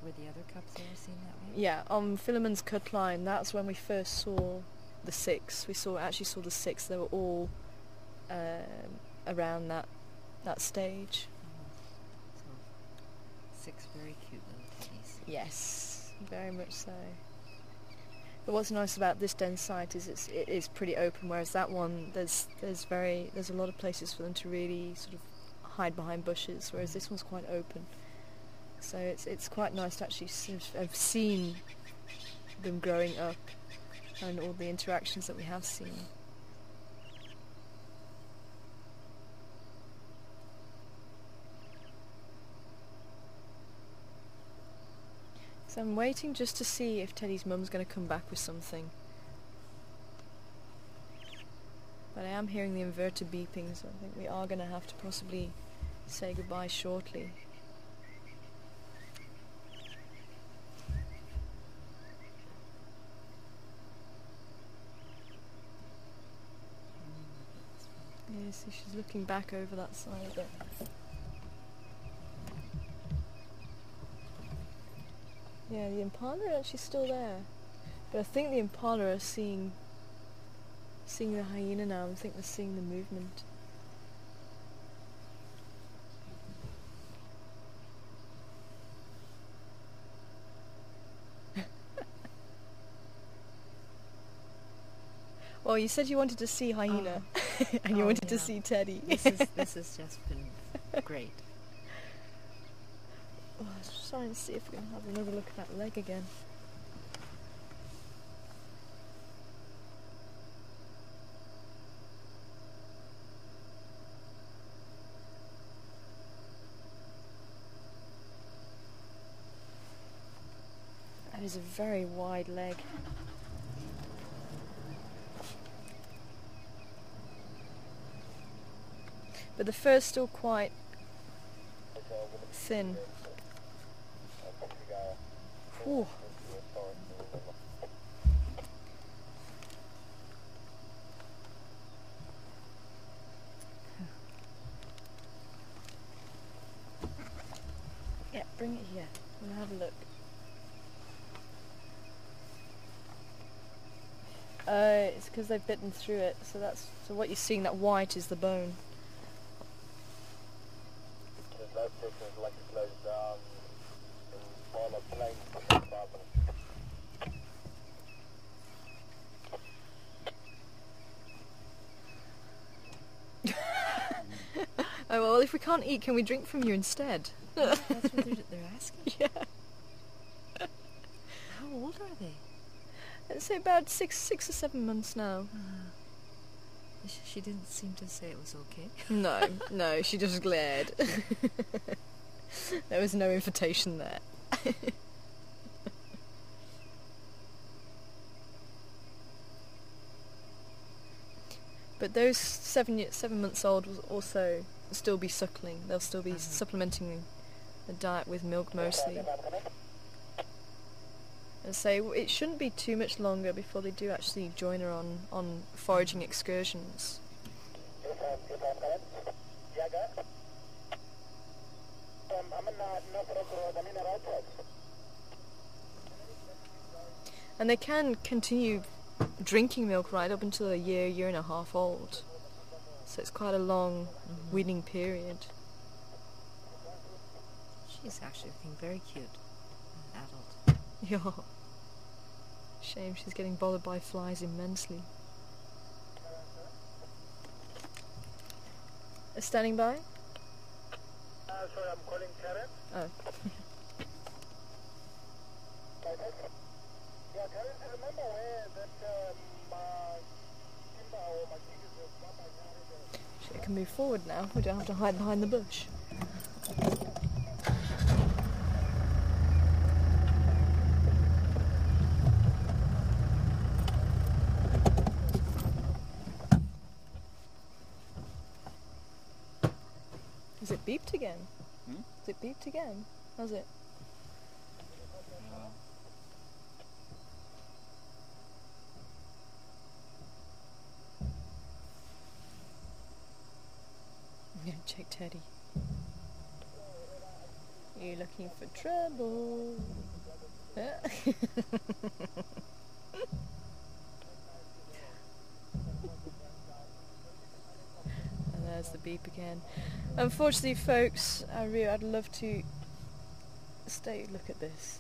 Were the other cubs ever seen that way? Yeah, on Philemon's cut line, that's when we first saw the six. We actually saw the six. They were all around that stage. So, 6 very cute little teddies. Yes, very much so. But what's nice about this den site is it is pretty open, whereas that one there's a lot of places for them to really sort of hide behind bushes, whereas this one's quite open. So it's quite nice to actually sort of have seen them growing up and all the interactions that we have seen. So I'm waiting just to see if Teddy's mum's going to come back with something. But I am hearing the inverter beeping, so I think we are going to have to possibly say goodbye shortly. Yeah, see, she's looking back over that side there. Yeah, the impala are actually still there. But I think the impala are seeing the hyena now. I think they're seeing the movement. Well, you said you wanted to see hyena, and you wanted to see Teddy. This has just been great. Oh, let's try and see if we can have another look at that leg again. That is a very wide leg. But the fur's still quite thin. Ooh. Yeah, bring it here. We'll have a look. It's because they've bitten through it. So what you're seeing, that white, is the bone. Oh well, if we can't eat, can we drink from you instead? That's what they're asking. Yeah. How old are they? I'd say about six or 7 months now. She didn't seem to say it was okay. No, she just glared. There was no invitation there. But those 7 months old will also still be suckling. They'll still be supplementing the diet with milk mostly. And so it shouldn't be too much longer before they do actually join her on foraging excursions. And they can continue drinking milk right up until a year and a half old. So it's quite a long weaning period. She's actually looking very cute. An adult. Yeah. Shame she's getting bothered by flies immensely. Standing by? Sorry, I'm calling Karen. Oh. Yeah, Karen, do you remember where that Kimba or my king is Papa? She can move forward now. We don't have to hide behind the bush. Has it beeped again? Has it beeped again? Has it? I'm going to check Teddy. You're looking for trouble. And there's the beep again. Unfortunately, folks, I'd love to stay. Look at this.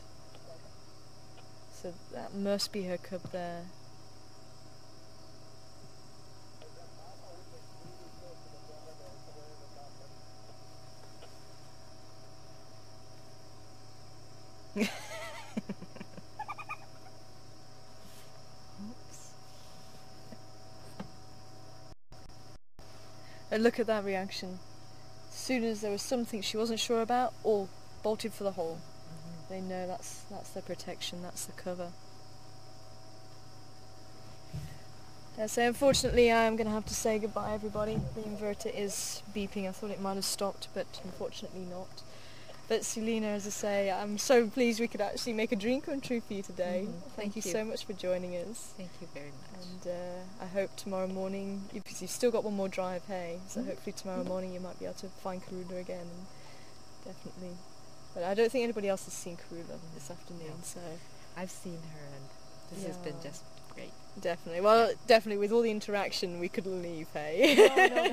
So that must be her cub there. Oops. And look at that reaction. As soon as there was something she wasn't sure about, all bolted for the hole. They know that's their protection, that's the cover. So unfortunately I'm going to have to say goodbye, everybody. The inverter is beeping. I thought it might have stopped, but unfortunately not. But Suelina, as I say, I'm so pleased we could actually make a dream come true for you today. Thank you so much for joining us. Thank you very much. And I hope tomorrow morning, because you've still got one more drive, hey, so hopefully tomorrow morning you might be able to find Karula again. And definitely. But I don't think anybody else has seen Karula this afternoon, so... I've seen her and this has been just great. Definitely. Well, definitely with all the interaction we couldn't leave, hey?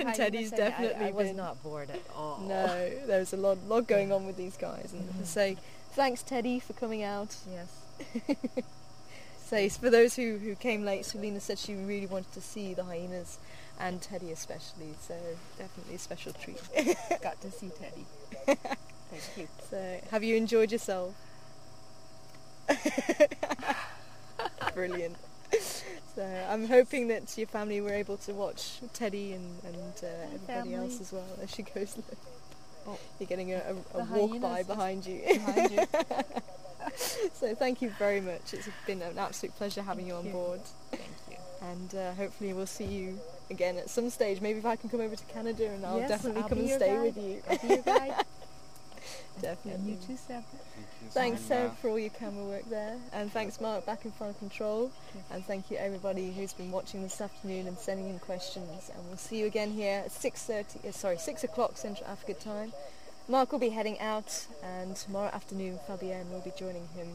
No, Teddy's definitely I was not bored at all. No, there was a lot going on with these guys. And to say, thanks Teddy for coming out. Yes. So for those who came late, Suelina said she really wanted to see the hyenas and Teddy especially, so definitely a special treat. Got to see Teddy. Thank you. So, have you enjoyed yourself? Brilliant. So I'm hoping that your family were able to watch Teddy and everybody else as well as she goes. Oh, you're getting a walk by behind you. Behind you. So thank you very much. It's been an absolute pleasure having you on board. Thank you. And hopefully we'll see you again at some stage. Maybe if I can come over to Canada, and I'll definitely I'll come and stay with you. I'll be your guide. Definitely. And you too, Seb. Thanks, Seb, for all your camera work there. And thanks, Mark, back in Final Control. And thank you, everybody who's been watching this afternoon and sending in questions. And we'll see you again here at 6 o'clock Central Africa time. Mark will be heading out, and tomorrow afternoon, Fabienne will be joining him.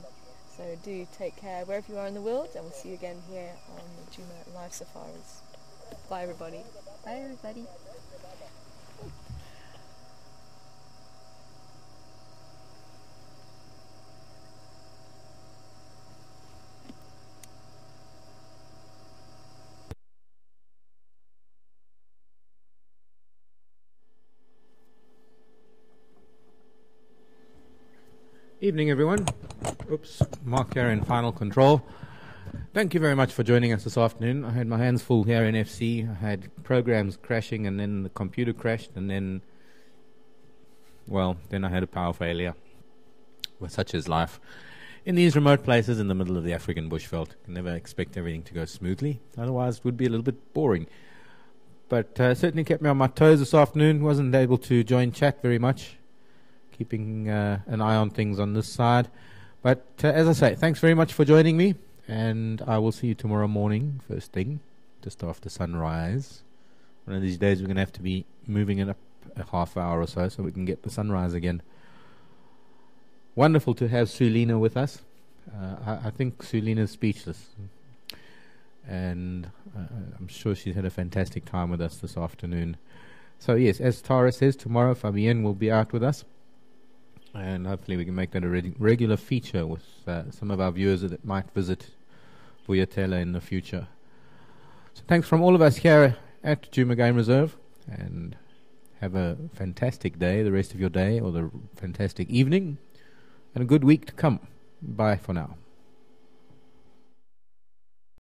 So do take care wherever you are in the world, and we'll see you again here on the Juma Live Safaris. Bye, everybody. Bye, everybody. Evening, everyone. Oops, Mark here in Final Control. Thank you very much for joining us this afternoon. I had my hands full here in FC. I had programs crashing, and then the computer crashed, and then I had a power failure. Well, such is life. In these remote places in the middle of the African bushveld, you can never expect everything to go smoothly. Otherwise, it would be a little bit boring. But certainly kept me on my toes this afternoon. Wasn't able to join chat very much. Keeping an eye on things on this side. But as I say, thanks very much for joining me. And I will see you tomorrow morning, first thing, just after sunrise. One of these days we're going to have to be moving it up a half hour or so we can get the sunrise again. Wonderful to have Suelina with us. I think Suelina's speechless. And I'm sure she's had a fantastic time with us this afternoon. So yes, as Tara says, tomorrow Fabienne will be out with us. And hopefully we can make that a regular feature with some of our viewers that might visit Vuyatela in the future. So thanks from all of us here at Djuma Game Reserve. And have a fantastic day, the rest of your day, or the fantastic evening. And a good week to come. Bye for now.